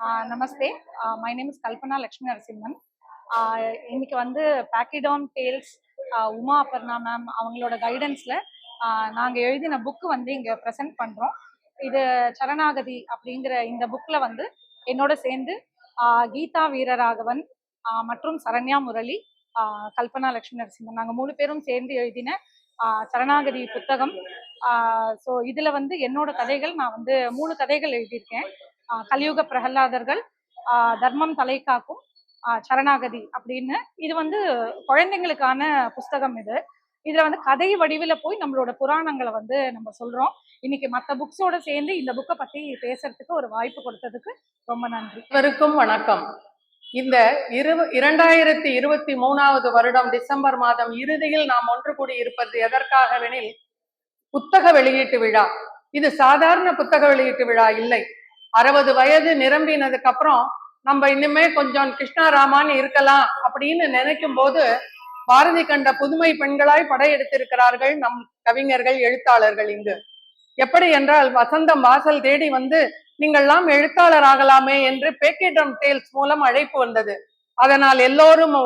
Namaste. My name is Kalpana Lakshmi Narasimhan. இன்னைக்கு வந்து பேக்கிடான் tales Uma Aparna ma'am அவங்களோட கைடன்ஸ்ல நாங்கள் எழுதின புக்கு வந்து இங்கே ப்ரெசென்ட் பண்ணுறோம். இது சரணாகதி அப்படிங்கிற இந்த புக்கில் வந்து என்னோட சேர்ந்து கீதா வீரராகவன் மற்றும் சரண்யா முரளி, கல்பனா லக்ஷ்மி நரசிம்மன் நாங்கள் 3 பேரும் சேர்ந்து எழுதின சரணாகதி புத்தகம். ஸோ இதில் வந்து என்னோட கதைகள் நான் வந்து 3 கதைகள் எழுதியிருக்கேன். கலியுக பிரகலாதர்கள், தர்மம் தலை காக்கும், சரணாகதி அப்படின்னு. இது வந்து குழந்தைங்களுக்கான புஸ்தகம். இதுல வந்து கதை வடிவில் போய் நம்மளோட புராணங்களை வந்து நம்ம சொல்றோம். இன்னைக்கு மற்ற புக்ஸோட சேர்ந்து இந்த புக்கை பத்தி பேசுறதுக்கு ஒரு வாய்ப்பு கொடுத்ததுக்கு ரொம்ப நன்றி. அனைவருக்கும் வணக்கம். இந்த 2023 வருடம் டிசம்பர் மாதம் இறுதியில் நாம் ஒன்று கூடி இருப்பது எதற்காகவெனில் புத்தக வெளியீட்டு விழா. இது சாதாரண புத்தக வெளியீட்டு விழா இல்லை. 60 வயது நிரம்பினதுக்கு அப்புறம் நம்ம இனிமே கொஞ்சம் கிருஷ்ணாராமான்னு இருக்கலாம் அப்படின்னு நினைக்கும் போது பாரதி கண்ட புதுமை பெண்களாய் படையெடுத்திருக்கிறார்கள் நம் கவிஞர்கள், எழுத்தாளர்கள். இங்கு எப்படி என்றால், வசந்தம் வாசல் தேடி வந்து நீங்கள்லாம் எழுத்தாளர் ஆகலாமே என்று பேக்கிடான் டேல்ஸ் மூலம் அழைப்பு வந்தது. அதனால் எல்லோரும்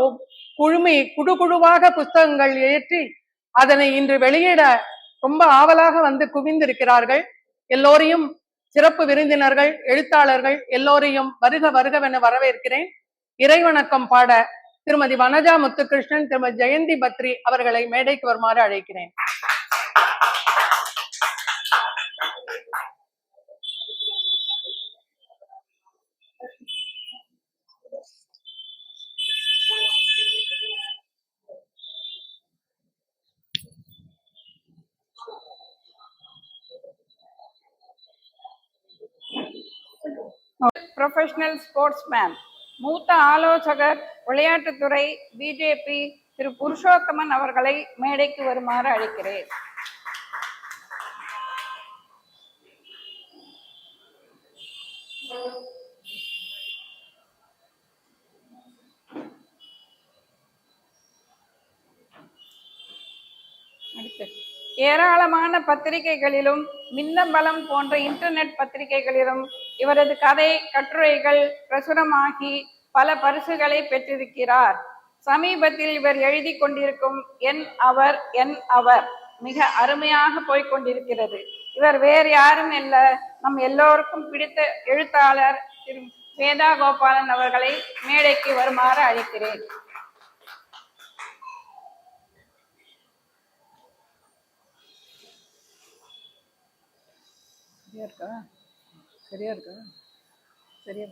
குழுவாக புத்தகங்கள் ஏற்றி அதனை இன்று வெளியிட ரொம்ப ஆவலாக வந்து குவிந்திருக்கிறார்கள். எல்லோரையும், சிறப்பு விருந்தினர்கள், எழுத்தாளர்கள் எல்லோரையும் வருக வருகவென வரவேற்கிறேன். இறைவணக்கம் பாட திருமதி வனஜா முத்துகிருஷ்ணன், திருமதி ஜெயந்தி பத்ரி அவர்களை மேடைக்கு வருமாறு அழைக்கிறேன். ப்ரொஃபஷனல் ஸ்போர்ட்ஸ்மேன், மூத்த ஆலோசகர், விளையாட்டுத்துறை, பிஜேபி திரு புருஷோத்தமன் அவர்களை மேடைக்கு வருமாறு அழைக்கிறேன். ஏராளமான பத்திரிகைகளிலும் மின்னம்பலம் போன்ற இன்டர்நெட் பத்திரிகைகளிலும் இவரது கதை, கட்டுரைகள் பிரசுரமாகி பல பரிசுகளை பெற்றிருக்கிறார். சமீபத்தில் இவர் எழுதி கொண்டிருக்கும் என் அவர் மிக அருமையாக போய்கொண்டிருக்கிறது. இவர் வேறு யாரும் இல்ல, நம் எல்லோருக்கும் பிடித்த எழுத்தாளர் திரு வேதா கோபாலன் அவர்களை மேடைக்கு வருமாறு அழைக்கிறேன். சரியா இருக்கா? சரியா.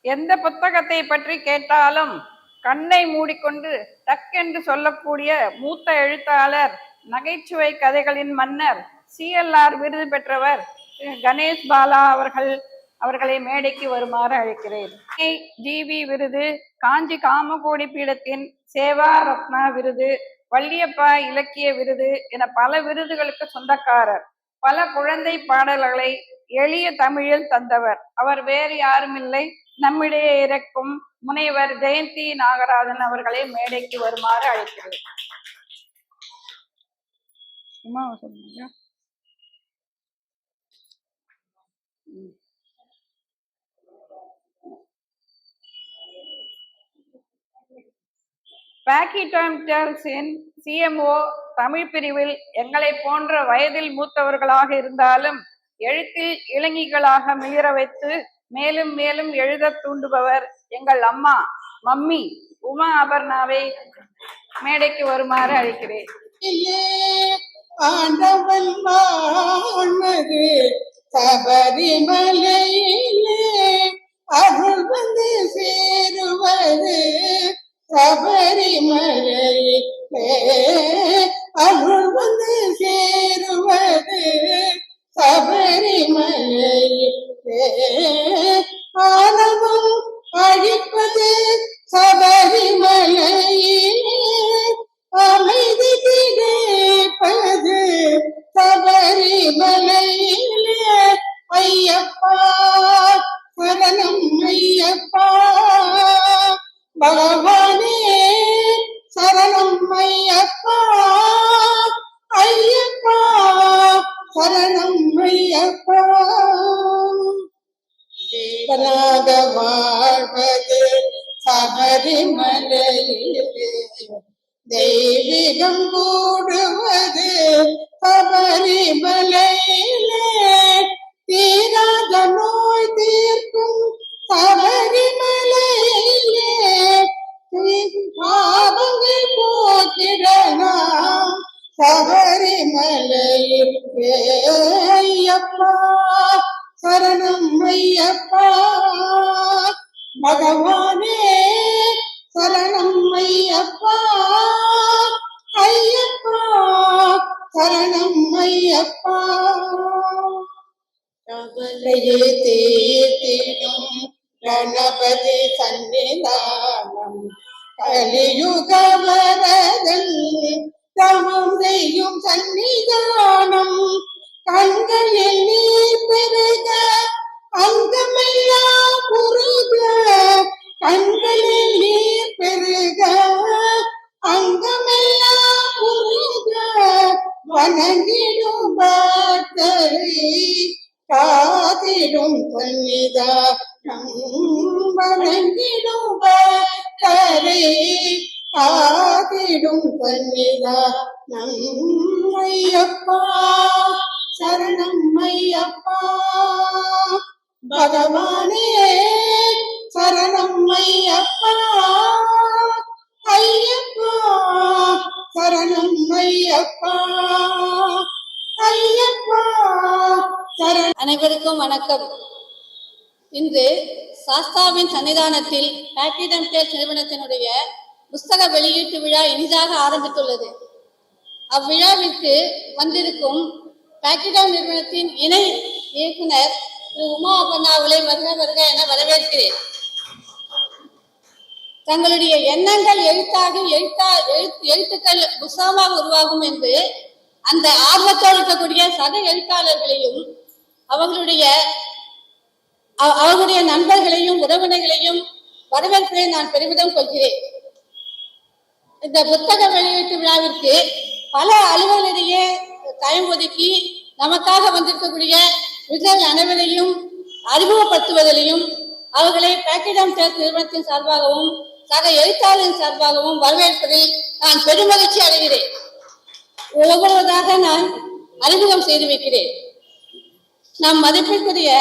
எந்த புத்தகத்தை பற்றி கேட்டாலும் கண்ணை மூடிக்கொண்டு டக்கென்று சொல்லக்கூடிய மூத்த எழுத்தாளர், நகைச்சுவை கதைகளின் மன்னர், CLR விருது பெற்றவர் கணேஷ் பாலா அவர்களை மேடைக்கு வருமாறு அழைக்கிறேன். GV விருது, காஞ்சி காமகோடி பீடத்தின் சேவா ரத்னா விருது, வள்ளியப்பா இலக்கிய விருது என பல விருதுகளுக்கு சொந்தக்காரர். பல குழந்தை பாடல்களை எளிய தமிழில் தந்தவர். அவர் வேறு யாரும் இல்லை, நம்மிடையே இருக்கும் முனைவர் ஜெயந்தி நாகராஜன் அவர்களை மேடைக்கு வருமாறு அழைக்கிறேன். பேக்கிடான் டேல்ஸின் CMO தமிழ் பிரிவில் எங்களை போன்ற வயதில் மூத்தவர்களாக இருந்தாலும் எழுத்தில் இளங்கிகளாக மிளிர வைத்து மேலும் மேலும் எழுத தூண்டுபவர் எங்கள் அம்மா மம்மி உமா அபர்ணாவை மேடைக்கு வருமாறு அழைக்கிறேன். ஆண்டவன் வாழ்வது சபரிமலையிலே, அருள் வந்து சேருவது சபரிமலையிலே, அருள் வந்து சேருவது சபரிமலையிலே, ஆனவம் அழிப்பது சபரிமலையிலே, அமைதி கிடைப்பது சபரிமலையிலே. ஐயப்பா சரணம் ஐயப்பா, பகவானே சரணம் ஐயப்பா, ஐயப்பா சரணம் ஐயப்பா. தேவனாக வாழ்வது சபரிமலையிலே, தெய்வீகம் கூடுவது சபரிமலையிலே, தீராத நோய் தீர்க்கும் சபரிமலையிலே, பாவங்கள் போக்கிடலாம் சபரிமலையில். ஐயப்பா சரணம் ஐயப்பா. பகவானே சரணம் ஐயப்பா. ஐயப்பா சரணம் ஐயப்பா. கவலையே தீர்த்திடும் கணபதி சன்னிதானம், கலியுக வரதன் தவம் செய்யும் சன்னிதானம், கண்களில் நீர் பெருக அங்கமெல்லாம் புருக, கண்களில் நீர் பெருக அங்கமெல்லாம் புருக, வணங்கிடும் பக்தரை காத்திடும் சன்னிதானம், வணங்கிடும் பக்தரை காத்திடும் சன்னிதானம். ஐயப்பா சரணம் ஐயப்பா. பகவானே சரணம் ஐயப்பா. ஐயப்பா சரணம் ஐயப்பா. ஐயப்பா சரணம். அனைவருக்கும் வணக்கம். இன்று சாஸ்தாவின் சன்னிதானத்தில் பேக்கிடம் டேல்ஸ் நிறுவனத்தினுடைய புஸ்தக வெளியீட்டு விழா இனிதாக ஆரம்பித்துள்ளது. அவ்விழாவிற்கு வந்திருக்கும் பேக்கிடம் நிறுவனத்தின் இணை இயக்குனர் திரு உமா அப்பண்ணாவுலை வருக வருக என வரவேற்கிறேன். தங்களுடைய எண்ணங்கள் எழுத்தாகி எழுத்துக்கள் புஸ்தகமாக உருவாகும் என்று அந்த ஆர்வத்தோடு இருக்கக்கூடிய சக எழுத்தாளர்களையும் அவர்களுடைய நண்பர்களையும் உறவினர்களையும் வரவேற்பதை நான் பெருமிதம் கொள்கிறேன். இந்த புத்தக வெளியீட்டு விழாவிற்கு பல அலுவலரிடையே டைம் ஒதுக்கி நமக்காக வந்திருக்கக்கூடிய விஜய் அனைவரையும் அறிமுகப்படுத்துவதிலையும் அவர்களை பேக்கிடம் டேல்ஸ் நிறுவனத்தின் சார்பாகவும் சக எழுத்தாளரின் சார்பாகவும் வரவேற்பதில் நான் பெருமகிழ்ச்சி அடைகிறேன். ஒவ்வொருவதாக நான் அறிமுகம் செய்து வைக்கிறேன். நம் மதிப்பிற்குரிய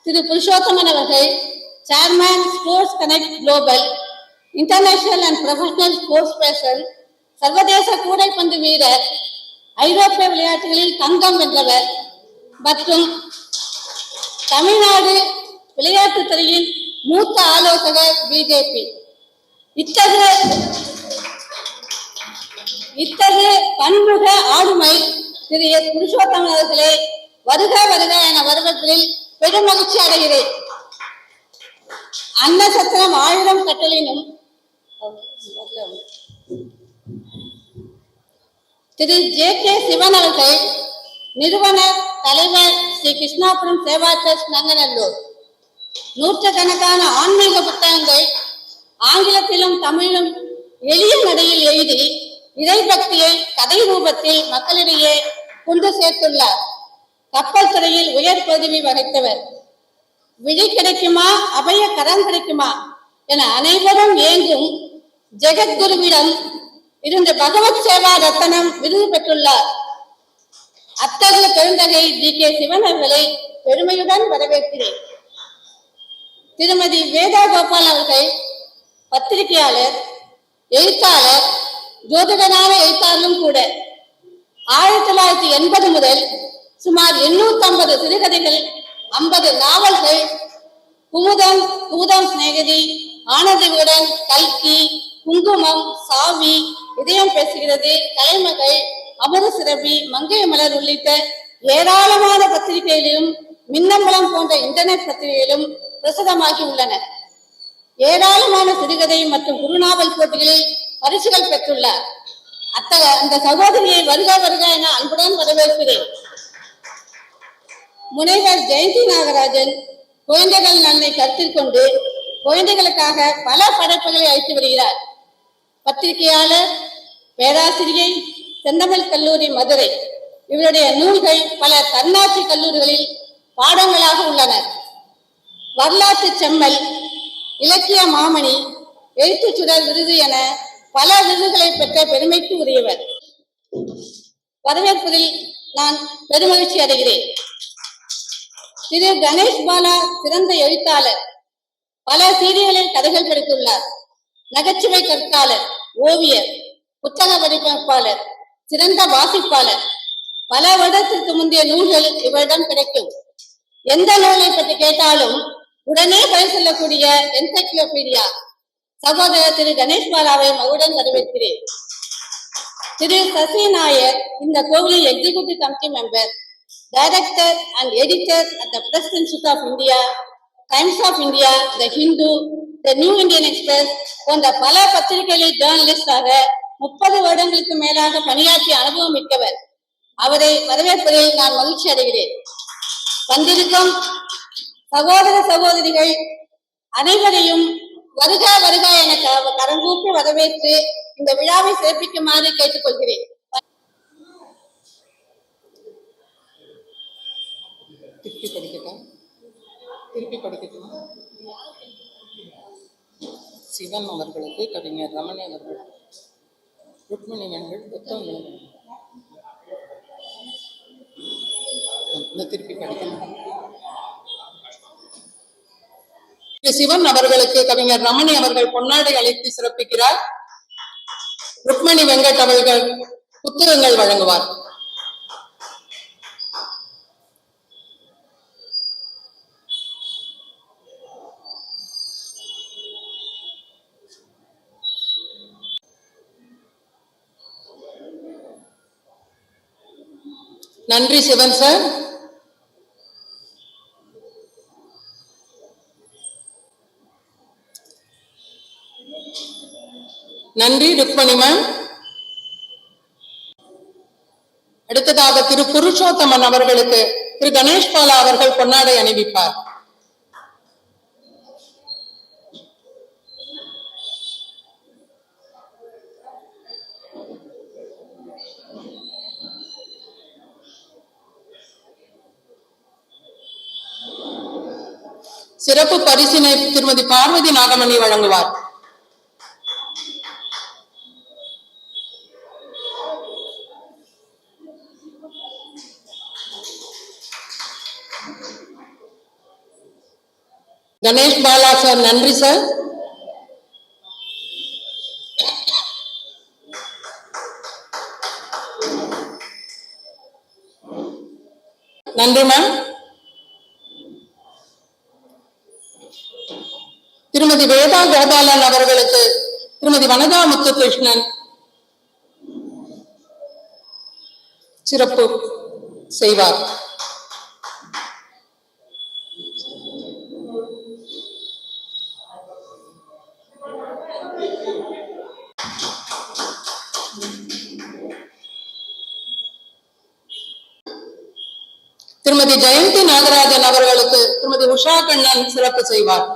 திரு புருஷோத்தமன் அவர்கள் chairman sports connect global, international and professional sports person, சர்வதேச கூடைப்பந்து வீரர், ஐரோப்பிய விளையாட்டுகளில் தங்கம் வென்றவர் மற்றும் தமிழ்நாடு விளையாட்டுத் துறையின் மூத்த ஆலோசகர் பிஜேபி. இத்தகைய பன்முக ஆளுமை திரு எஸ் புருஷோத்தமன் அவர்களே வருக வருக என வரவேற்பதில் பெரும் மகிழ்ச்சி அடைகிறேன். அன்ன சத்திரம் 1000 கட்டளினும் திரு ஜே கே சிவன் அவர்கள் நிறுவனர் தலைவர் ஸ்ரீ கிருஷ்ணாபுரம் சேவா டிரஸ்ட் நங்கநல்லூர். நூற்றுக்கணக்கான ஆன்மீக புத்தகங்கள் ஆங்கிலத்திலும் தமிழிலும் எளிய நடையில் எழுதி இறைபக்தியை கதை ரூபத்தில் மக்களிடையே கொண்டு சேர்த்துள்ளார். கப்பல் துறையில் உயர் பதவி வகித்தவர். விழி கிடைக்குமா அபய கரம் கிடைக்குமா என அனைவரும் ஏங்கும் ஜெகத்குருவிடம் இருந்த பகவத் சேவா ரத்தனம் விருது பெற்றுள்ளார். அத்தகைய பெருந்தகை ஜி கே சிவன் அவர்களை பெருமையுடன் வரவேற்கிறேன். திருமதி வேதா கோபால் அவர்கள் பத்திரிகையாளர், எழுத்தாளர், ஜோதிடனான எழுத்தாளரும் கூட. 1980 முதல் சுமார் 850 சிறுகதைகள், 50 நாவல்கள், குமுதம் சிநேகிதி, ஆனந்தவிகடன், கல்கி, குங்குமம், சாவி, இதயம் பேசுகிறது, கலைமகள், அமர சிறப்பி, மங்கை மலர் உள்ளிட்ட ஏராளமான பத்திரிகைகளிலும் மின்னம்பலம் போன்ற இன்டர்நெட் பத்திரிகைகளிலும் பிரசுரமாகி உள்ளன. ஏராளமான சிறுகதை மற்றும் குறுநாவல் போட்டிகளில் பரிசுகள் பெற்றுள்ளார். அந்த சகோதரியை வருக வருக என அன்புடன் வரவேற்கிறேன். முனைவர் ஜெயந்தி நாகராஜன் குழந்தைகள் நன்மை கருத்தில் கொண்டு குழந்தைகளுக்காக பல படைப்புகளை அளித்து வருகிறார். பத்திரிகையாளர், பேராசிரியை, செந்தமிழ் கல்லூரி மதுரை, இவருடைய நூல்கள் பல தன்னாட்சி கல்லூரிகளில் பாடங்களாக உள்ளன. வரலாற்று செம்மல், இலக்கிய மாமணி, எழுத்துச் சுடர் விருது என பல விருதுகளை பெற்ற பெருமைக்கு உரியவர். வரவேற்பதில் நான் பெருமகிழ்ச்சி அடைகிறேன். திரு கணேஷ் பாலா சிறந்த எழுத்தாளர், பல சீரியலில் கதைகள் படித்துள்ளார். நகைச்சுவை கற்காளர், ஓவியர், புத்தக வடிவமைப்பாளர், சிறந்த வாசிப்பாளர். பல வருடத்திற்கு முந்தைய நூல்கள் இவரிடம் கிடைக்கும். எந்த நூலை பற்றி கேட்டாலும் உடனே பதில் சொல்லக்கூடிய என்சைக்ளோபீடியா சகோதரர் திரு கணேஷ் பாலாவை மகுடன் வரவேற்கிறேன். திரு சசி நாயர் இந்த கோவிலின் executive committee member, director and editor at the Press Institute of India, Times of India, the Hindu, the New Indian Express போன்ற பல பத்திரிகைகளில் ஜேர்னலிஸ்டாக 30 வருடங்களுக்கு மேலாக பணியாற்றிய அனுபவம் மிக்கவர். அவரை வரவேற்பதில் நான் மகிழ்ச்சி அடைகிறேன். வந்திருக்கும் சகோதர சகோதரிகள் அனைவரையும் வருக வருக என கரங்கூப்பி வரவேற்று இந்த விழாவை சிறப்பிக்குமாறு கேட்டுக்கொள்கிறேன். திருப்பி படிக்கட்டும். சிவன் அவர்களுக்கு கவிஞர் ரமணி அவர்கள் ருக்மணி வெங்கட் புத்தகம் திருப்பி படிக்கணும். சிவன் அவர்களுக்கு கவிஞர் ரமணி அவர்கள் பொன்னாடை அளித்து சிறப்பிக்கிறார். ருக்மணி வெங்கட் அவர்கள் புத்தகங்கள் வழங்குவார். நன்றி சிவன் சார். நன்றி ருக்மணி மேம். அடுத்ததாக திரு புருஷோத்தமன் அவர்களுக்கு திரு கணேஷ் பாலா அவர்கள் பொன்னாடை அணிவிப்பார். சிறப்பு பரிசினை திருமதி பார்வதி நாகமணி வழங்குவார். கணேஷ் பாலா சார், நன்றி சார். நன்றி மேம். திருமதி வேதா கோபாலன் அவர்களுக்கு திருமதி வனதா முத்துகிருஷ்ணன் சிறப்பு செய்வார். திருமதி ஜெயந்தி நாகராஜன் அவர்களுக்கு திருமதி உஷா கண்ணன் சிறப்பு செய்வார்.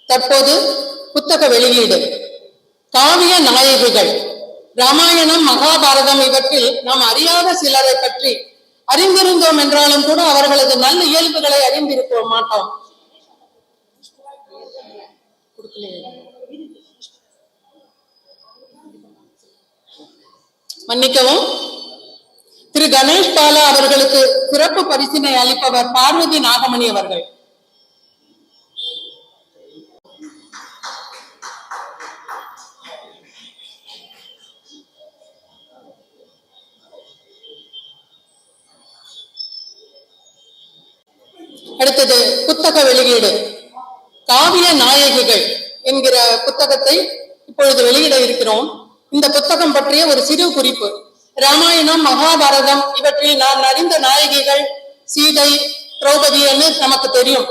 தற்போது புத்தக வெளியீடு. காவிய நாயகிகள், ராமாயணம், மகாபாரதம் இவற்றில் நாம் அறியாத சிலரை பற்றி அறிந்திருந்தோம் என்றாலும் கூட அவர்களது நல்ல இயல்புகளை அறிந்திருக்க மாட்டோம். மன்னிக்கவும். திரு கணேஷ் பாலா அவர்களுக்கு சிறப்பு பரிசினை அளிப்பவர் பார்வதி நாகமணி அவர்கள். அடுத்தது புத்தக வெளியீடு. காவிய நாயகிகள் என்கிற புத்தகத்தை இப்பொழுது வெளியிட இருக்கிறோம். இந்த புத்தகம் பற்றிய ஒரு சிறு குறிப்பு. ராமாயணம், மகாபாரதம் இவற்றில் நாம் அறிந்த நாயகிகள் சீதை, திரௌபதி என்று நமக்கு தெரியும்.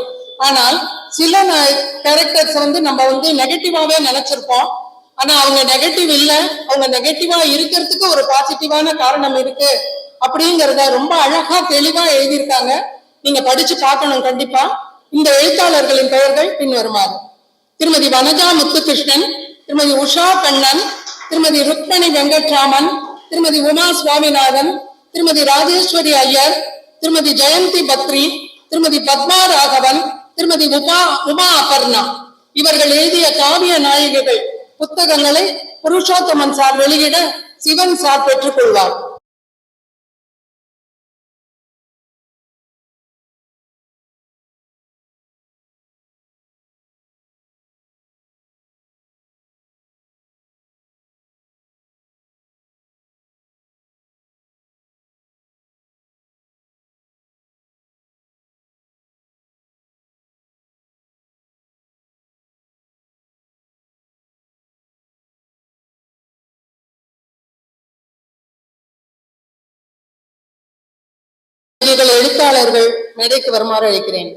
ஆனால் சில கேரக்டர்ஸ் நம்ம நெகட்டிவாவே நினைச்சிருப்போம். ஆனா அவங்க நெகட்டிவ் இல்ல, அவங்க நெகட்டிவா இருக்கிறதுக்கு ஒரு பாசிட்டிவான காரணம் இருக்கு அப்படிங்கிறத ரொம்ப அழகா தெளிவா எழுதியிருக்காங்க. நீங்க படிச்சு பார்க்கணும் கண்டிப்பா. இந்த எழுத்தாளர்களின் பெயர்கள் பின்வருமாறு: திருமதி வனஜா முத்துகிருஷ்ணன், திருமதி உஷா கண்ணன், திருமதி ருக்மணி வெங்கட்ராமன், திருமதி உமா சுவாமிநாதன், திருமதி ராஜேஸ்வரி ஐயர், திருமதி ஜெயந்தி பத்ரி, திருமதி பத்மா ராகவன், திருமதி உமா அபர்ணா. இவர்கள் எழுதிய காவிய நாயகிகள் புத்தகங்களை புருஷோத்தமன் சார் வெளியிட சிவன் சார் பெற்றுக் கொள்வார். எழுத்தாளர்கள் மேடைக்கு வருமாறு அழைக்கிறேன்.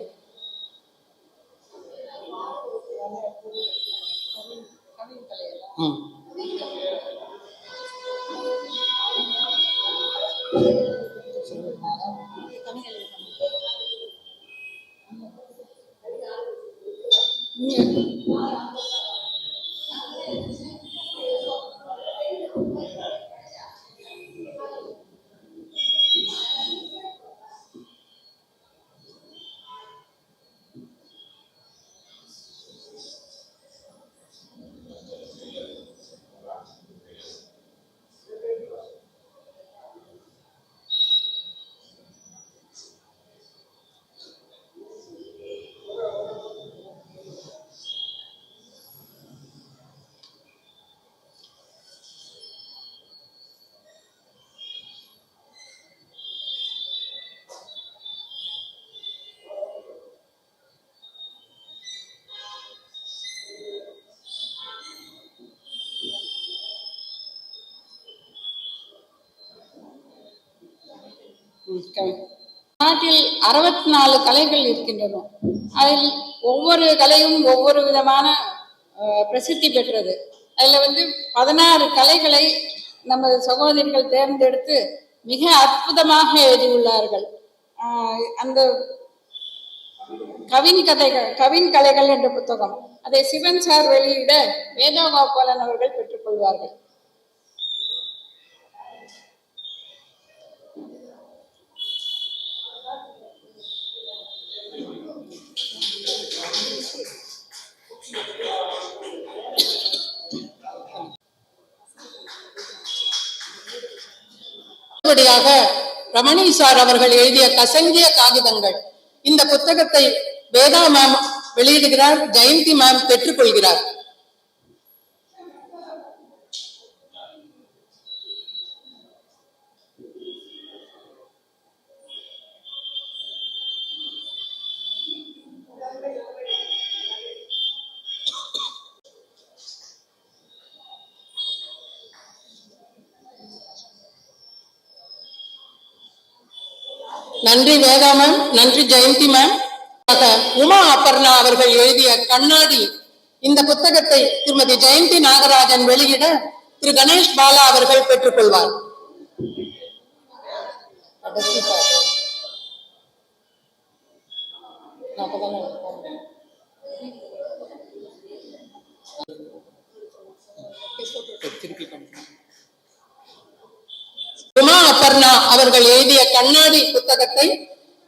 நாட்டில் 64 கலைகள் இருக்கின்றன. அதில் ஒவ்வொரு கலையும் ஒவ்வொரு விதமான பிரசித்தி பெற்றது. அதுல 16 கலைகளை நமது சகோதரிகள் தேர்ந்தெடுத்து மிக அற்புதமாக எழுதியுள்ளார்கள். அந்த கவின் கலைகள் என்ற புத்தகம், அதை சிவன் சார் வெளியிட வேதாகோபாலன் அவர்கள் பெற்றுக்கொள்வார்கள். ரமணி சார் அவர்கள் எழுதிய கசங்கிய காகிதங்கள், இந்த புத்தகத்தை வேதா மேம் வெளியிடுகிறார், ஜெயந்தி மேம் பெற்றுக்கொள்கிறார். நன்றி வேதா மேம், நன்றி ஜெயந்தி மேம். உமா அபர்ணா அவர்கள் எழுதிய கண்ணாடி, இந்த புத்தகத்தை திருமதி ஜெயந்தி நாகராஜன் வெளியிட திரு கணேஷ் பாலா அவர்கள் பெற்றுக்கொள்வார். உமா அபர்ணா அவர்கள் எழுதிய கண்ணாடி புத்தகத்தை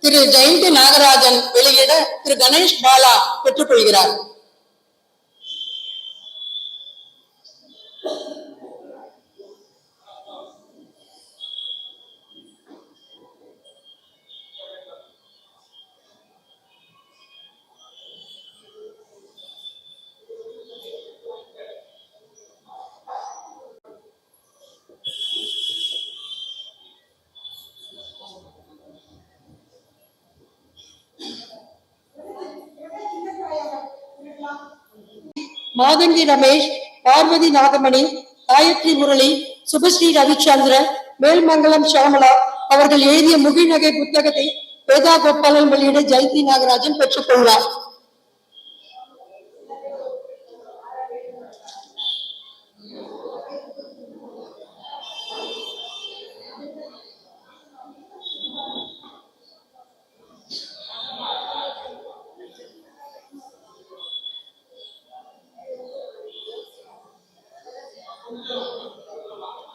திரு ஜெயந்தி நாகராஜன் வெளியிட திரு கணேஷ் பாலா பெற்றுக்கொள்கிறார். மாதங்கி ரமேஷ், பார்வதி நாகமணி, காயத்ரி முரளி, சுபஸ்ரீ ரவிச்சந்திரன், மேல்மங்கலம் ஷாமலா அவர்கள் எழுதிய முகிழ்நகை புத்தகத்தை வேதா கோபாலன் வெளியிட ஜெயந்தி நாகராஜன் பெற்றுக்கொள்வார்.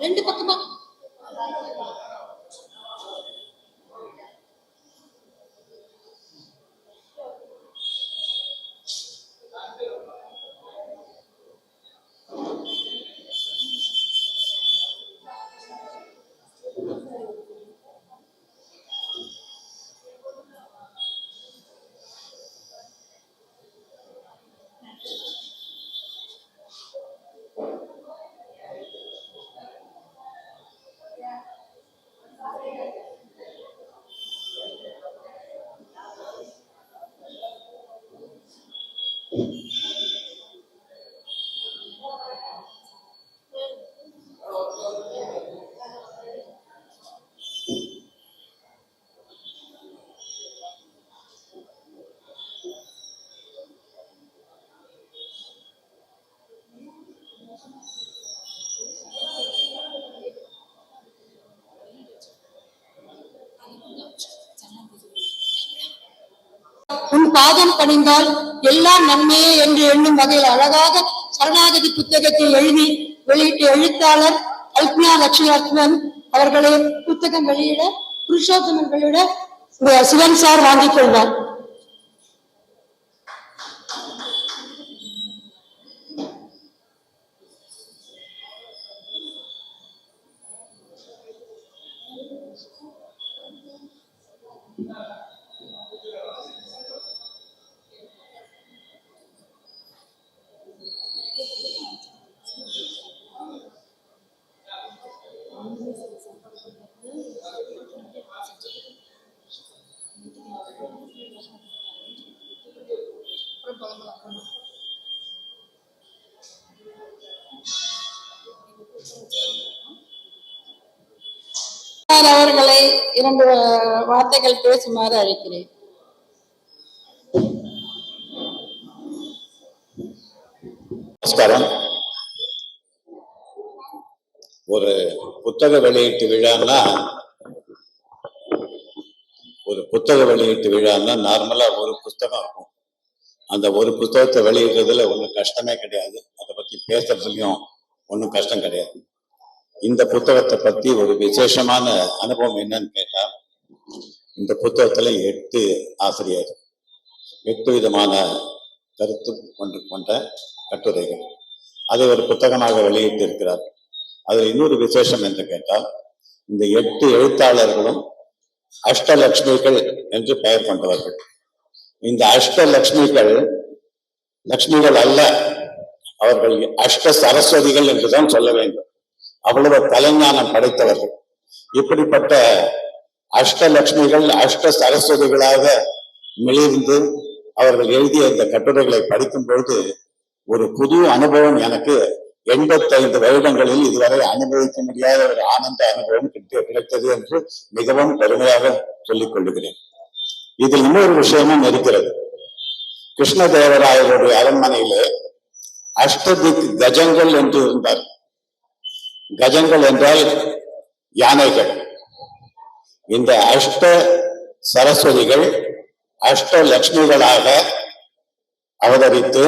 ரெண்டு பக்கமா உன் பாதம் பணிந்தால் எல்லாம் நன்மையே என்று எண்ணும் வகையில் அழகாக சரணாகதி புத்தகத்தை எழுதி வெளியிட்ட எழுத்தாளர் கல்பனா லட்சுமணன் அவர்களை புத்தகம் வெளியிட புருஷோத்தமன் வெளியிட சிவன் சார் வாங்கிக் கொள்வார். அவர்களை 2 வார்த்தைகள் பேசுமாறு அழைக்கிறேன். நமஸ்காரம். ஒரு புத்தக வெளியீட்டு விழான்னா நார்மலா ஒரு புத்தகம் இருக்கும். அந்த ஒரு புத்தகத்தை வெளியிடுறதுல ஒன்றும் கஷ்டமே கிடையாது. அதை பத்தி பேசுறதுலயும் ஒன்றும் கஷ்டம் கிடையாது. இந்த புத்தகத்தை பத்தி ஒரு விசேஷமான அனுபவம் என்னன்னு கேட்டா, இந்த புத்தகத்துல 8 ஆசிரியர் 8 விதமான கருத்து கொண்ட கட்டுரைகள் அதை ஒரு புத்தகமாக வெளியிட்டு இருக்கிறார். அதுல இன்னொரு விசேஷம் என்று கேட்டால், இந்த 8 எழுத்தாளர்களும் அஷ்டலட்சுமிகள் என்று பெயர் கொண்டவர்கள். இந்த அஷ்டலட்சுமிகள் லட்சுமிகள் அல்ல, அவர்கள் அஷ்ட சரஸ்வதிகள் என்றுதான் சொல்ல வேண்டும். அவ்வளவு கலைஞானம் படைத்தவர்கள். இப்படிப்பட்ட அஷ்டலட்சுமிகள் அஷ்ட சரஸ்வதிகளாக மிளிர்ந்து அவர்கள் எழுதிய இந்த கட்டுரைகளை படிக்கும் பொழுது ஒரு புது அனுபவம் எனக்கு 85 வருடங்களில் இதுவரை அனுபவிக்க முடியாத ஒரு ஆனந்த அனுபவம் கிடைத்தது என்று மிகவும் பெருமையாக சொல்லிக் கொள்ளுகிறேன். இதில் இன்னொரு விஷயமும் இருக்கிறது. கிருஷ்ணதேவராயருடைய அரண்மனையிலே அஷ்டதிக் கஜங்கள் என்று இருந்தார். கஜங்கள் என்றால் யானைகள். இந்த அஷ்ட சரஸ்வதிகள் அஷ்ட லட்சுமிகளாக அவதரித்து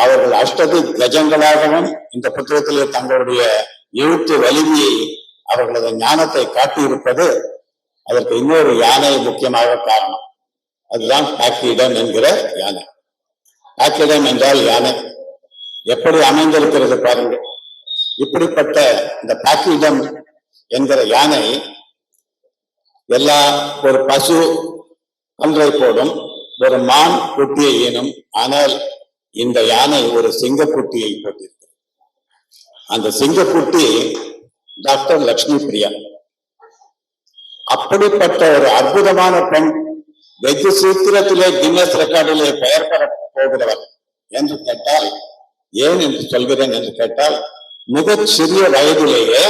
அவர்கள் அஷ்டதி கஜங்களாகவும் இந்த புத்தகத்திலே தங்களுடைய எழுத்து வலிமையை அவர்களது ஞானத்தை காட்டியிருப்பது அதற்கு இன்னொரு யானை முக்கியமாக காரணம். அதுதான் பாக்கிடம் என்கிற யானை. பாக்கிடம் என்றால் யானை. எப்படி அமைந்திருக்கிறது பாருங்கள். இப்படிப்பட்ட இந்த பாக்கிடம் என்கிற யானை ஒரு பசு கன்றை போடும், ஒரு மான் குட்டியை ஈனும். ஆனால் இந்த யானை ஒரு சிங்கக்குட்டியை போட்டிருக்கிறது. அந்த சிங்கக்குட்டி டாக்டர் லட்சுமி பிரியா. அப்படிப்பட்ட ஒரு அற்புதமான பெண் வெகு சீக்கிரத்திலே கின்னஸ் ரெக்கார்டிலே பெயர் பெற போகிறவர் என்று கேட்டால், ஏன் என்று சொல்கிறேன் என்று கேட்டால், மிகச் சிறிய வயதிலேயே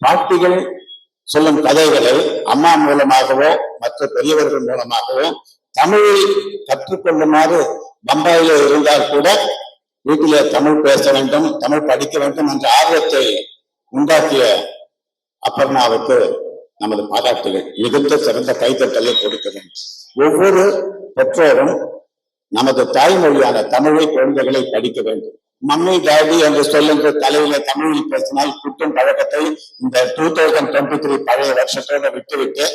பாட்டிகள் சொல்லும் கதைகளை அம்மா மூலமாகவோ மற்ற பெரியவர்கள் மூலமாகவோ தமிழில் கற்றுக்கொள்ளுமாறு பம்பாயில இருந்தால் கூட வீட்டிலே தமிழ் பேச வேண்டும், தமிழ் படிக்க வேண்டும் என்ற ஆர்வத்தை உண்டாக்கிய அபர்ணாவுக்கு நமது பாராட்டுகள். மிகுந்த சிறந்த கைத்தட்டலை கொடுக்க வேண்டும். ஒவ்வொரு பெற்றோரும் நமது தாய்மொழியான தமிழை குழந்தைகளை படிக்க வேண்டும். மம்மி டேடி என்று சொல்லுன்ற தலையில தமிழில் பேசினால் குட்டும் பழக்கத்தை இந்த 2023 பழைய வருஷத்தோட விட்டுவிட்டு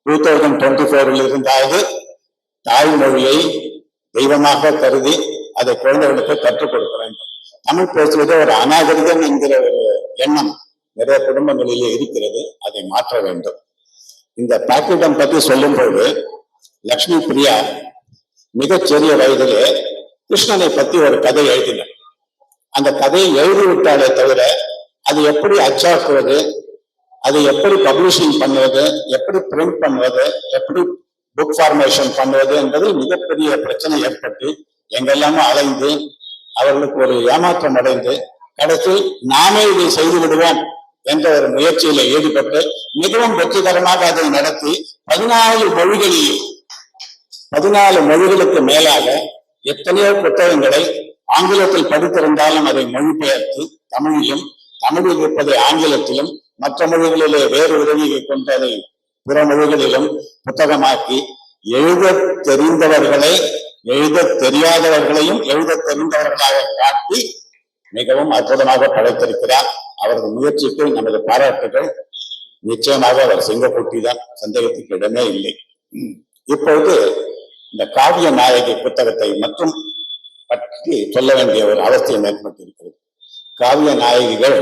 2024 இருந்தாவது தாய்மொழியை தெய்வமாக கருதி அதை குழந்தைகளுக்கு கற்றுக் கொடுக்க வேண்டும். தமிழ் பேசுவது ஒரு அநாகரிகம் என்கிற ஒரு எண்ணம் நிறைய குடும்பங்களிலே இருக்கிறது. அதை மாற்ற வேண்டும். இந்த பாக்கிடம் பற்றி சொல்லும்போது லக்ஷ்மி பிரியா மிகச்சிறிய வயதிலே கிருஷ்ணனை பத்தி ஒரு கதை எழுதினார். அந்த கதையை எழுதிவிட்டாலே தவிர அது எப்படி அச்சாக்குவது, அது எப்படி பப்ளிஷிங் பண்ணுவது, எப்படி பிரிண்ட் பண்ணுவது, எப்படி புக் ஃபார்மேஷன் பண்ணுவது என்பதில் மிகப்பெரிய பிரச்சனை ஏற்பட்டு எங்கெல்லாமோ அலைந்து அவர்களுக்கு ஒரு ஏமாற்றம் அடைந்து கடைசி நாமே இதை செய்து விடுவோம் என்ற ஒரு முயற்சியில ஈடுபட்டு மிகவும் வெற்றிகரமாக அதை நடத்தி 14 மொழிகளுக்கு மேலாக எத்தனையோ புத்தகங்களை ஆங்கிலத்தில் படித்திருந்தாலும் அதை மொழிபெயர்த்து தமிழிலும், தமிழில் இருப்பதை ஆங்கிலத்திலும், மற்ற மொழிகளிலே வேறு உதவியை கொண்டு அதை பிற மொழிகளிலும் புத்தகமாக்கி எழுத தெரிந்தவர்களை எழுத தெரியாதவர்களையும் எழுத தெரிந்தவர்களாக காட்டி மிகவும் அற்புதமாக படைத்திருக்கிறார். அவரது முயற்சிக்கு நமது பாராட்டுகள். நிச்சயமாக அவர் சிங்கக்குட்டி தான், சந்தேகத்துக்கு இடமே இல்லை. இப்பொழுது இந்த காவிய நாயகி புத்தகத்தை மற்றும் பற்றி சொல்ல வேண்டிய ஒரு அவசியம் ஏற்பட்டிருக்கிறது. காவிய நாயகிகள்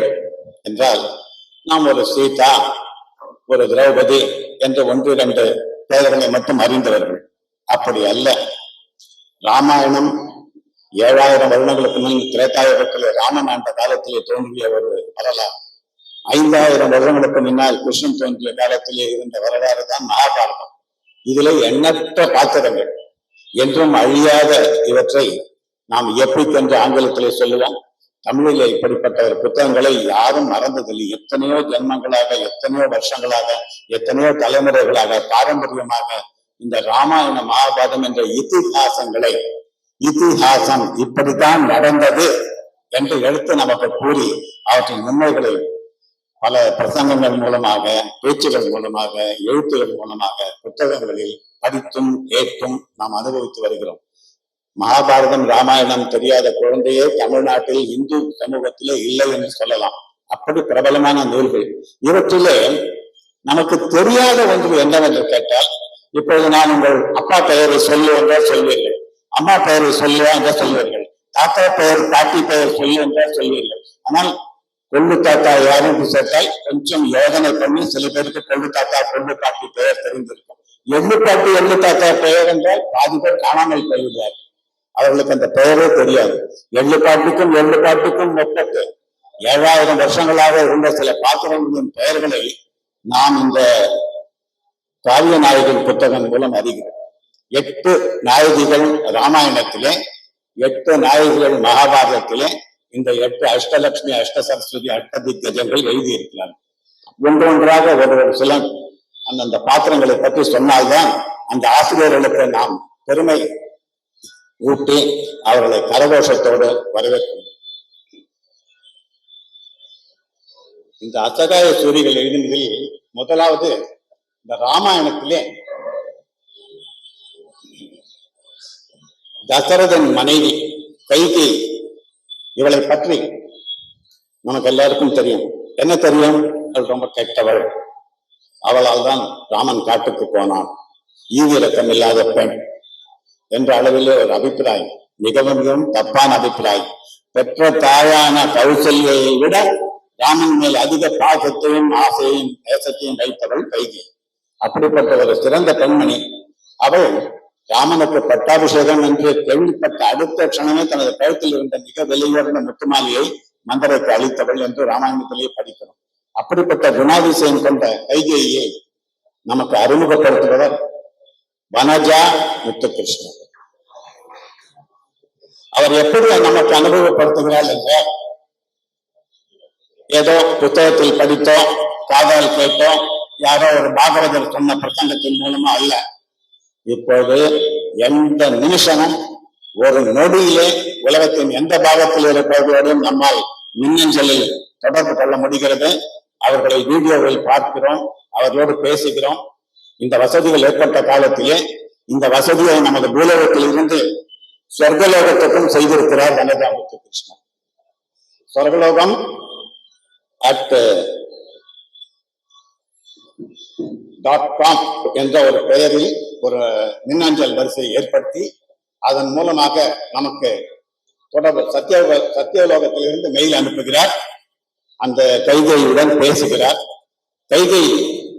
என்றால் நாம் ஒரு சீதா, ஒரு திரௌபதி என்று 1-2 பெயர்களை மட்டும் அறிந்தவர்கள். அப்படி அல்ல. ராமாயணம் 7000 வருடங்களுக்கு முன் திரேதாயுகத்திலே ராமன் ஆண்ட காலத்திலே தோன்றிய ஒரு வரலாறு. 5000 வருடங்களுக்கு முன்னால் கிருஷ்ணன் தோன்றிய காலத்திலே இருந்த வரலாறு தான் மகாபாரதம். இதிலே எண்ணற்ற பாத்திரங்கள், என்றும் அழியாத இவற்றை நாம் எப்பிக் என்று ஆங்கிலத்திலே சொல்லுவோம். தமிழிலே இப்படிப்பட்ட ஒரு புத்தகங்களை யாரும் மறந்ததில்லை. எத்தனையோ ஜென்மங்களாக, எத்தனையோ வருஷங்களாக, எத்தனையோ தலைமுறைகளாக பாரம்பரியமாக இந்த ராமாயண மகாபாரதம் என்ற இதிகாசம் இப்படித்தான் நடந்தது என்று எடுத்து நமக்கு கூறி அவற்றின் உண்மைகளை பல பிரசங்கங்கள் மூலமாக, பேச்சுகள் மூலமாக, எழுத்துகள் மூலமாக, புத்தகங்களில் படித்தும் கேட்டும் நாம் அனுபவித்து வருகிறோம். மகாபாரதம், ராமாயணம் தெரியாத குழந்தையே தமிழ்நாட்டில் இந்து சமூகத்திலே இல்லை என்று சொல்லலாம். அப்படி பிரபலமான நூல்கள். இவற்றிலே நமக்கு தெரியாத ஒன்று என்னவென்று கேட்டால், இப்பொழுது நான் உங்கள் அப்பா பெயரை சொல்லு என்றால் சொல்வீர்கள், அம்மா பெயரை சொல்லுவா என்றால் சொல்வீர்கள், தாத்தா பெயர், பாட்டி பெயர் சொல்லு என்றால் சொல்வீர்கள். ஆனால் கொள்ளு தாத்தா யாரும் சேர்த்தால் கொஞ்சம் யோசனை பண்ணி சில பேருக்கு கொள்ளு தாத்தா, கொள்ளு பாட்டி பெயர் தெரிந்திருக்கும். எள்ளு பாட்டி, எள்ளு தாத்தா பெயர் என்றால் பாதி பேர் காணாமல் போய்விடுவார்கள். அவர்களுக்கு அந்த பெயரே தெரியாது. எள்ளு பாட்டுக்கும் ஒப்பட்டு 7000 வருஷங்களாக இருந்த சில பாத்திரங்களின் பெயர்களை நாம் இந்த காவிய நாயகன் புத்தகம் மூலம் அறிகிறோம். 8 நாயகிகள் ராமாயணத்திலே, 8 நாயகிகள் மகாபாரதத்திலே, இந்த 8 அஷ்டலட்சுமி, அஷ்ட சரஸ்வதி, அஷ்டதிக்கஜங்கள் எழுதியிருக்கிறார்கள். ஒன்றொன்றாக ஒரு சில அந்தந்த பாத்திரங்களை பற்றி சொன்னால்தான் அந்த ஆசிரியர்களுக்கு நாம் பெருமை ஊட்டி அவர்களை கரகோஷத்தோடு வரவேற்கிறோம். இந்த அசகாய சூரிகள் எழுதினதில் முதலாவது இந்த ராமாயணத்திலே தசரதன் மனைவி கைகேயி, இவளை பற்றி நமக்கு எல்லாருக்கும் தெரியும். என்ன தெரியும்? அவள் ரொம்ப கெட்டவள், அவளால் தான் ராமன் காட்டுக்கு போனான், ஈவிரக்கம் இல்லாத பெண் என்ற அளவிலே ஒரு அபிப்பிராயம், மிகவும் தப்பான அபிப்பிராயம். பெற்ற தாயான கௌசல்யை விட ராமன் மேல் அதிக பாசத்தையும் ஆசையையும் நேசத்தையும் வைத்தவள் கைகேயி. அப்படிப்பட்ட ஒரு சிறந்த பெண்மணி. அவள் ராமனுக்கு பட்டாபிஷேகம் என்று கேள்விப்பட்ட அடுத்த க்ஷணமே தனது கழுத்தில் இருந்த மிக வெளியுயர்ந்த முத்துமாலியை மந்திரத்தை அளித்தவள் என்று ராமாயணத்திலேயே படிக்கிறோம். அப்படிப்பட்ட குணாதிசயம் கொண்ட கைகேயியை நமக்கு அறிமுகப்படுத்துபவர் வனஜா முத்துகிருஷ்ணன். அவர் எப்படி நமக்கு அனுபவப்படுத்துகிறார் என்றால், ஏதோ புத்தகத்தில் படித்தோம், காதால் கேட்டோம், யாரோ ஒரு பாகவதர் சொன்ன பிரசங்கத்தின் மூலமா அல்ல. இப்போது எந்த நிமிஷமும் ஒரு நொடியிலே உலகத்தின் எந்த பாகத்தில் இருப்பவர்களோடும் நம்மால் மின்னஞ்சலில் தொடர்பு கொள்ள முடிகிறது. அவர்களை வீடியோவில் பார்க்கிறோம், அவர்களோடு பேசுகிறோம். இந்த வசதிகள் ஏற்பட்ட காலத்திலே இந்த வசதியை நமது பூலோகத்தில் இருந்து சொர்க்கலோகத்துக்கும் செய்திருக்கிறார் வனஜா முத்துகிருஷ்ணன். சொர்க்கலோகம் @.com என்ற ஒரு பெயரில் ஒரு மின்னஞ்சல் வரிசையை ஏற்படுத்தி அதன் மூலமாக நமக்கு தொடர்பு சத்தியலோகத்திலிருந்து மெயில் அனுப்புகிறார். அந்த கைகையுடன் பேசுகிறார். கைகை,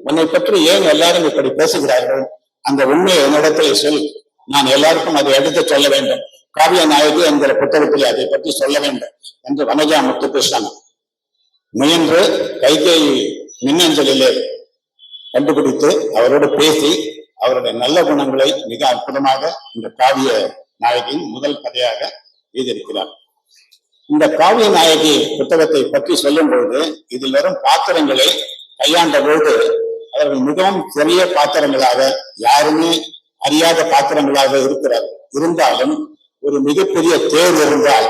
உன்னை பற்றி ஏன் எல்லாரும் இப்படி பேசுகிறார்கள்? அந்த உண்மையை என்னிடத்தில் சொல், நான் எல்லாருக்கும் அதை எடுத்து சொல்ல வேண்டும். காவிய நாயகி என்கிற புத்தகத்தில் அதை பற்றி சொல்ல வேண்டும் என்று வனஜா முத்துகிருஷ்ணன் முயன்று கைகை மின்னஞ்சலிலே கண்டுபிடித்து அவரோடு பேசி அவருடைய நல்ல குணங்களை மிக அற்புதமாக இந்த காவிய நாயகியின் முதல் கதையாக எழுதியிருக்கிறார். இந்த காவிய நாயகி புத்தகத்தை பற்றி சொல்லும் பொழுது இதில் வரும் பாத்திரங்களை கையாண்ட பொழுது அவர்கள் மிகவும் சிறிய பாத்திரங்களாக, யாருமே அறியாத பாத்திரங்களாக இருக்கிறார்கள். இருந்தாலும் ஒரு மிகப்பெரிய தேர் இருந்தால்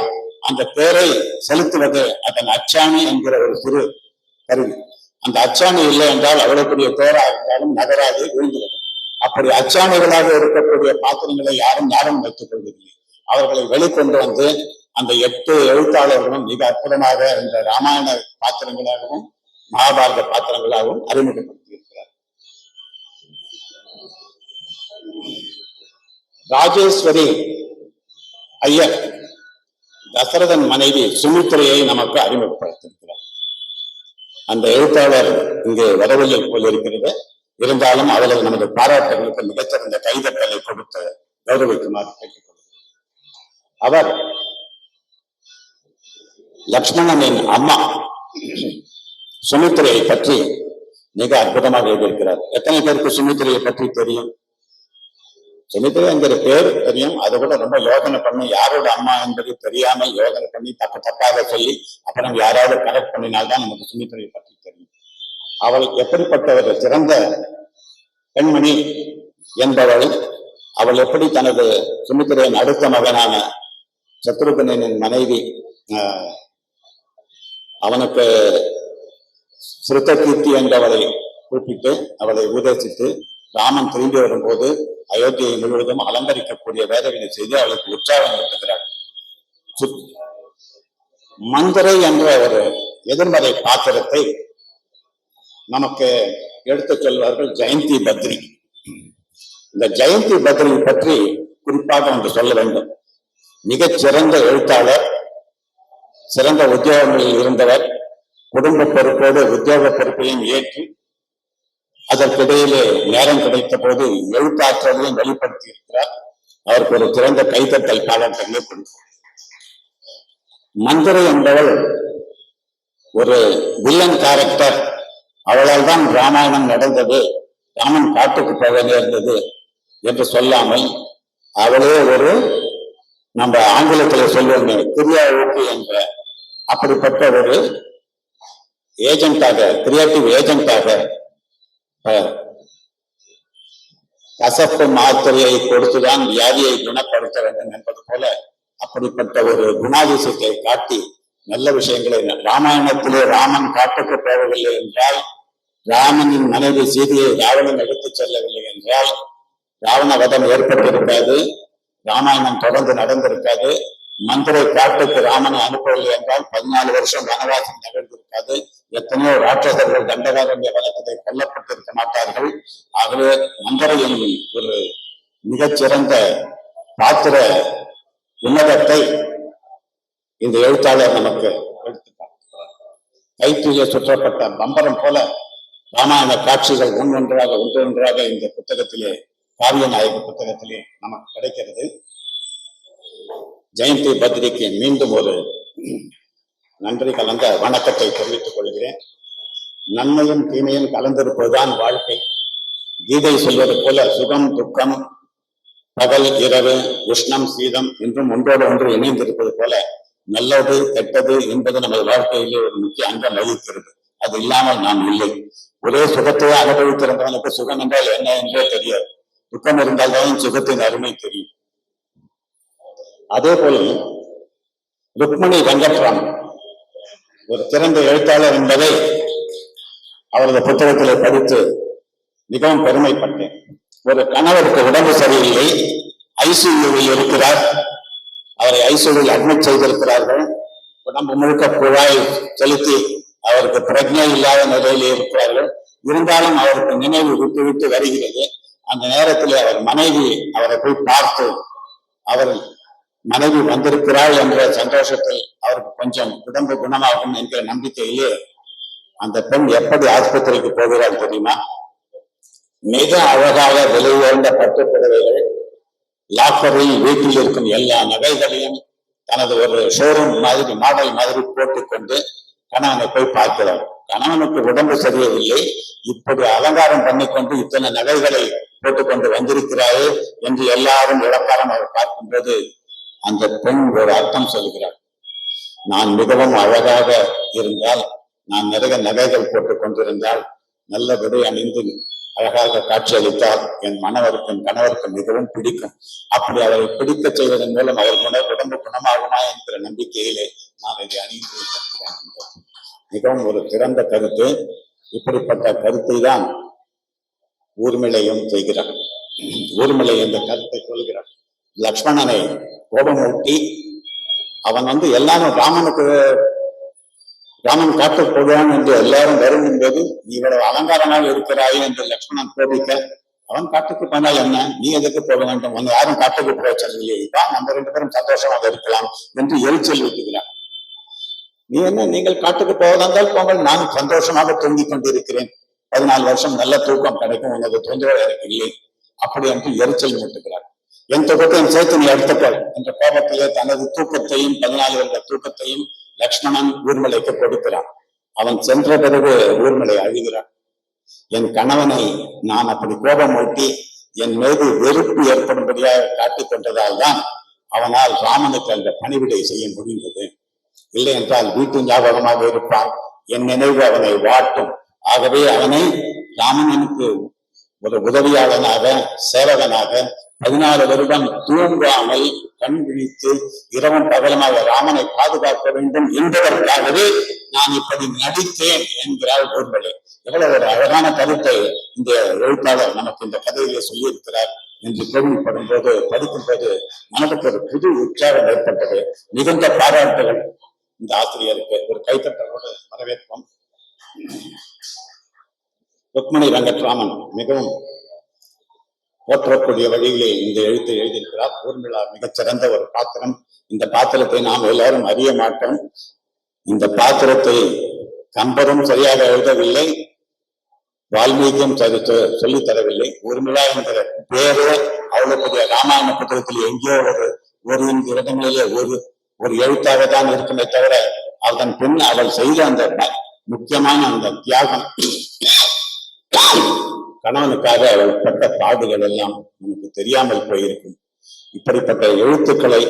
அந்த தேரை செலுத்துவது அதன் அச்சாணி என்கிற ஒரு சிறு கருவி. அந்த அச்சாணி இல்லை என்றால் அவ்வளவு பெரிய தேரா இருந்தாலும் நகராது விழுந்துவிடும். அப்படி அச்சாணிகளாக இருக்கக்கூடிய பாத்திரங்களை யாரும் வைத்துக் கொள்வதில்லை. அவர்களை வெளிக்கொண்டு வந்து அந்த 8 எழுத்தாளர்களும் மிக அற்புதமாக இந்த ராமாயண பாத்திரங்களாகவும் மகாபாரத பாத்திரங்களாகவும் அறிமுகப்படுத்தி இருக்கிறார். ராஜேஸ்வரி ஐயர் தசரதன் மனைவி சுமித்திரையை நமக்கு அறிமுகப்படுத்தியிருக்கிறார். அந்த எழுத்தாளர் இங்கே வரவில்லை போல் இருக்கிறது. இருந்தாலும் அவர்கள் நமது பாராட்டுகளுக்கு மிகச்சிறந்த கைதட்டலை கொடுத்து கௌரவிக்குமாறு கேட்டுக்கொள்கிறார். அவர் லக்ஷ்மணனின் அம்மா சுமித்திரையை பற்றி மிக அற்புதமாக எழுதியிருக்கிறார். எத்தனை பேருக்கு சுமித்திரையை பற்றி தெரியும்? சுமித்திரை என்கிற பேர் தெரியும். அதை கூட ரொம்ப யோசனை பண்ணி யாரோட அம்மா என்பது தெரியாமல் யோசனை பண்ணி தப்பாக சொல்லி அப்புறம் யாராவது கரெக்ட் பண்ணினால்தான் நமக்கு சுமித்திரையை பற்றி தெரியும். அவள் எப்படிப்பட்ட ஒரு சிறந்த பெண்மணி என்பவள், அவள் எப்படி தனது சுமித்திரையின் அடுத்த மகனான சத்ருகனின் மனைவி அவனுக்கு சிறுத்தகீர்த்தி என்றவளை கூப்பிட்டு அவளை உபதேசித்து ராமன் திரும்பி வரும்போது அயோத்தியை முழுவதும் அலங்கரிக்கக்கூடிய வேலைகளை செய்து அவளுக்கு உற்சாகம் ஊட்டுகிறார். மந்திரை என்ற ஒரு எதிர்மறை பாத்திரத்தை நமக்கு எடுத்துச் சொல்வார்கள் ஜெயந்தி பத்ரி. இந்த ஜெயந்தி பத்ரி பற்றி குறிப்பாக ஒன்று சொல்ல வேண்டும். மிகச்சிறந்த எழுத்தாளர், சிறந்த உத்தியோகங்களில் இருந்தவர், குடும்ப பொறுப்போடு உத்தியோக பொறுப்பையும் ஏற்றி அதற்கிடையிலே நேரம் கிடைத்த போது எழுத்தாற்றலையும் வெளிப்படுத்தி இருக்கிறார். அவருக்கு ஒரு சிறந்த கைத்தட்டல் பாராட்டுகளை கொடுத்தார். மந்திரை என்பவள் ஒரு வில்லன் கேரக்டர். அவளால் தான் ராமாயணம் நடந்தது, ராமன் காட்டுக்கு போக நேர்ந்தது என்று சொல்லாமல் அவளே ஒரு, நம்ம ஆங்கிலத்தில் சொல்லுவோமே கிரியாவுக்கு என்ற அப்படிப்பட்ட ஒரு ஏஜென்டாக, கிரியேட்டிவ் ஏஜென்டாக கசப்பு மாத்திரையை கொடுத்துதான் வியாதியை குணப்படுத்த வேண்டும் என்பது போல அப்படிப்பட்ட ஒரு குணாதிசயத்தை காட்டி நல்ல விஷயங்களை, ராமாயணத்திலே ராமன் காட்டுக்கு போகவில்லை என்றால், ராமனின் மனைவி சீதையை ராவணன் எடுத்துச் செல்லவில்லை என்றால் ராவண வதம் ஏற்பட்டிருக்காது, ராமாயணம் தொடர்ந்து நடந்திருக்காது. மந்திரை காட்டுக்கு ராமனை அனுப்பவில்லை என்றால் 14 வருஷம் வனவாசம் நிகழ்ந்திருக்காது. எத்தனையோ ராட்சசர்கள் தண்டகாரண்ய வனத்திலே கொல்லப்பட்டிருக்க மாட்டார்கள். ஆகவே மந்திரையின் ஒரு மிகச்சிறந்த பாத்திர உன்னதத்தை இந்த எழுத்தாளர் நமக்கு எடுத்துக்காட்டுகிறார். கைத்திலே சுற்றப்பட்ட பம்பரம் போல ராமாயண காட்சிகள் ஒன்றொன்றாக இந்த புத்தகத்திலே, காவிய நாயக புத்தகத்திலே நமக்கு கிடைக்கிறது. ஜெயந்தி பத்ரிக்கு மீண்டும் ஒரு நன்றி கலந்த வணக்கத்தை தெரிவித்துக் கொள்கிறேன். நன்மையும் தீமையும் கலந்திருப்பதுதான் வாழ்க்கை. கீதை சொல்வது போல சுகம் துக்கம், பகல் இரவு, உஷ்ணம் சீதம் என்றும் ஒன்றோடு ஒன்று இணைந்திருப்பது போல நல்லது கெட்டது என்பது நமது வாழ்க்கையிலே ஒரு முக்கிய அங்கம் வகிக்கிறது. அது இல்லாமல் நாம் இல்லை. ஒரே சுகத்தையே அனுபவித்திருந்தவனுக்கு சுகம் என்றால் என்ன என்றே தெரியாது. துக்கம் இருந்தால்தான் சுகத்தின் அருமை தெரியும். அதே போல ருக்மணி வெங்கட்ராமன் ஒரு சிறந்த எழுத்தாளர் என்பதை அவரது புத்தகத்திலே படித்து மிகவும் பெருமைப்பட்டேன். ஒரு கணவருக்கு உடம்பு சரியில்லை, ஐசியூவில் இருக்கிறார். அவரை ஐசியூவில் அட்மிட் செய்திருக்கிறார்கள். உடம்பு முழுக்க குழாய் செலுத்தி அவருக்கு பிரஜை இல்லாத நிலையிலே இருக்கிறார்கள். இருந்தாலும் அவருக்கு நினைவு விட்டு விட்டு வருகிறது. அந்த நேரத்தில் அவர் மனைவி அவரை போய் பார்த்து அவர் மனைவி வந்திருக்கிறாள் என்ற சந்தோஷத்தில் அவருக்கு கொஞ்சம் உடம்பு குணமாகும் என்கிற நம்பிக்கையிலே அந்த பெண் எப்படி ஆஸ்பத்திரிக்கு போகிறாள் தெரியுமா? மிக அழகாக விலை உயர்ந்த பட்டு புடவைகள், லாக்கரில் வீட்டில் இருக்கும் எல்லா நகைகளையும் தனது ஒரு ஷோரூம் மாதிரி மாடல் மாதிரி போட்டுக்கொண்டு கணவனை போய் பார்க்கிறார். கணவனுக்கு உடம்பு சரியவில்லை, இப்படி அலங்காரம் பண்ணிக்கொண்டு இத்தனை நகைகளை போட்டுக்கொண்டு வந்திருக்கிறாயே என்று எல்லாரும் இழக்காரம் அவர் பார்க்கும்போது அந்த பெண் ஒரு அர்த்தம் சொல்கிறார். நான் மிகவும் அழகாக இருந்தால், நான் நிறைய நகைகள் போட்டுக் கொண்டிருந்தால், நல்ல விடை அணிந்து அழகாக காட்சியளித்தால் என் மனவருக்கும் கணவருக்கும் மிகவும் பிடிக்கும். அப்படி அவரை பிடிக்க செய்வதன் மூலம் அவர் உடம்பு குணமாகுமா என்கிற நம்பிக்கையிலே நான் இதை அணிந்து இருக்கிறேன். மிகவும் ஒரு திறந்த கருத்து. இப்படிப்பட்ட கருத்தை தான் ஊர்மிளையும் செய்கிறார். ஊர்மிளை என்ற கருத்தை சொல்கிறார். லக்ஷ்மணனை கோபமூட்டி அவன் எல்லாரும் ராமன் காட்டுக்கு போகிறான் என்று எல்லாரும் வரும்பும் போது நீ இவ்வளவு அலங்காரமாக இருக்கிறாய் என்று லக்ஷ்மணன் கோபிக்க, அவன் காட்டுக்கு போனால் என்ன, நீ எதுக்கு போக வேண்டும், உன்னை யாரும் காட்டுக்கு போக சொல்லலையே, தான் நம்ம 2 பேரும் சந்தோஷமாக இருக்கலாம் என்று எரிச்சல் ஊட்டுகிறார். நீ என்ன, நீங்கள் காட்டுக்கு போவதால் போங்கள், நான் சந்தோஷமாக தூங்கிக் கொண்டிருக்கிறேன், 14 வருஷம் நல்ல தூக்கம் கிடைக்கும், உனது தொந்தரவு எனக்கு இல்லை அப்படி என்று எரிச்சல் மூட்டுகிறார். என் தூக்கத்தையும் சேர்த்து நீ எடுத்துக்கொள் என்ற கோபத்திலே தனது தூக்கத்தையும் 14 வருட தூக்கத்தையும் லக்ஷ்மணன் ஊர்மிளைக்கு கொடுக்கிறான். அவன் சென்ற பிறகு ஊர்மிளை அழுகிறான். என் கணவனை நான் அப்படி கோபம் ஊட்டி என் மீது வெறுப்பு ஏற்படும்படியாக காட்டிக் கொண்டதால் தான் அவனால் ராமனுக்கு அந்த பணிவிடை செய்ய முடிந்தது. இல்லை என்றால் வீட்டு ஞாபகமாக இருப்பான், என் நினைவு அவனை வாட்டும். ஆகவே அவனை ராமன் எனக்கு ஒரு உதவியாளனாக சேவகனாக 14 வருடம் தூங்காமல் கண் விழித்து இரவும் பகலமாக ராமனை பாதுகாக்க வேண்டும் என்பதற்காகவே நான் இப்படி நடித்தேன் என்கிறாள் ஊர்மிளை. எவ்வளவு ஒரு அழகான கருத்தை இந்த எழுத்தாளர் நமக்கு இந்த கதையிலே சொல்லியிருக்கிறார் என்று கேள்விப்படும் போது, படிக்கும் போது மனதுக்கு ஒரு புது உற்சாகம் ஏற்பட்டது. மிகுந்த பாராட்டுகள் இந்த ஆசிரியருக்கு. ஒரு கைத்தட்டலோடு வரவேற்போம். ருக்மணி வெங்கட்ராமன் மிகவும் போற்றக்கூடிய வழியிலே இந்த எழுத்தை எழுதியிருக்கிறார். ஊர்மிளா மிகச்சிறந்த ஒரு பாத்திரம். இந்த பாத்திரத்தை நாம் எல்லாரும் அறிய மாட்டோம். இந்த பாத்திரத்தை கம்பரும் சரியாக எழுதவில்லை, வால்மீகியும் சொல்லித் தரவில்லை. ஊர்மிளா என்கிற பேரு அவ்வளவு பெரிய ராமாயண புத்தகத்தில் எங்கேயோ ஒரு இடங்களிலே ஒரு எழுத்தாக தான் இருக்குமே தவிர அதன் பின் அவள் செய்த அந்த முக்கியமான அந்த தியாகம், கணவனுக்காக அவள் பட்ட பாடுகள் எல்லாம் நமக்கு தெரியாமல் போயிருக்கும். இப்படிப்பட்ட எழுத்துக்களை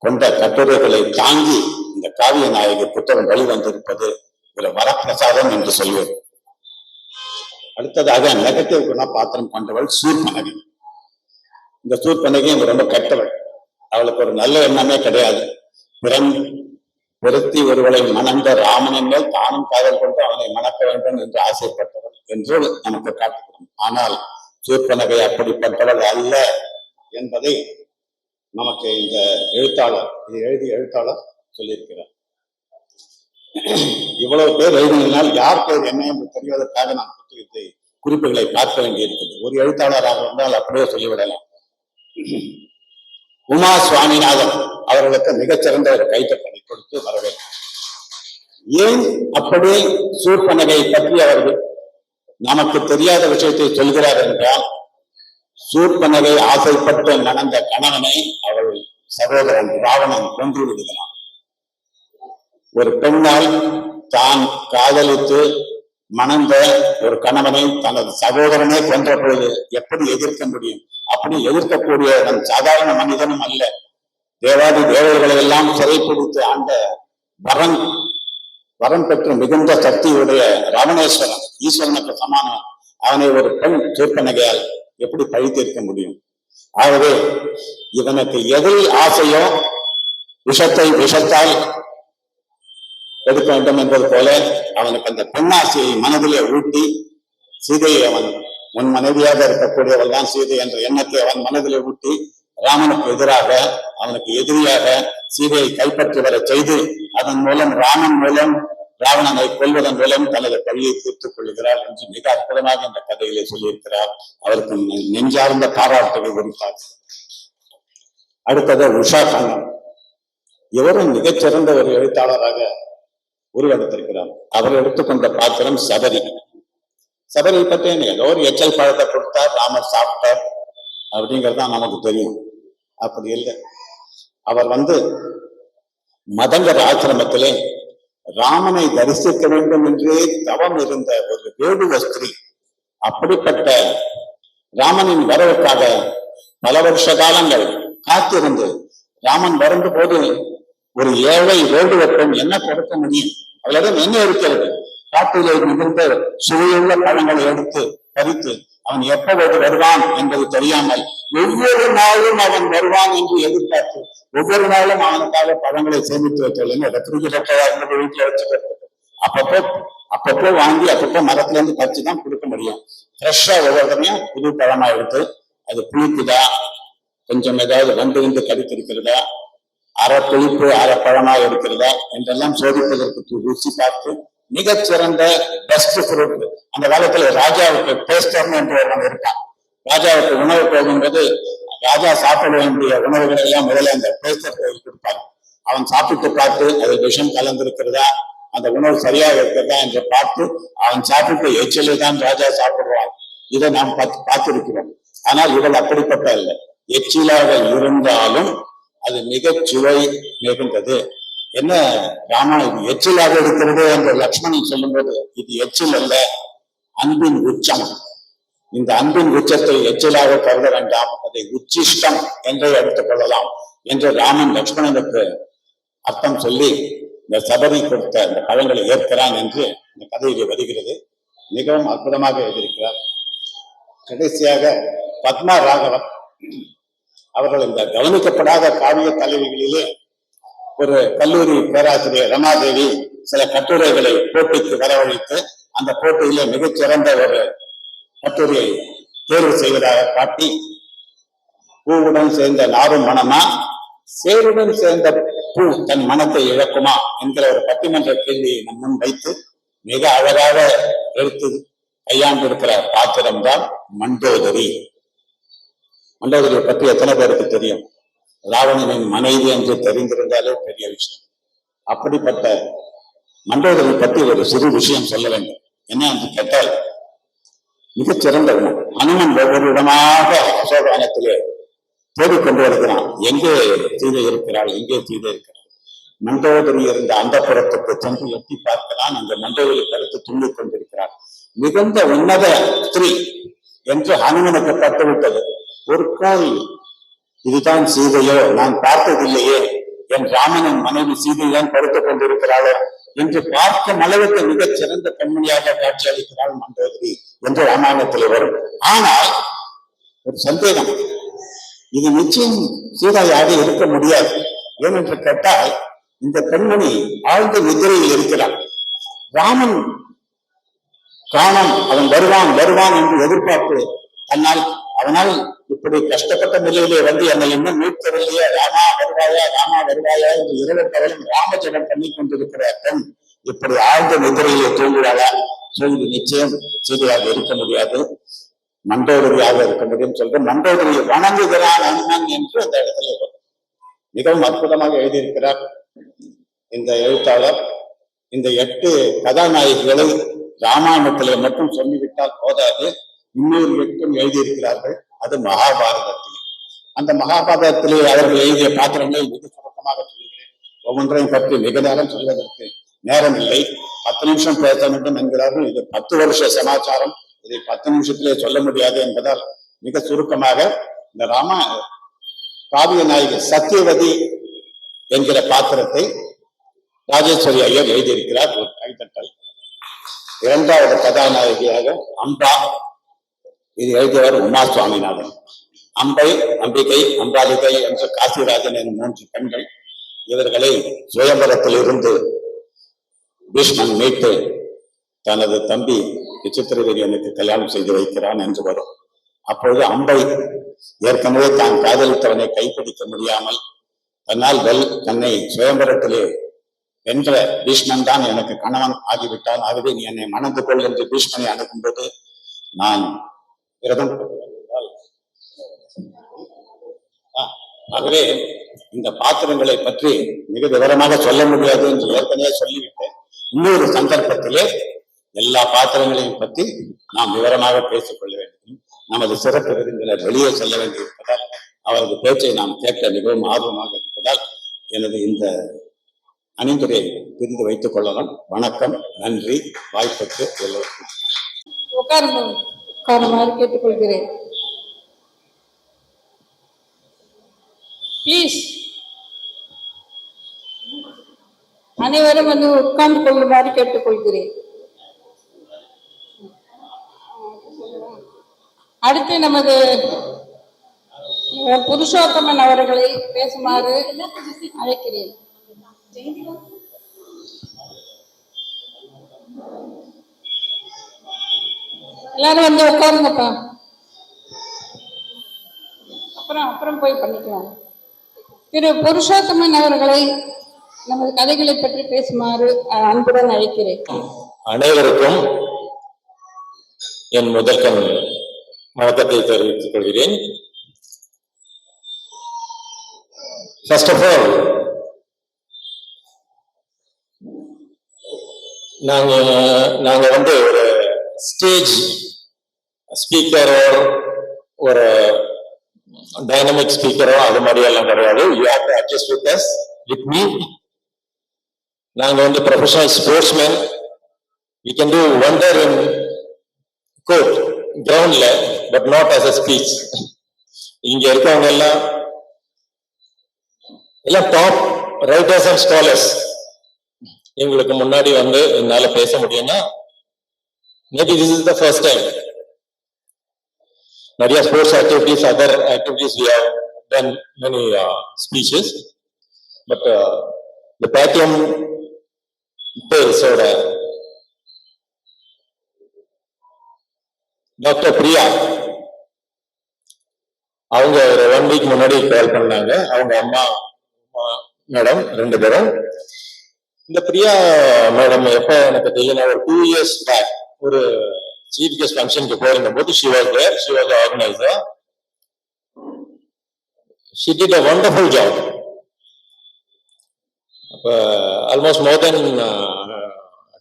கொண்ட கட்டுரைகளை தாங்கி இந்த காவிய நாயகி புத்தகம் வெளிவந்திருப்பது ஒரு வரப்பிரசாதம் என்று சொல்வது. அடுத்ததாக நெகட்டிவ் குணபாத்திரம் கொண்டவள் சூர்பனகை. இந்த சூர்பனகை ரொம்ப கெட்டவள். அவளுக்கு ஒரு நல்ல எண்ணமே கிடையாது. பொருத்தி ஒருவளை மணந்த ராமனின் மேல் தானும் காதல் கொண்டு அவனை மணக்க வேண்டும் என்று ஆசைப்பட்டவள் என்று நமக்கு காட்டுகிறோம். ஆனால் சூர்பனகை அப்படிப்பட்டவள் அல்ல என்பதை நமக்கு இந்த எழுதிய எழுத்தாளர் சொல்லியிருக்கிறார். இவ்வளவு பேர் எழுதினால் யார் பேர் என்ன என்று தெரிவதற்காக நாம் புத்தகத்தை குறிப்புகளை பார்க்க வேண்டியிருக்கிறது. ஒரு எழுத்தாளராக இருந்தால் அப்படியே சொல்லிவிடலாம். உமா சுவாமிநாதன் அவர்களுக்கு மிகச்சிறந்த ஒரு கைத்தட்டலை கொடுத்து வரவேற்கிறார். ஏன் அப்படி சூர்பனகை பற்றி அவர்கள் நமக்கு தெரியாத விஷயத்தை சொல்கிறார் என்றால், சூர்பனகை ஆசைப்பட்டு நடந்த கணவனை அவள் சகோதரன் ராவணன் கொன்று விடுகிறான். ஒரு பெண்ணால் தான் காதலித்து மணந்த ஒரு கணவனை தனது சகோதரனை கொன்ற பொழுது எப்படி எதிர்க்க முடியும்? அப்படி எதிர்க்கக்கூடியவன் சாதாரண மனிதனும் அல்ல. தேவாதி தேவர்களை எல்லாம் சிறைப்பிடித்து ஆண்ட வரம் பெற்று மிகுந்த சக்தியுடைய ராவணேஸ்வரன், ஈஸ்வரனுக்கு சமானம். அவனை ஒரு பெண் சூர்பனகையால் எப்படி பழித்திருக்க முடியும்? ஆகவே இவனுக்கு எதில் ஆசையோ விஷத்தால் எடுக்க வேண்டும் என்பது போல அவனுக்கு அந்த பெண்ணாசையை மனதிலே ஊட்டி சீதையை அவன் உன் மனைவியாக இருக்கக்கூடியவள் தான் சீதை என்ற எண்ணத்தை அவன் மனதிலே ஊட்டி ராமனுக்கு எதிராக அவனுக்கு எதிரியாக சீதையை கைப்பற்றி வர செய்து அதன் மூலம் ராமன் மூலம் ராவணனை கொல்வதன் மூலம் தனது பழியை தீர்த்துக் கொள்கிறார் என்று மிக அற்புதமாக இந்த கதையிலே சொல்லியிருக்கிறார். அவருக்கு நெஞ்சார்ந்த பாராட்டுகளை குறித்தார். அடுத்தது உஷா கண்ணன். இவரும் மிகச்சிறந்த ஒரு எழுத்தாளராக உருவெடுத்திருக்கிறார். அவர் எடுத்துக்கொண்ட பாத்திரம் சபரி. சபரி பற்றி ஏதோ ஒரு எச்சல் பழத்தை கொடுத்தார், ராமர் சாப்பிட்டார் அப்படிங்கிறது நமக்கு தெரியும். அப்படி இல்லை. அவர் மதங்கர் ஆசிரமத்திலே ராமனை தரிசிக்க வேண்டும் என்றே தவம் இருந்த ஒரு வேடுவ ஸ்திரீ. அப்படிப்பட்ட ராமனின் வரவுக்காக பல வருஷ காலங்கள் காத்திருந்து ராமன் வருந்த போது ஒரு ஏழை வேடுவப்பெண் என்ன கொடுக்க முடியும்? அவளிடம் என்ன இருக்கிறது? காட்டிலே மிகுந்த சுவையுள்ள பழங்களை எடுத்து பறித்து அவன் எப்போது வருவான் என்பது தெரியாமல் ஒவ்வொரு நாளும் அவன் வருவான் என்று எதிர்பார்த்து ஒவ்வொரு நாளும் அவனுக்காக பழங்களை சேமித்து வைக்கல. ரெஃப்ரிஜிரேட்டரா இருந்தது வீட்டுல வச்சுக்கிறது. அப்பப்போ வாங்கி அப்பப்போ மரத்துல இருந்து பறிச்சுதான் கொடுக்க முடியும். ஃப்ரெஷ்ஷா ஒவ்வொருத்தனையும் புது பழமா எடுத்து அது புளிக்குதா, கொஞ்சம் ஏதாவது வந்து கடித்திருக்கிறதா, அரை புளிப்பு அரை பழமா இருக்கிறதா என்றெல்லாம் சோதிப்பதற்கு ருசி பார்த்து மிகச்சிறந்த பெஸ்ட் ஃப்ரூட். அந்த காலத்துல ராஜாவுக்கு டேஸ்டர்னு என்று ஒருவன் இருக்கான். ராஜாவுக்கு உணவு போகும்போது ராஜா சாப்பிட வேண்டிய உணவுகளை எல்லாம் முதல்ல அந்த டேஸ்டர் கொடுப்பாங்க. அவன் சாப்பிட்டு பார்த்து அது விஷம் கலந்திருக்கிறதா, அந்த உணவு சரியாக இருக்கிறதா என்று பார்த்து அவன் சாப்பிட்டு எச்சிலை தான் ராஜா சாப்பிடுவான். இதை நாம் பார்த்திருக்கிறோம். ஆனால் இவள் அப்படிப்பட்ட இல்லை. எச்சிலாக இருந்தாலும் அது மிக சுவை மிகுந்தது. என்ன ராமா இது எச்சிலாக இருக்கிறது என்று லக்ஷ்மணன் சொல்லும்போது இது எச்சில் அல்ல, அன்பின் உச்சம். இந்த அன்பின் உச்சத்தை எச்சிலாக கருத வேண்டாம், அதை உச்சிஷ்டம் என்றே எடுத்துக் கொள்ளலாம் என்று ராமன் லக்ஷ்மணனுக்கு அர்த்தம் சொல்லி இந்த சபரி கொடுத்த இந்த பழங்களை ஏற்கிறான் என்று இந்த கதையிலே வருகிறது. மிகவும் அற்புதமாக எழுதியிருக்கிறார். கடைசியாக பத்மா ராகவன் அவர்கள் இந்த கவனிக்கப்படாத காவிய தலைவிகளிலே ஒரு கல்லூரி பேராசிரியர் ரமாதேவி சில கட்டுரைகளை போட்டிக்கு வரவழைத்து அந்த போட்டியிலே மிகச்சிறந்த ஒரு கட்டுரையை தேர்வு செய்வதாக காட்டி, பூவுடன் சேர்ந்த நாரும் மனமா, சேருடன் சேர்ந்த பூ தன் மனத்தை இழக்குமா என்கிற ஒரு பட்டிமன்ற கேள்வியை நம் முன் வைத்து மிக அழகாக எடுத்து கையாண்டிருக்கிற பாத்திரம்தான் மண்டோதரி. மண்டோதரியை பற்றி எத்தனை பேருக்கு தெரியும்? ராவணனின் மனைவி என்று தெரிந்திருந்தாலே பெரிய விஷயம். அப்படிப்பட்ட மண்டோதரி பற்றி ஒரு சிறு விஷயம் சொல்ல வேண்டும். என்ன என்று கேட்டால், மிகச்சிறந்த குணம். அனுமன் ஒவ்வொரு இடமாக அசோகவனத்திலே தேடிக்கொண்டு வருகிறான். எங்கே சீதை இருக்கிறாள், எங்கே சீதை இருக்கிறாள். மண்டோதரி இருந்த அந்த புறத்துக்கு சென்று எட்டி பார்க்கிறான். அந்த மண்டோதரி கருத்து துள்ளிக் கொண்டிருக்கிறார். மிகுந்த உன்னத ஸ்திரீ என்று ஹனுமனுக்கு பட்டுவிட்டது. ஒரு கால் இதுதான் சீதையோ, நான் பார்த்ததில்லையே, என் ராமனின் மனைவி சீதைதான் படுத்துக் கொண்டிருக்கிறாளோ என்று பார்க்கும் அளவுக்கு மிகச் சிறந்த பெண்மணியாக காட்சி அளிக்கிறாள் மண்டோதரி என்று ராமாயணத்தில் வரும். ஆனால் ஒரு சந்தேகம், இது நிச்சயம் சீதையாக இருக்க முடியாது. ஏனென்று கேட்டால் இந்த பெண்மணி ஆழ்ந்த நிதிரையில் இருக்கிறார். ராமன் காணம், அவன் வருவான் என்று எதிர்பார்ப்பு அவனால் இப்படி கஷ்டப்பட்ட நிலையிலே என்னை இன்னும் மீட்கவில்லையே, ராமா வருவாயா என்று இரவு ராமஜபம் பண்ணி கொண்டிருக்கிற பெண் இப்படி ஆழ்ந்த நிதிரையிலே தூங்குவாளா? இது நிச்சயம் சீதையாக இருக்க முடியாது, மண்டோதரியாக இருக்க முடியும் சொல்ற மண்டோதரியை வணங்குகிறான் அண்ணன் என்று அந்த இடத்துல மிகவும் அற்புதமாக எழுதியிருக்கிறார் இந்த எழுத்தாளர். இந்த 8 கதாநாயகிகளை ராமாயணத்திலே மட்டும் சொல்லிவிட்டால் போதாது, இன்னொரு 8 எழுதியிருக்கிறார்கள். அது மகாபாரதத்திலே. அந்த மகாபாரதத்திலே அவர்கள் எழுதிய பாத்திரங்களை மிக சுருக்கமாக சொல்கிறேன். ஒவ்வொன்றையும் பற்றி மிக நேரம் சொல்வதற்கு நேரம் இல்லை. 10 நிமிஷம் பேச வேண்டும் என்கிறார்கள். இது 10 வருஷ சமாச்சாரம். இதை 10 நிமிஷத்திலே சொல்ல முடியாது என்பதால் மிக சுருக்கமாக இந்த காவிய நாயகி சத்தியவதி என்கிற பாத்திரத்தை ராஜேஸ்வரி ஐயர் எழுதியிருக்கிறார். ஒரு கைத்தட்டல். 2வது கதாநாயகியாக அம்பா, இது எழுதியவர் உமா சுவாமிநாதன். அம்பிகை, அம்பாலிகை என்ற காசிராஜன் என்ற 3 பெண்கள். இவர்களை சுயம்பரத்தில் இருந்து பீஷ்மன் மீட்டு தனது தம்பி விசித்திரவீரியனுக்கு கல்யாணம் செய்து வைக்கிறான் என்று வரும். அப்பொழுது அம்பை ஏற்கனவே தான் காதலித்தவனை கைப்பிடிக்க முடியாமல் தன்னை சுயம்பரத்திலே வென்ற பீஷ்மன் தான் எனக்கு கணவன் ஆகிவிட்டான், ஆகவே நீ என்னை மணந்து கொள் என்று பீஷ்மனை அணுகும்போது நான் விரதம் கொள்வதால், ஆகவே இந்த பாத்திரங்களை பற்றி மிக விவரமாக சொல்ல முடியாது என்று ஏற்கனவே சொல்லிவிட்டேன். இன்னொரு சந்தர்ப்பத்திலே எல்லா பாத்திரங்களையும் பற்றி நாம் விவரமாக பேசிக் கொள்ள வேண்டும். நமது சிறப்பு விருந்தினர் வெளியே செல்ல வேண்டியிருப்பதால் அவரது பேச்சை நாம் கேட்க மிகவும் ஆர்வமாக இருப்பதால் எனது இந்த அணிந்துரையை பிரிந்து வைத்துக் கொள்ளலாம். வணக்கம், நன்றி. வாய்ப்புக்கு எல்லோருக்கும் உட்காருமாறு கேட்டுக்கொள்கிறேன். ப்ளீஸ் அனைவரும் வந்து உட்கார்ந்து கொள்ளுமாறு கேட்டுக்கொள்கிறேன். அடுத்து நமது புருஷோத்தமன் அவர்களை பேசுமாறு அழைக்கிறேன். எல்லாரும் வந்து உட்காருங்கப்பா, அப்புறம் போய் பண்ணிக்கலாம். திரு புருஷோத்தமன் அவர்களை நமது கதைகளை பற்றி பேசுமாறு அன்புடன் அழைக்கிறேன். அனைவருக்கும் என் முதற்கண் வணக்கத்தை தெரிவித்துக் கொள்கிறேன். ஃபர்ஸ்ட் ஆஃப் ஆல், நாங்க வந்து ஒரு ஸ்டேஜ் ஸ்பீக்கரோ ஒரு டைனமிக் ஸ்பீக்கரோ அது மாதிரி எல்லாம் கிடையாது. You have to adjust with us, with me. நாங்க வந்து professional sportsman. We can do wonder in court கிரவுண்ட்ல, but not as a speech. இங்க இருக்கவங்க எல்லாம் டாப் ரைட்டர்ஸ் அண்ட் ஸ்காலர்ஸ். எங்களுக்கு முன்னாடி வந்து என்னால பேச முடியும்னா maybe this is the first time. நிறைய sports activities, other activities we have done many speeches, but the vacuum டேல்ஸோட டாக்டர் பிரியா அவங்க ஒரு 1 வீக் முன்னாடி கால் பண்ணாங்க. அவங்க அம்மா மேடம் 2 பேரும். இந்த பிரியா மேடம் எப்ப எனக்கு தெரியும், ஒரு 2 years பேக் ஒரு சீஃப் கெஸ்ட் ஃபங்க்ஷனுக்கு போயிருந்த போது she was there, she was the organizer. She did a wonderful job. Almost more than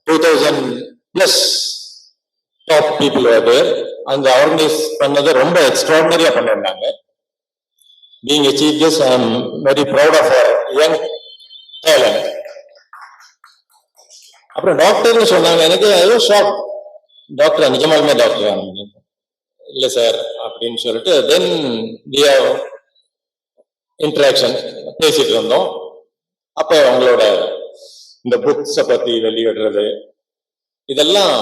2000 plus top people were there. அந்த ஆர்கனைஸ் பண்ணது ரொம்ப எக்ஸ்ட்ராடினரியா பண்ணிருந்தாங்க. Being a chief guest, I am very proud of her young talent. அப்புறம் டாக்டர்னு சொன்னாங்க. எனக்கு ஏதோ shock, doctor நிஜமாலுமே டாக்டர் இல்ல சார் அப்படின்னு சொல்லிட்டு தென் வி ஹேவ் இன்டராக்ஷன் பேசிட்டு இருந்தோம். அப்ப அவங்களோட இந்த புக்ஸை பத்தி வெளியிடுறது இதெல்லாம்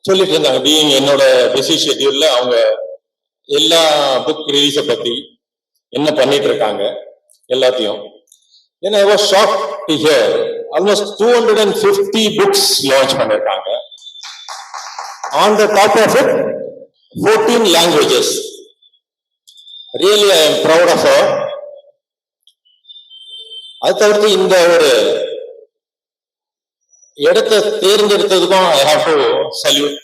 சொல்லிட்டு இருந்தாங்க. பீயிங் என்னோட பிஸி ஷெட்யூல்ல அவங்க எல்லா புக் ரிலீஸை பத்தி என்ன பண்ணிட்டு இருக்காங்க எல்லாத்தையும். Then I was shocked to hear almost 250 books launch பண்ணிருக்காங்க. On the top of it, 14 languages. Really, I am proud of her. அது தவிர்த்து இந்த ஒரு இடத்தை தேர்ந்தெடுத்ததுக்கும் I have to salute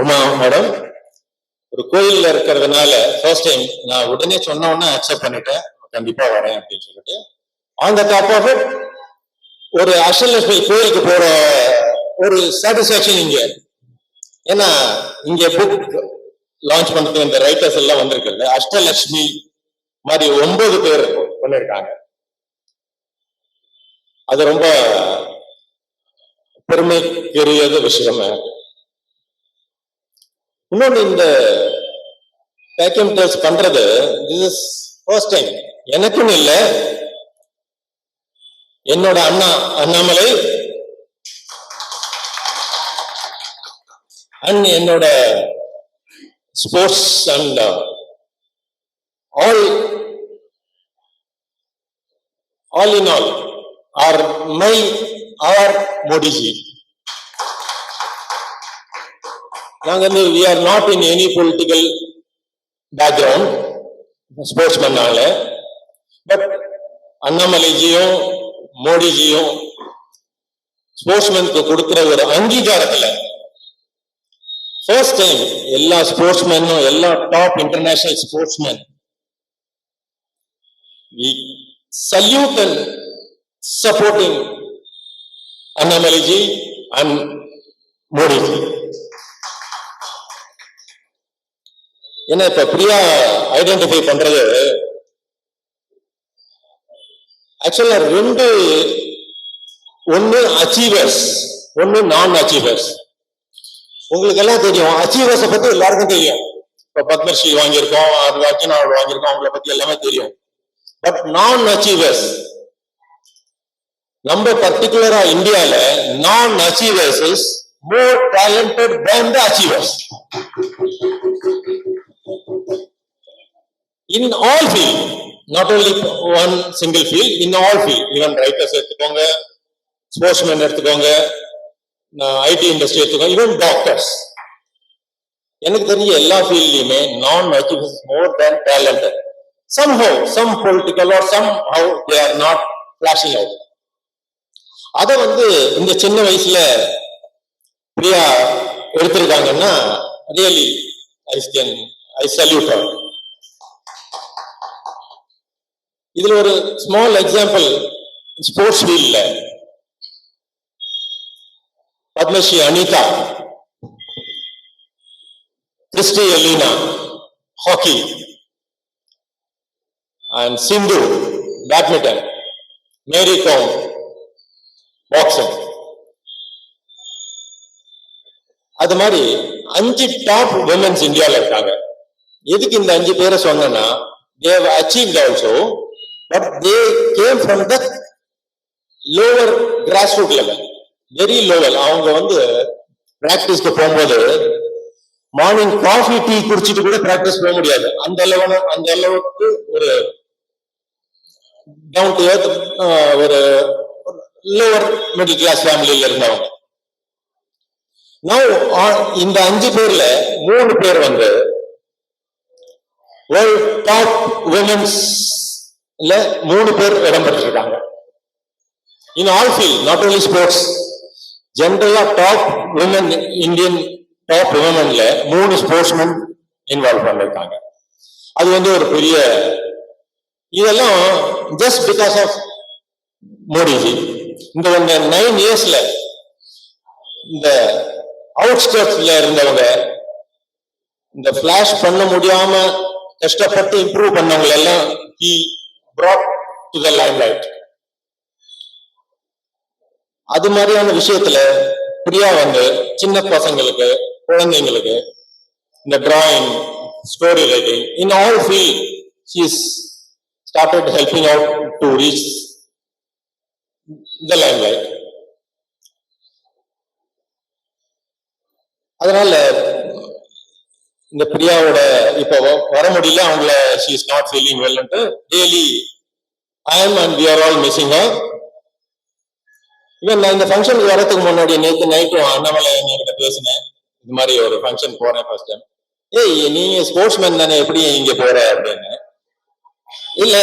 Uma madam. ஒரு கோயில்ல இருக்கிறதுனால ஃபர்ஸ்ட் டைம் நான் உடனே சொன்னோன்னா அக்செப்ட் பண்ணிட்டேன், கண்டிப்பா வரேன் அப்படின்னு சொல்லிட்டு. On the top of it ஒரு அஷ்டலட்சுமி கோயிலுக்கு போற ஒரு சாட்டிஸ்பாக்சன் இங்க. ஏன்னா இங்க புக் லான்ச் பண்றது இந்த ரைட்டர்ஸ் எல்லாம் வந்திருக்கிறது அஷ்டலட்சுமி மாதிரி 9 பேர் பண்ணிருக்காங்க. அது ரொம்ப பெருமைக்குரியது விஷயம். இன்னொன்று, இந்த பேக்கியம் டெஸ்ட் பண்றது திஸ் இஸ் ஃபர்ஸ்ட் டைம். எனக்குன்னு இல்லை, என்னோட அண்ணாமலை அண்ட் என்னோட sports and all in all are our Modiji. நாங்க we are not in any political background, sportsman நாங்கள, but அண்ணாமலைஜியும் மோடிஜியும் ஸ்போர்ட்ஸ்மேனுக்கு கொடுக்கிற ஒரு அங்கீகாரத்துல ஃபர்ஸ்ட் டைம் எல்லா ஸ்போர்ட்ஸ்மேனும் எல்லா top international sportsman salute and supporting Annamaliji and Modiji. என்ன இப்ப பிரியா ஐடென்டிஃபை பண்றது ஆக்சுவலா ரெண்டு, ஒன்னு அச்சீவர்ஸ், ஒன்னு நான் அச்சீவர்ஸ். உங்களுக்கு எல்லாம் தெரியும், அச்சீவர்ஸை பத்தி எல்லாருக்கும் தெரியும். இப்ப பத்மஸ்ரீ வாங்கியிருக்கோம், அர்ஜுன் அவார்டு வாங்கியிருக்கோம், அவங்கள பத்தி எல்லாமே தெரியும். பட் நான் அச்சீவர்ஸ், நம்ம பர்டிகுலரா இந்தியால நான் achievers is more talented than the achievers in all field, not only one single field, in all field. Even writers எடுத்துக்கோங்க, ஸ்போர்ட்ஸ்மேன் எடுத்துக்கோங்க, ஐடி இண்டஸ்ட்ரி எடுத்துக்கோங்க, ஈவன் டாக்டர்ஸ். எனக்கு தெரிஞ்ச எல்லா ஃபீல்ட்லயுமே நான் achievers more than talented. Somehow, some political or somehow they are not flashing out. அத வந்து இந்த சின்ன வயசுல பிரியா எடுத்திருக்காங்கன்னா ரியலி I salute her. இதுல ஒரு ஸ்மால் எக்ஸாம்பிள், ஸ்போர்ட்ஸ் ஃபீல்ட்ல Padmashri Anitha, Christy Elina hockey, and Sindhu badminton, Mary Kom boxing. அது மாதிரி 5 டாப் விமென்ஸ் இந்தியால இருக்காங்க. எதுக்கு இந்த 5 பேரை சொன்னா, they have achieved also, but they came from the lower grassroots level, very low level. அவங்க வந்து பிராக்டிஸ்க்கு போகும்போது மார்னிங் காஃபி டீ குடிச்சிட்டு கூட பிராக்டிஸ் போக முடியாது. அந்த அளவுக்கு ஒரு டவுன் டு எர்த், ஒரு லோவர் மிடில் கிளாஸ் ஃபேமிலியில இருந்தவங்க. இந்த 5 பேர்ல 3 பேர் வந்து வேர்ல்ட் டாப் விமென்ஸ்ல 3 பேர் இடம் பெற்றிருக்காங்க. In all field, not only sports, ஜெனரலா டாப் விமன், இந்தியன் டாப் விமன்ல 3 ஸ்போர்ட்ஸ்மேன் இன்வால்வ் பண்ணிருக்காங்க. அது வந்து ஒரு பெரிய, இதெல்லாம் ஜஸ்ட் பிகாஸ் ஆஃப் மோடிஜி. இந்த 9 இயர்ஸ்ல இந்த அவுட்ஸ்கர்ட்ஸ்ல இருந்தவங்க, இந்த பிளாஷ் பண்ண முடியாம கஷ்டப்பட்டு இம்ப்ரூவ் பண்ணவங்க எல்லாம் he brought to the limelight. அது மாதிரியான விஷயத்துல பிரியா வந்து சின்ன பசங்களுக்கு, குழந்தைங்களுக்கு இந்த drawing, story writing, in all field she started helping out to reach the limelight. அதனால இந்த பிரியாவோட இப்ப வர முடியல, அவங்கள she is not feeling well ன்னு daily I am and we are all missing her. இவன் நான் இந்த ஃபங்க்ஷனுக்கு வரதுக்கு முன்னாடி நேற்று நைட்டும் அண்ணாமலை என்கிட்ட பேசினேன், இது மாதிரி ஒரு ஃபங்க்ஷன் போறேன் ஃபர்ஸ்ட் டைம். ஏய், நீங்க ஸ்போர்ட்ஸ்மேன் தானே, எப்படி இங்க போற அப்படின்னு. இல்ல,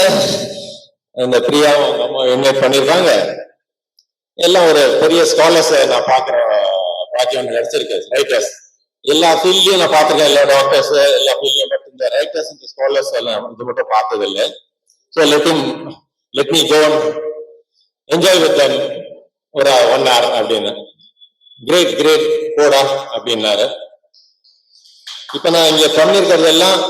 இந்த பிரியாவும் அவங்க அம்மா இன்வைட் பண்ணிருக்காங்க, எல்லாம் ஒரு பெரிய ஸ்காலர்ஸ் நான் பாக்குற பாக்கியம் கிடைச்சிருக்கு. ரைட்டர்ஸ் எல்லா ஃபீல்ட்லயும் நான் பார்த்திருக்கேன், எல்லா டாக்டர்ஸ் எல்லா ஃபீல்ட்லயும், பட் இந்த ரைட்டர்ஸ், இந்த ஸ்காலர்ஸ் எல்லாம் இது மட்டும் பார்த்தது இல்லை. So let me go and enjoy with them ஒரு 1 hour அப்படின்னு. கிரேட் கோடா அப்படின்னாரு. இப்ப நான் இங்க பண்ணிருக்கிறது எல்லாம்,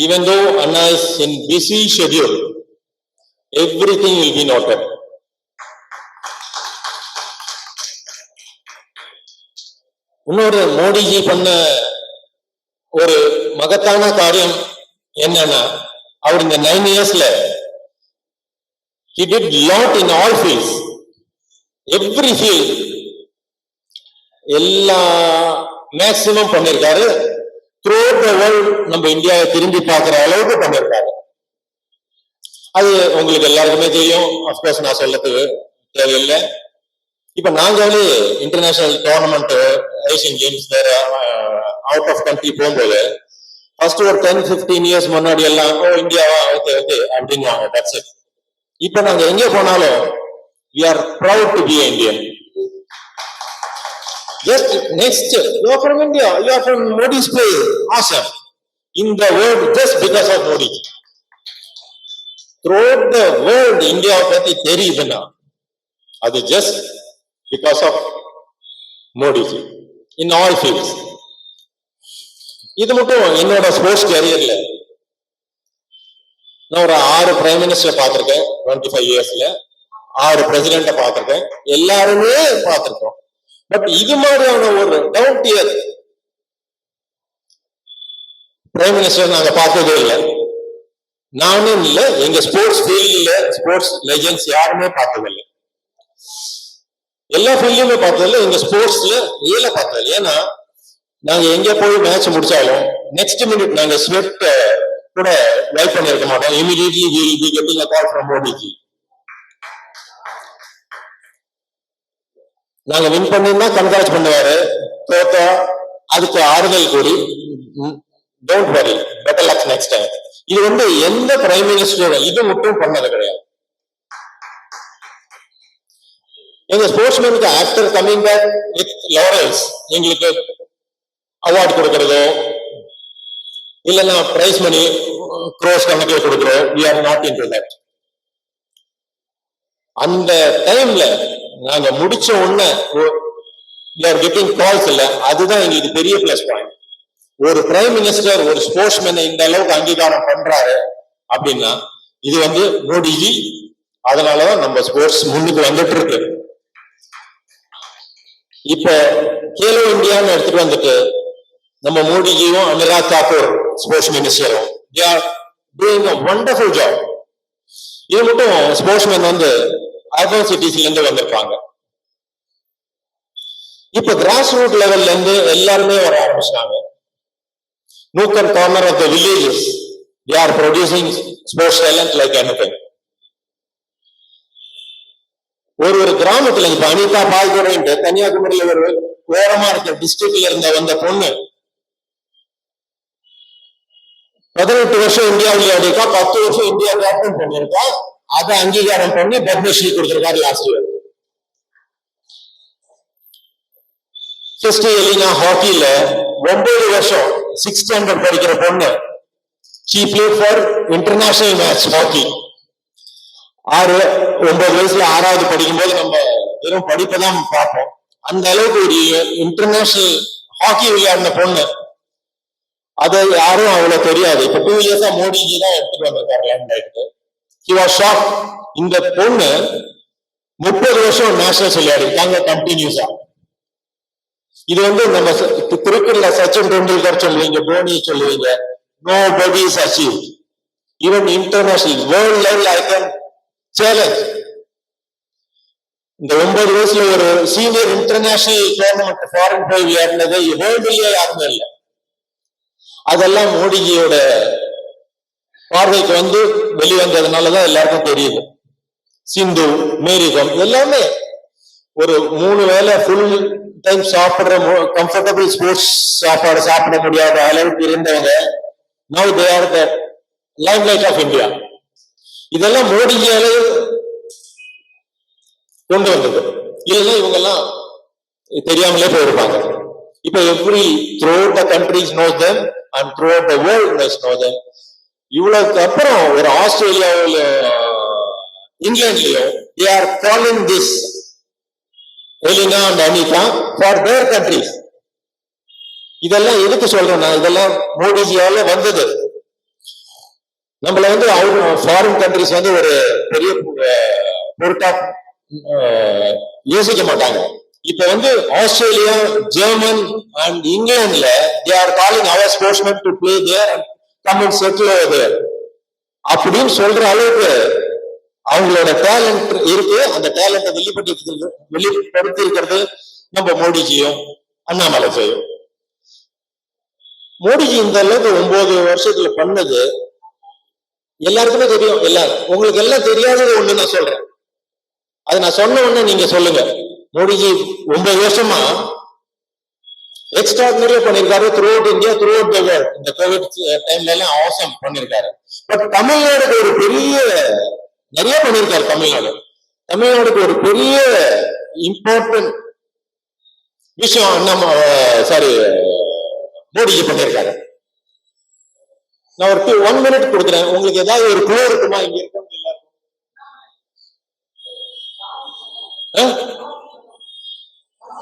even though Anna is in busy schedule, everything will be noted. இன்னொரு மோடிஜி பண்ண ஒரு மகத்தான காரியம் என்னன்னா, அவர் இந்த 9 இயர்ஸ்ல he did lot in all fields, every field, எல்லா மேக்சிமம் பண்ணிருக்காரு. throughout the world நம்ம இந்தியாவை திரும்பி பார்க்கிற அளவுக்கு பண்ணிருக்காரு. அது உங்களுக்கு எல்லாருக்குமே தெரியும். அப்கோர்ஸ் நான் சொல்லத்துக்கு தேவையில்லை. இப்ப நாங்களே இன்டர்நேஷனல் டோர்னமெண்ட், ஏசியன் கேம்ஸ் வேற அவுட் ஆஃப் கண்ட்ரி போகும்போது ஃபர்ஸ்ட் ஒரு 10-15 இயர்ஸ் முன்னாடி எல்லாம் இந்தியாவா ஓகே ஓகே அப்படின்வாங்க. That's it. இப்ப நாங்க எங்க போனாலும் we are proud to be Indian. Just next, you are from India, you are from Modi's place, awesome. In the world, just because of Modi. Throughout the world, India பத்தி தெரியுதுன்னா அது just because of Modi in all fields. இது மட்டும் என்னோட sports கேரியர்ல நான் ஒரு 6 prime minister பார்த்திருக்கேன் 25 இயர்ஸ்ல, 6 பிரசிடென்ட பார்த்திருக்கேன், எல்லாருமே பார்த்திருக்கோம். பட் இது மாதிரியான ஒரு டவுன் டியர் பிரைம் மினிஸ்டர் நாங்க பார்த்ததே இல்லை. நானும் இல்லை, எங்க ஸ்போர்ட்ஸ் ஃபீல்ட்ல ஸ்போர்ட்ஸ் லெஜெண்ட்ஸ் யாருமே பார்த்ததில்லை. எல்லா ஃபீல்ட்லயுமே பார்த்ததில்லை, எங்க ஸ்போர்ட்ஸ்ல ரியலா பார்த்ததில்லை. ஏன்னா நாங்க எங்க போய் மேட்ச் முடிச்சாலும் நெக்ஸ்ட் மினிட் நாங்க ஸ்வெட் கூட வைப் பண்ணிருக்க மாட்டோம். Immediately we will be getting a call from Modi ji. நாங்க வின் பண்ணினா கன்கிராச் பண்ணுவாரு, தோத்தா அதுக்கு ஆறுதல் கூறி don't worry better luck next time. இது வந்து எந்த பிரைம் மினிஸ்டர் இது மட்டும் பண்ணது கிடையாது. எங்க ஸ்போர்ட்ஸ்மேனுக்கு after coming back with laurels எங்களுக்கு அவார்டு கொடுக்கறதோ இல்லைன்னா பிரைஸ் மணி க்ரோஸ் கணக்கில் கொடுக்கிறோம். we are not into that. அந்த டைம்ல நாங்க முடிச்ச உடனே we are getting calls இல்ல, அதுதான் எங்களுக்கு பெரிய பிளஸ் பாயிண்ட். ஒரு பிரைம் மினிஸ்டர் ஒரு ஸ்போர்ட்ஸ்மேனை இந்த அளவுக்கு அங்கீகாரம் பண்றாரு அப்படின்னா இது வந்து மோடிஜி. அதனாலதான் நம்ம ஸ்போர்ட்ஸ் முன்னுக்கு வந்துட்டு இருக்கு. இப்ப கேலோ இந்தியான்னு எடுத்துட்டு வந்துட்டு நம்ம மோடிஜியும் அனுராக் தாக்கூர் ஸ்போர்ட்ஸ் மினிஸ்டரும் they are doing a wonderful job. இது மட்டும் ஸ்போர்ட்ஸ்மேன் வந்து அர்பன் சிட்டிஸ்ல இருந்து வந்திருப்பாங்க. இப்ப கிராஸ் ரூட் லெவல்ல இருந்து எல்லாருமே வர ஆரம்பிச்சிட்டாங்க. nook and corner of the villages they are producing sports talent like anything. ஒரு கிராமத்துல இப்ப அனிதா பால்துறைன்ட்டு கன்னியாகுமரியில ஒரு ஓரமா இருக்க டிஸ்ட்ரிக்ட்ல இருந்த வந்த பொண்ணு 18 வருஷம் இந்தியா விளையாடிருக்கா, 10 வருஷம் இந்தியா கேப்டன் பண்ணிருக்கா. அதை அங்கீகாரம் பண்ணி பத்மஸ்ரீ கொடுத்திருக்காரு லாஸ்ட் இயர். எலினா ஹாக்கில 9 வருஷம் 6th ஸ்டாண்டர்ட் படிக்கிற பொண்ணு she played for international match hockey. 9 வயசுல 6வது படிக்கும்போது நம்ம வெறும் படிப்பை தான் பார்ப்போம். அந்த அளவுக்கு ஒரு இன்டர்நேஷனல் ஹாக்கி விளையாடின பொண்ணு, அது யாரும் அவ்வளவு தெரியாது. இப்ப 2 இயர்ஸா மோடிஜி தான் எடுத்துட்டு வந்திருக்காரு லேண்ட் ஆயிட்டு. he was shocked. இந்த பொண்ணு 30 வருஷம் நேஷனல்ஸ் விளையாடிருக்காங்க கண்டினியூஸா. இது வந்து நம்ம கிரிக்கெட்ல சச்சின் டெண்டுல்கர் சொல்லுவீங்க, தோனி சொல்லுவீங்க, nobody is achieved. even international world level I can challenge. இந்த 9 வயசுல ஒரு சீனியர் இன்டர்நேஷனல் டோர்னமெண்ட் ஃபாரின் போய் விளையாடினது வேர்ல்டுலயே யாருமே இல்லை. அதெல்லாம் மோடிஜியோட பார்வைக்கு வந்து வெளிவந்ததுனாலதான் எல்லாருக்கும் தெரியுது. சிந்து, மேரிகம் எல்லாமே ஒரு 3 வேளை ஃபுல் டைம் சாப்பிடுற கம்ஃபர்டபுள் ஸ்போர்ட்ஸ் சாப்பாடு சாப்பிட முடியாத அளவுக்கு இருந்தவங்க now they are the limelight of India. இதெல்லாம் மோடிஜியால கொண்டு வந்தது. இல்லைன்னா இவங்க எல்லாம் தெரியாமலே போயிருப்பாங்க. இப்ப every throughout the countries knows them and throughout the world knows them. இவ்வளவுக்கு அப்புறம் ஒரு ஆஸ்திரேலியாவில் இங்கிலாந்துலயும் they are calling this Elena and Anita for their countries. இதெல்லாம் எதுக்கு சொல்றேன்னா இதெல்லாம் மோடிஜியால வந்தது. நம்மள வந்து ஃபாரின் கண்ட்ரிஸ் வந்து ஒரு பெரிய பொருட்டா யோசிக்க மாட்டாங்க. இப்ப வந்து ஆஸ்திரேலியா, ஜெர்மன் அண்ட் இங்கிலாந்துல they are calling our sportsmen to play there and come and settle over there அப்படின்னு சொல்ற அளவுக்கு அவங்களோட டேலண்ட் இருக்கு. அந்த டேலண்ட்டை வெளிப்படுத்தி இருக்கிறது நம்ம மோடிஜியும் அண்ணாமலைஜியும். மோடிஜி இந்த அளவுக்கு 9 வருஷத்துல பண்ணது எல்லாருக்குமே தெரியும். எல்லாரும் உங்களுக்கு எல்லாம் தெரியாதது ஒண்ணு நான் சொல்றேன். அது நான் சொன்ன உடனே நீங்க சொல்லுங்க. மோடிஜி 9 வருஷமா எக்ஸ்ட்ராடினரியா பண்ணிருக்காரு through out India, through out the world. இந்த கோவிட் டைம்ல எல்லாம் அவசரம் பண்ணிருக்காரு. பட் தமிழ்நாடுக்கு ஒரு பெரிய நிறைய பண்ணிருக்காரு. தமிழ்நாடுக்கு ஒரு பெரிய இம்பார்ட்டன்ட் விஷயம் நம்ம மோடிஜி பண்ணிருக்காரு. நான் ஒரு 1 மினிட் கொடுக்குறேன். உங்களுக்கு ஏதாவது ஒரு க்ளூ இருக்குமா? இங்க இருக்கவங்க எல்லாருக்கும்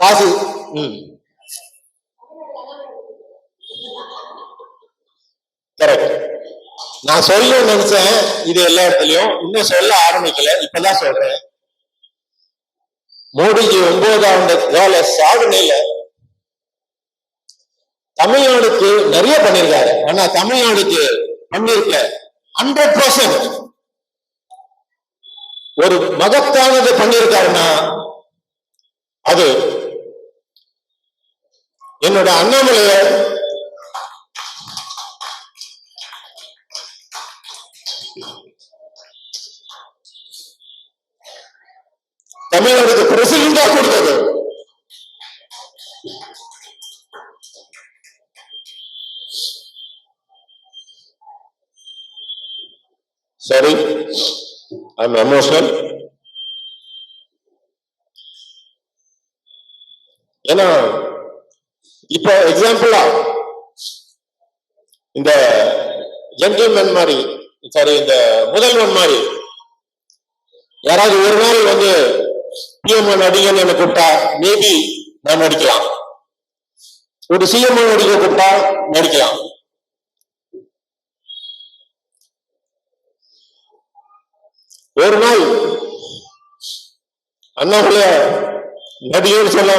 காசு. கரெக்ட். நான் சொல்ல நினைச்சேன் இது எல்லா இடத்துலயும், இன்னும் சொல்ல ஆரம்பிக்கல, இப்பதான் சொல்றேன். மோடிஜி 9ஆண்டு கால சாதனையில தமிழ்நாடுக்கு நிறைய பண்ணிருக்காரு. ஆனா தமிழ்நாடுக்கு பண்ணிருக்க 100% ஒரு மகத்தானது பண்ணிருக்காருன்னா அது என்னோட அண்ணாமலைய தமிழ்நாடுக்கு பிரசிடண்டா கொடுத்தது. Sorry, I am emotional. ஏன்னா இப்ப எக்ஸாம்பிளா இந்த ஜென்டில்மேன் மாதிரி, சாரி இந்த முதல்வன் மாதிரி யாராவது ஒரு நாள் வந்து பிஎம் நடிகன்னு என்ன கூப்பிட்டா மேபி நான் நடிக்கலாம். ஒரு சிஎம் நடிக்க கூப்பிட்டா நடிக்கலாம். ஒரு நாள் அண்ணாமலை நடிகர் சொல்ல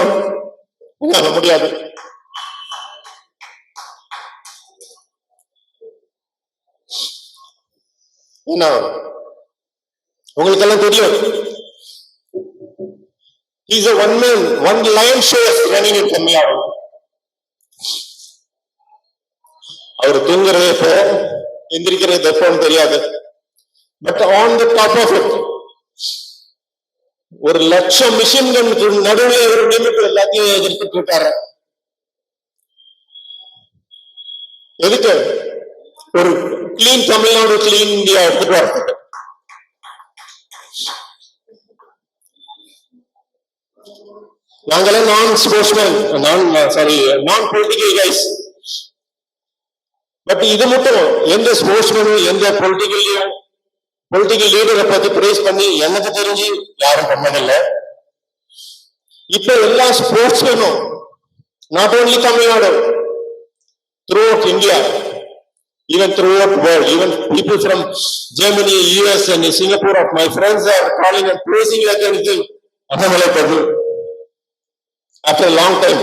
முடியாது. ஏன்னா உங்களுக்கு எல்லாம் தெரியும், he's a one man, one lion show is running in Tamil. அவர் தூங்குறது எப்போ, எந்திரிக்கிறது எப்போன்னு தெரியாது. But on the top of it ஒரு 1,00,000 மிஷின்களுக்கு நடுவில் ஒரு நிமிடம் எல்லாத்தையும் எதிர்த்துட்டு இருக்காரு. எதுக்கு? ஒரு கிளீன் தமிழ்நாடு, கிளீன் இந்தியா எடுத்துட்டு வரதுக்கு. நாங்களே நான் ஸ்போர்ட்ஸ்மேன், நான் பொலிட்டிக்கல் கைஸ். பட் இது மட்டும் எந்த ஸ்போர்ட்ஸ்மேனும் எந்த பொலிட்டிக்கல் லீடரை பத்தி பிரேஸ் பண்ணி எனக்கு தெரிஞ்சு யாரும் பண்ணதில்லை. இப்ப எல்லா ஸ்போர்ட்ஸ்மேனும் not only Tamil Nadu, throughout India, even throughout world, even people from Germany, US and Singapore, my friends are calling and praising like anything. Annamalai Prabhu, after a long time,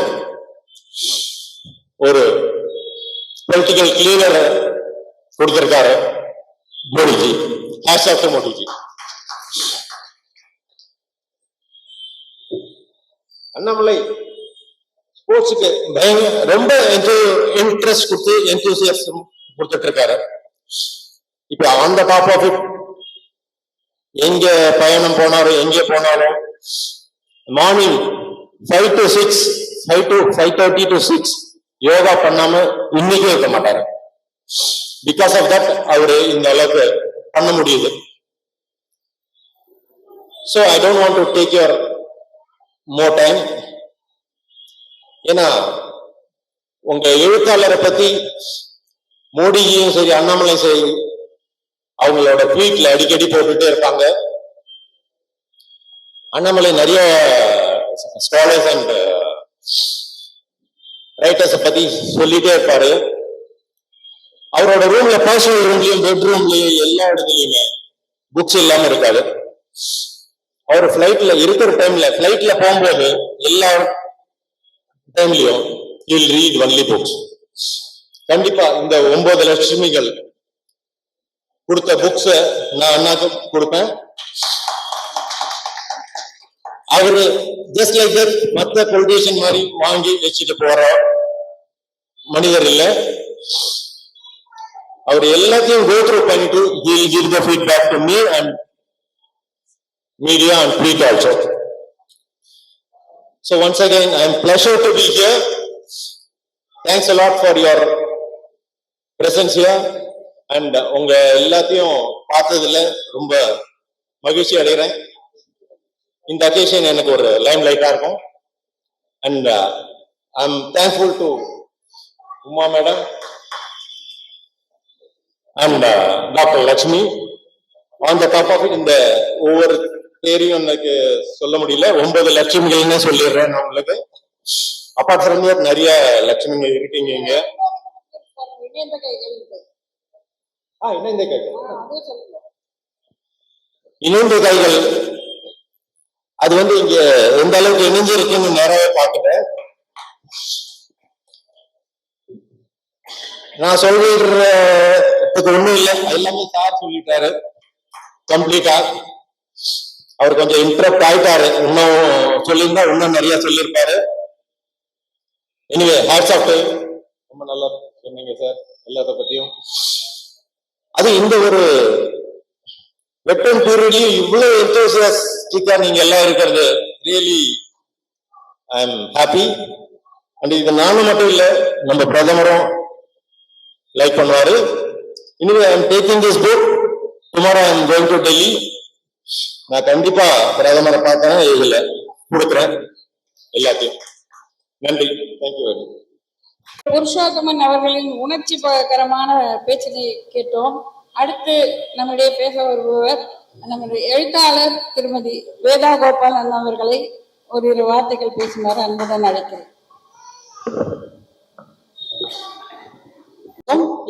ஒரு பொலிட்டிக்கல் கிளீனர் கொடுத்திருக்காரு மோடிஜி. மோடிஜி அண்ணாமலை ஸ்போர்ட்ஸுக்கு ரொம்ப இன்ட்ரெஸ்ட் கொடுத்து enthusiasm கொடுத்துட்டு இருக்காரு. இப்ப on the top of it எங்க பயணம் போனாலும் எங்கே போனாலும் மார்னிங் 5 to 6, 5:30 to 6 யோகா பண்ணாம இன்னைக்கும் இருக்க மாட்டாரு. பிகாஸ் ஆஃப் தட் அவரு இந்த அளவுக்கு பண்ண முடியுது. So I don't want to take your more time. ஏன்னா உங்க எழுத்தாளரை பத்தி மோடிஜியும் சரி அண்ணாமலையும் சரி அவங்களோட ட்வீட்ல அடிக்கடி போட்டுட்டே இருப்பாங்க. அண்ணாமலை நிறைய ஸ்காலர்ஸ் அண்ட் ரைட்டர்ஸை பத்தி சொல்லிட்டே இருப்பாரு. அவரோட ரூம்ல, பர்சனல் ரூம்லயும் பெட்ரூம்லயும் எல்லா இடத்துலயுமே புக்ஸ் இல்லாம இருக்காது. அவர் பிளைட்ல இருக்கிற டைம்ல, பிளைட்ல போகும்போது எல்லா டைம்லயும் he'll read only books. கண்டிப்பா இந்த 9 லட்சுமிகள் கொடுத்த புக்ஸ நான் அண்ணாக்கு கொடுப்பேன். அவரு ஜஸ்ட் லைக் தட் மத்த பொலிட்டிஷியன் மாதிரி வாங்கி வச்சுட்டு போற மனிதர் இல்ல. அவர் எல்லாத்தையும் go through பண்ணிட்டு he'll give the feedback to me and media and tweet also. So once again, I am pleasure to be here. Thanks a lot for your presence here and உங்க எல்லாத்தையும் பார்த்ததுல ரொம்ப மகிழ்ச்சி அடைகிறேன். இந்த அக்கேஷன் எனக்கு ஒரு லைம் லைட்டா இருக்கும். And I am thankful to Uma madam and doctor Lakshmi. On the top of it, இந்த ஒவ்வொரு பேரையும் எனக்கு சொல்ல முடியல, 9 லட்சுமிகள்னு சொல்லிடுறேன் நான் உங்களுக்கு. அப்பார்ட் ஃப்ரம் தட் நிறைய லட்சுமிகள் இருக்கீங்க இங்க. இணைந்த கைகள் அது வந்து இங்க எந்த அளவுக்கு இணைஞ்சு இருக்குன்னு நிறைய பார்த்துட்டேன். நான் சொல்றதுக்கு ஒண்ணும் இல்லை, எல்லாமே சார் சொல்லிட்டாரு கம்ப்ளீட்டா. அவர் கொஞ்சம் இன்டரப்ட் ஆயிட்டாரு, இன்னும் சொல்லியிருந்தா இன்னும் நிறைய சொல்லியிருப்பாரு. எனிவே ஹேட்ஸ் ஆஃப் டு ரொம்ப நல்லா சொன்னீங்க சார் எல்லாத்த பத்தியும். அது இந்த ஒரு வெட்டன் பீரியட்லயும் இவ்வளவு எந்தூசியாஸ்டிக்கா நீங்க எல்லாம் இருக்கிறது really I am happy. And இது நானும் மட்டும் இல்ல, நம்ம பிரதமரும் லைக் பண்ணுவாரு. இனிமே I am taking this book, tomorrow I am going to Delhi. நான் கண்டிப்பா பிரதமரை பார்த்தேன், இதுல கொடுக்குறேன் எல்லாத்தையும். நன்றி, தேங்க்யூ வெரி மச். புருஷோத்தமன் அவர்களின் உணர்ச்சிகரமான பேச்சினை கேட்டோம். அடுத்து நம்முடைய பேச வருபவர் நம்முடைய எழுத்தாளர் திருமதி வேதா கோபாலன் அவர்களை ஒரு வார்த்தைகள் பேசுமாறு அன்புடன் அழைக்கிறேன்.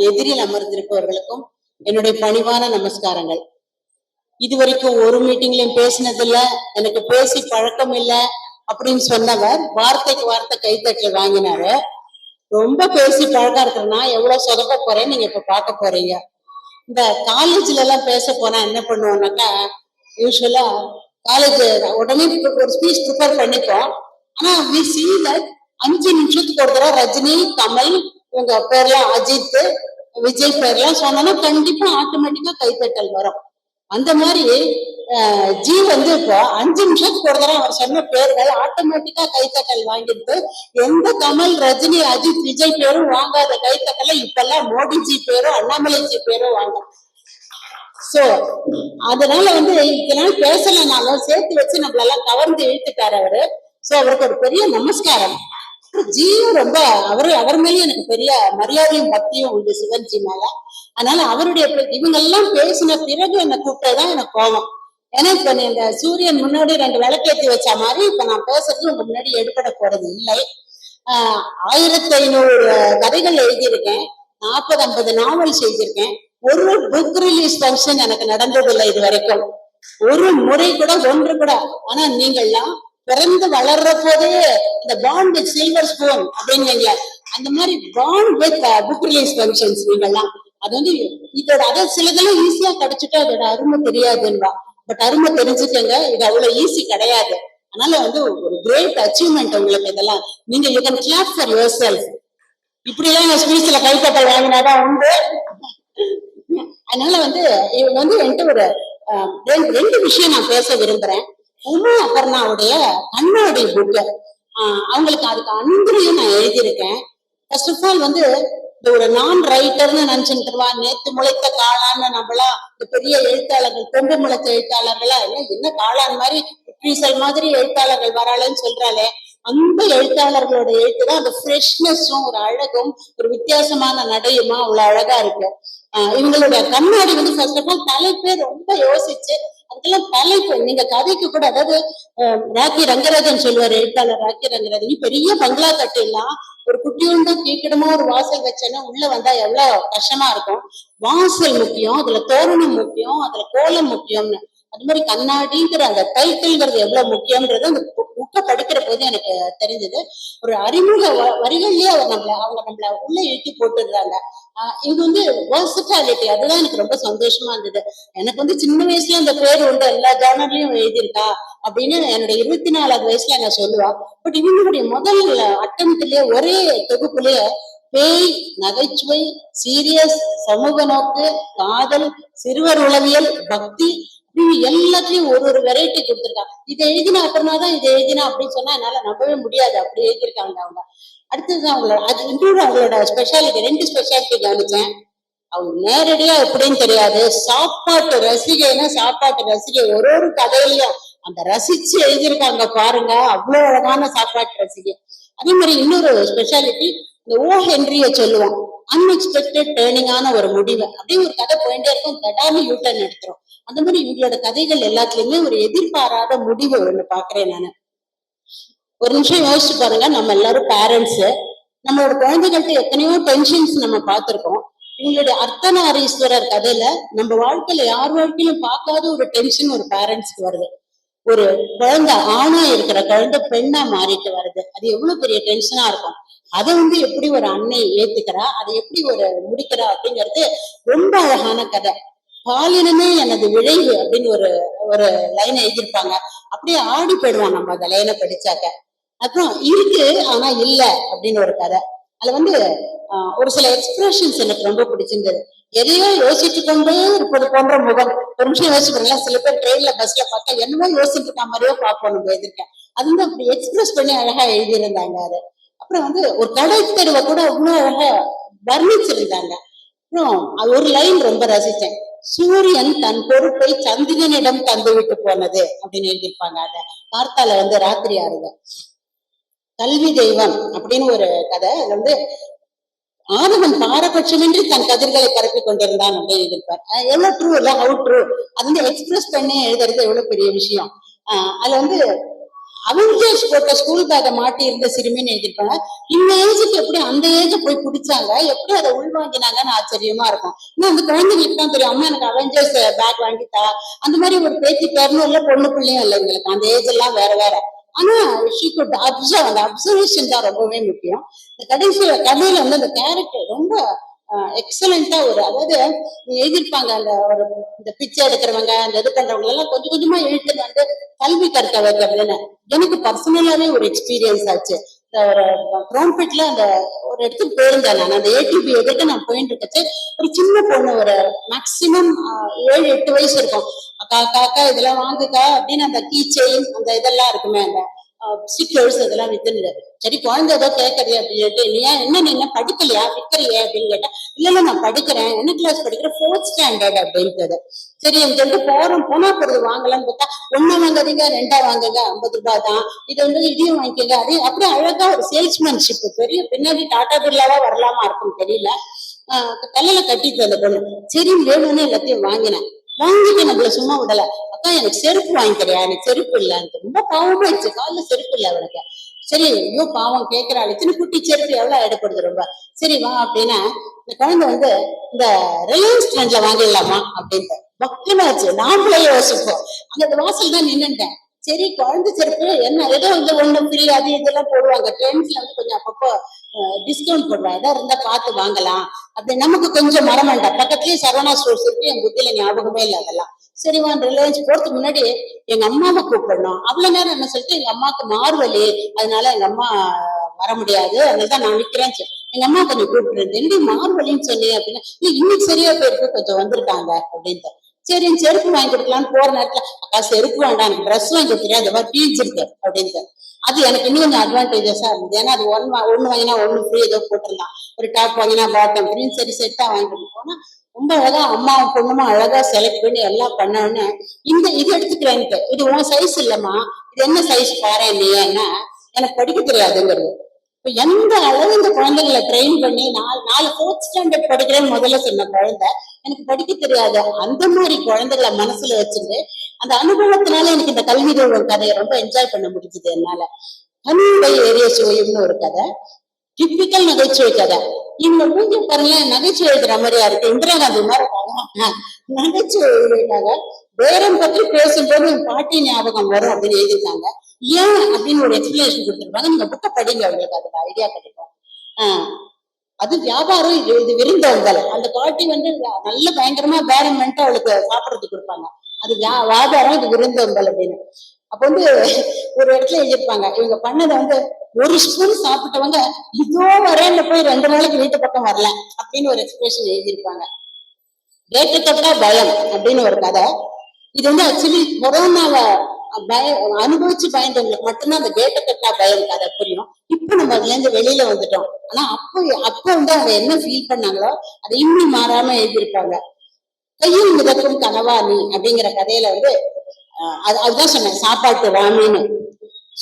எதிரில் அமர்ந்திருப்பவர்களுக்கும் என்னுடைய பணிவான நமஸ்காரங்கள். இதுவரைக்கும் ஒரு மீட்டிங்லயும் பேசினதில்ல, எனக்கு பேசி பழக்கம் இல்லை அப்படின்னு சொன்னவர் வார்த்தைக்கு வார்த்தை கைத்தட்டல் வாங்கினாரு. ரொம்ப பேசி பழக்கம் இருக்கிறனா எவ்வளவு சொதப்ப போறேன்னு நீங்க இப்ப பார்க்க போறீங்க. இந்த காலேஜ்ல எல்லாம் பேச போனா என்ன பண்ணுவோம்னாக்கா, யூஸ்வலா காலேஜ் உடனே ஒரு ஸ்பீச் ப்ரிப்பேர் பண்ணிப்போம். ஆனா we see that 5 நிமிஷத்துக்கு ஒரு தடவை ரஜினி, கமல், இவங்க பேர்லாம், அஜித், விஜய் பேர்லாம் சொன்னோம்னா கண்டிப்பா ஆட்டோமேட்டிக்கா கைத்தட்டல் வரும். அந்த மாதிரி ஜி வந்து இப்போ 5 நிமிஷத்துக்கு ஒரு தடவை அவர் சொன்ன பேர்கள் ஆட்டோமேட்டிக்கா கைத்தட்டல் வாங்கிட்டு, எந்த கமல், ரஜினி, அஜித், விஜய் பேரும் வாங்காத கைத்தட்டல இப்பெல்லாம் மோடிஜி பேரும் அண்ணாமலைஜி பேரும் வாங்க. சோ அதனால வந்து இதனால பேசலனாலும் சேர்த்து வச்சு நம்மளெல்லாம் கவர்ந்து இழுத்துட்டாரு அவரு. சோ அவருக்கு ஒரு பெரிய நமஸ்காரம். ஜியும் ரொம்ப அவர் மேலேயும் எனக்கு பெரிய மரியாதையும் பக்தியும் உண்டு, சிவன்ஜி மேல. அதனால அவருடைய இவங்க எல்லாம் பேசின பிறகு என்னை கூப்பிட்டதான் எனக்கு கோபம். ஏன்னா இப்ப நீ இந்த சூரியன் முன்னாடி 2 விளக்கேற்றி வச்ச மாதிரி இப்ப நான் பேசுறது உங்க முன்னாடி எடுபட போறது இல்லை. 1500 கதைகள் எழுதியிருக்கேன், 40-50 நாவல் செய்திருக்கேன். ஒரு புக் ரிலீஸ் ஃபங்க்ஷன் எனக்கு நடந்ததில்லை இது வரைக்கும், ஒரு முறை கூட, ஒன்று கூட. ஆனா நீங்கள்லாம் பிறந்து வளர்ற போதே இந்த பாண்ட் வித் சில்வர் ஸ்பூன் அப்படின்னு அந்த மாதிரி bond with book release functions நீங்கள்லாம். அது வந்து இதோட அதாவது சிலதெல்லாம் ஈஸியா கிடைச்சிட்டா அதோட அருமை தெரியாதுன்றா. பட் அருமை தெரிஞ்சுக்கங்க, இது அவ்வளவு ஈஸி கிடையாது. அதனால வந்து ஒரு கிரேட் அச்சீவ்மெண்ட் உங்களுக்கு இதெல்லாம். நீங்க you can clap for yourself. இப்படி எல்லாம் எங்க ஸ்பீச்ல கைத்தட்டல் வாங்கினாதான் உண்டு. அதனால வந்து இவங்க வந்து என்கிட்ட ஒரு 2 விஷயம் நான் பேச விரும்புறேன். உமா அபர்ணாவுடைய கண்ணாடி புக்கு, அவங்களுக்கு அதுக்கு அன்புரையும் நான் எழுதியிருக்கேன். ஃபர்ஸ்ட் ஆஃப் ஆல் வந்து ஒரு நான் ரைட்டர்னு நினைச்சுருவா. நேத்து முளைத்த காளான்னு நம்மளா இந்த பெரிய எழுத்தாளர்கள், கொண்டு முளைத்த எழுத்தாளர்களா என்ன காளான் மாதிரி ட்ரீசல் மாதிரி எழுத்தாளர்கள் வராளன்னு சொல்றாளே, அந்த எழுத்தாளர்களோட எழுத்துதான் அந்த ஃப்ரெஷ்னஸும் ஒரு அழகும் ஒரு வித்தியாசமான நடையுமா அவ்வளவு அழகா இருக்கு. இவங்களுடைய கண்ணாடி வந்து ஃபர்ஸ்ட் ஆஃப் ஆல் தலைப்பே ரொம்ப யோசிச்சு அதுக்கெல்லாம் தலைப்பு நீங்க கதைக்கு கூட, அதாவது ராக்கி ரங்கராஜன் சொல்லுவார், எழுத்தாளர் ராக்கி ரங்கராஜன், பெரிய பங்களா கட்டிடலாம், ஒரு குட்டியுண்டா கீக்கிடமா ஒரு வாசல் வச்சேன்னா உள்ள வந்தா எவ்வளவு கஷ்டமா இருக்கும். வாசல் முக்கியம், அதுல தோரணம் முக்கியம், அதுல கோலம் முக்கியம்னு. அது மாதிரி கண்ணாடிங்கிற அந்த டைட்டில்ங்கிறது எவ்வளவு முக்கியம்ன்றது அந்த புக்கை படிக்கிற போது எனக்கு தெரிஞ்சது. ஒரு அறிமுக வரிகள்லயே அவங்க நம்மள உள்ள இழுத்தி போட்டுடுறாங்க. இது வந்து வெர்சட்டாலிட்டி, அதுதான் எனக்கு ரொம்ப சந்தோஷமா இருந்தது. எனக்கு வந்து சின்ன வயசுல அந்த பேர் உண்டு, எல்லா ஜானர்லயும் எழுதியிருக்கா அப்படின்னு என்னுடைய 24வது வயசுல நான் சொல்லுவா. பட் இவங்களுடைய முதல் அட்டம்ப்ட்லயே ஒரே தொகுப்புலயே பேய், நகைச்சுவை, சீரியஸ், சமூக நோக்கு, காதல், சிறுவர் உளவியல், பக்தி, இப்படி எல்லாத்துலயும் ஒரு வெரைட்டி கொடுத்துருக்காங்க. இதை எழுதினா அப்புறமா தான் இதை எழுதினா அப்படின்னு சொன்னா என்னால நம்பவே முடியாது. அப்படி எழுதியிருக்காங்க அவங்க. அடுத்தது அவங்களோட அது இன்னொரு அவங்களோட ஸ்பெஷாலிட்டி, 2 ஸ்பெஷாலிட்டி கவனிச்சேன். அவங்க நேரடியா எப்படின்னு தெரியாது, சாப்பாட்டு ரசிகைன்னா சாப்பாட்டு ரசிகை. ஒரு கதையிலயும் அந்த ரசிச்சு எழுதியிருக்காங்க பாருங்க, அவ்வளவு அழகான சாப்பாட்டு ரசிகை. அதே மாதிரி இன்னொரு ஸ்பெஷாலிட்டி, இந்த ஓ ஹென்ரிய சொல்லுவோம், அன்எக்ஸ்பெக்டட் டேர்னிங்கான ஒரு முடிவு. அப்படியே ஒரு கதை போயிட்டே இருக்கும், தடாமி யூட்டர்ன் எடுத்துரும். அந்த மாதிரி இவங்களோட கதைகள் எல்லாத்துலயுமே ஒரு எதிர்பாராத முடிவு ஒண்ணு பாக்குறேன் நானு. ஒரு நிமிஷம் யோசிச்சு பாருங்க, நம்ம எல்லாரும் பேரண்ட்ஸ், நம்மளோட குழந்தைகள்கிட்ட எத்தனையோ டென்ஷன்ஸ் நம்ம பார்த்திருக்கோம். இவங்களுடைய அர்த்தநாரீஸ்வரர் கதையில நம்ம வாழ்க்கையில யார் வாழ்க்கையிலும் பார்க்காத ஒரு டென்ஷன் ஒரு பேரண்ட்ஸ்க்கு வருது. ஒரு குழந்தை ஆணா இருக்கிற குழந்தை பெண்ணா மாறிட்டு வருது, அது எவ்வளவு பெரிய டென்ஷனா இருக்கும். அதை எப்படி ஒரு அன்னை ஏத்துக்கிறா, அதை எப்படி ஒரு முடிக்கிறா அப்படிங்கிறது ரொம்ப அழகான கதை. பாலினமே எனது விளைவு அப்படின்னு ஒரு ஒரு லைனை எழுதியிருப்பாங்க. அப்படியே ஆடி போயிடுவோம் நம்ம அந்த லைனை படிச்சாக்க. அப்புறம் இருக்கு ஆனா இல்ல அப்படின்னு ஒரு கதை. அதுல ஒரு சில எக்ஸ்பிரஷன்ஸ் எனக்கு ரொம்ப பிடிச்சிருந்தது. எதையோ யோசிச்சு கொண்டே இருப்பது போன்ற முகம். ஒரு நிமிஷம் யோசிச்சு பாருங்களா, சில பேர் ட்ரெயின்ல பஸ்ல பார்த்தா என்னமோ யோசிச்சுட்டு இருக்க மாதிரியோ பார்ப்போம் நம்ம எதிர்க்க. அது அப்படி எக்ஸ்பிரஸ் பண்ணி அழகா எழுதியிருந்தாங்க அது. அப்புறம் ஒரு கடை தெருவை கூட அவ்வளவு அழகா வர்ணிச்சிருந்தாங்க. அப்புறம் அது ஒரு லைன் ரொம்ப ரசிச்சேன், சூரியன் தன் பொறுப்பை சந்திரனிடம் தந்து விட்டு போனது அப்படின்னு எழுதியிருப்பாங்க. அத வார்த்தால ராத்திரி ஆறுத கல்வி தெய்வம் அப்படின்னு ஒரு கதை. அது ஆனவன் பாரபட்சமின்றி தன் கதிர்களை பரப்பி கொண்டிருந்தான் அப்படின்னு எழுதியிருப்பார். எவ்வளவு ட்ரூ இல்ல, ஹவு ட்ரூ. அது எக்ஸ்பிரஸ் பண்ணி எழுதுறது எவ்வளவு பெரிய விஷயம். அதுல அவெஞ்சர்ஸ் போட்ட ஸ்கூல் பேக்கை மாட்டி இருந்த சிறுமின்னு எழுதியிருப்பாங்க. இந்த ஏஜுக்கு எப்படி அந்த ஏஜ போய் பிடிச்சாங்க, எப்படி அதை உள்வாங்கினாங்கன்னு ஆச்சரியமா இருக்கும். இன்னும் அந்த குழந்தைங்களுக்கு தான் தெரியும், அம்மா எனக்கு அவெஞ்சர்ஸ் பேக் வாங்கிட்டா. அந்த மாதிரி ஒரு பேத்தி பேரனும் இல்லை, பொண்ணு பிள்ளையும் இல்லை இவங்களுக்கு. அந்த ஏஜ் எல்லாம் வேற வேற. ஆனா ஷீ குட் அப்சர்வ். அந்த அப்சர்வேஷன் தான் ரொம்பவே முக்கியம். இந்த கடைசியில கதையில அந்த கேரக்டர் ரொம்ப எக்ஸலண்டா அதாவது எழுதியிருப்பாங்க. இந்த பிச்சை எடுக்கிறவங்க, அந்த இது பண்றவங்க எல்லாம் கொஞ்சம் கொஞ்சமா இழுத்துட்டு கல்வி கற்க வைக்கிறதுன்னு எனக்கு பர்சனலாவே ஒரு எக்ஸ்பீரியன்ஸ் ஆச்சு. ஒரு ட்ரோம்பெட்ல ஒரு இடத்துக்கு போயிருந்தேன் நான். அந்த ஏடிபி எதிர்த்து நான் போயிட்டு இருக்கச்சு, ஒரு சின்ன பொண்ணு, ஒரு மேக்சிமம் 7-8 வயசு இருக்கும். அக்கா அக்கா இதெல்லாம் வாங்குக்கா அப்படின்னு அந்த கீ செயின் அந்த இதெல்லாம் இருக்குமே, அந்த ஸ்டிக்கர்ஸ் அதெல்லாம் வித்துன்னு. சரி குழந்தை ஏதோ கேட்கறது அப்படின்னு, நீ என்ன படிக்கலையா விற்கிறியே அப்படின்னு கேட்டா, இல்ல நான் படிக்கிறேன், என்ன கிளாஸ் படிக்கிறேன், 4th ஸ்டாண்டர்ட் அப்படின்றது. சரி சொல்லிட்டு போனா போறது வாங்கலாம்னு பார்த்தா, 1 வாங்குறீங்க 2 வாங்குங்க, 50 ரூபாய் தான், இது இதையும் வாங்கிக்கங்க. அதே அப்படியே அழகா ஒரு சேல்ஸ்மேன்ஷிப். பெரிய பின்னாடி டாடா பிர்லாவா வரலாமா இருக்கும் தெரியல. தலையில கட்டிட்டு அந்த பொண்ணு. சரி வேணும்னு எல்லாத்தையும் வாங்கினேன். வாங்கிட்டு நம்மள சும்மா விடல. அக்கா எனக்கு செருப்பு வாங்கிக்கிறியா, எனக்கு செருப்பு இல்லைன்னு. ரொம்ப பாவமாயிடுச்சு, காலைல செருப்பு இல்லை அவனுக்கு. சரி ஐயோ பாவம் கேட்கிறாள், சின்ன குட்டி செருப்பு எவ்வளவு எடுப்படுது ரொம்ப. சரி வா அப்படின்னா, இந்த குழந்தை இந்த ரிலையன்ஸ் ட்ரெண்ட்ல வாங்கிடலாமா அப்படின்ட்டு பக்கமாச்சு. நாமளே யோசிப்போம். அந்த வாசல் தான் நின்னுட்டேன். சரி குழந்தை செருப்பு என்ன ஏதோ ஒண்ணு ஃப்ரீ அது இதெல்லாம் போடுவாங்க. ட்ரெண்ட்ஸ்ல கொஞ்சம் அப்பப்போ டிஸ்கவுண்ட் போடுவாங்க, ஏதாவது இருந்தா பார்த்து வாங்கலாம். அப்படி நமக்கு கொஞ்சம் மரமாண்டா, பக்கத்துலயே சரவணா ஸ்டோர்ஸ் இருக்கு. என் புத்தியில ஞாபகமே இல்லை அதெல்லாம். சரி வான் ரிலையன்ஸ் போறதுக்கு முன்னாடி எங்க அம்மாவை கூப்பிடணும். அவ்வளவு நேரம் என்ன சொல்லிட்டு, எங்க அம்மாவுக்கு மார்வலி, அதனால எங்க அம்மா வர முடியாது, அதனாலதான் நான் நிக்கிறேன். எங்க அம்மா கொஞ்சம் கூப்பிட்டு என்னடி மார்வலின்னு சொன்னி அப்படின்னா, இன்னைக்கு சரியா போயிருக்கு, கொஞ்சம் வந்திருக்காங்க அப்படின்ட்டு. சரி செருப்பு வாங்கி கொடுக்கலான்னு போற நேரத்துல, அக்கா செருப்பு வேண்டாம், எனக்கு ட்ரெஸ் வாங்கி கொடுத்துருக்கேன், அந்த மாதிரி பீச் இருக்கு அப்படின்ட்டு. அது எனக்கு இன்னும் கொஞ்சம் அட்வான்டேஜஸா இருந்தது. ஏன்னா அது ஒன்னு வாங்கினா 1 ஃப்ரீ ஏதோ போட்டிருந்தான். ஒரு டாப் வாங்கினா பாட்டம் ஃப்ரீ, சரி செட்டா வாங்கிட்டு போனா ரொம்ப அழகா அம்மாவும் பொண்ணுமா அழகா செலக்ட் பண்ணி எல்லாம் பண்ணோன்னு, இது எடுத்துக்கிறேன்ட்டு. இது உன் சைஸ் இல்லம்மா, இது என்ன சைஸ் பாரு நீ, என்ன எனக்கு படிக்க தெரியாதுங்கிறது. இப்ப எந்த அளவு இந்த குழந்தைகளை ட்ரெயின் பண்ணி 4 4th ஸ்டாண்டர்ட் படிக்கிறேன்னு முதல்ல சொன்ன குழந்தை எனக்கு படிக்க தெரியாது. அந்த மாதிரி குழந்தைகளை மனசுல வச்சுட்டு அந்த அனுபவத்தினால எனக்கு இந்த கல்வி தெய்வம் கதையை ரொம்ப என்ஜாய் பண்ண முடிஞ்சது என்னால. கண்ணுடைய ஏரிய சுவையும்னு ஒரு கதை, டிப்பிக்கல் நகைச்சுவை கதை. இவங்க மூஞ்சி பாருங்க, நகைச்சுவை எழுதுற மாதிரியா இருக்கு. இந்திரா காந்தி மாதிரி நகைச்சுவை எழுதிருக்காங்க. பேரம் பற்றி பேசும்போது என் பாட்டி ஞாபகம் வரும் அப்படின்னு எழுதியிருக்காங்க. ஏன் அப்படின்னு ஒரு எக்ஸ்பிளேஷன் கொடுத்துருப்பாங்க. நீங்க புக்கை படிங்க, அவங்களுக்கு அதுக்கு ஐடியா கிடைக்கும். அது வியாபாரம், இது விருந்தோம்பல். அந்த பாட்டி நல்ல பயங்கரமா பேரம் பண்ணிட்டு அவளுக்கு சாப்பிடறதுக்கு கொடுப்பாங்க. அது வியாபாரம், இது விருந்தோம்பல் அப்படின்னு. அப்ப ஒரு இடத்துல எழுதியிருப்பாங்க, இவங்க பண்ணதை 1 ஸ்பூன் சாப்பிட்டவங்க இதோ வரேன்னு போய் 2 நாளைக்கு வீட்டு பக்கம் வரல அப்படின்னு ஒரு எக்ஸ்பிரஷன் எழுதியிருப்பாங்க. கேட்டு தொட்டா பயம் அப்படின்னு ஒரு கதை. இது வந்து ஆக்சுவலி கொரோனாவை அனுபவிச்சு பயந்தவங்களுக்கு மட்டும்தான் அந்த கேட்ட கட்டா பயம் கதை புரியும். இப்ப நம்ம அதுல இருந்து வெளியில வந்துட்டோம். ஆனா அப்ப வந்து அவங்க என்ன ஃபீல் பண்ணாங்களோ அதை இன்னும் மாறாம எழுதியிருப்பாங்க. கையில் மிதக்கும் கனவா நீ அப்படிங்கிற கதையில வந்து அதுதான் சொன்னேன், சாப்பாட்டு ராமின்னு.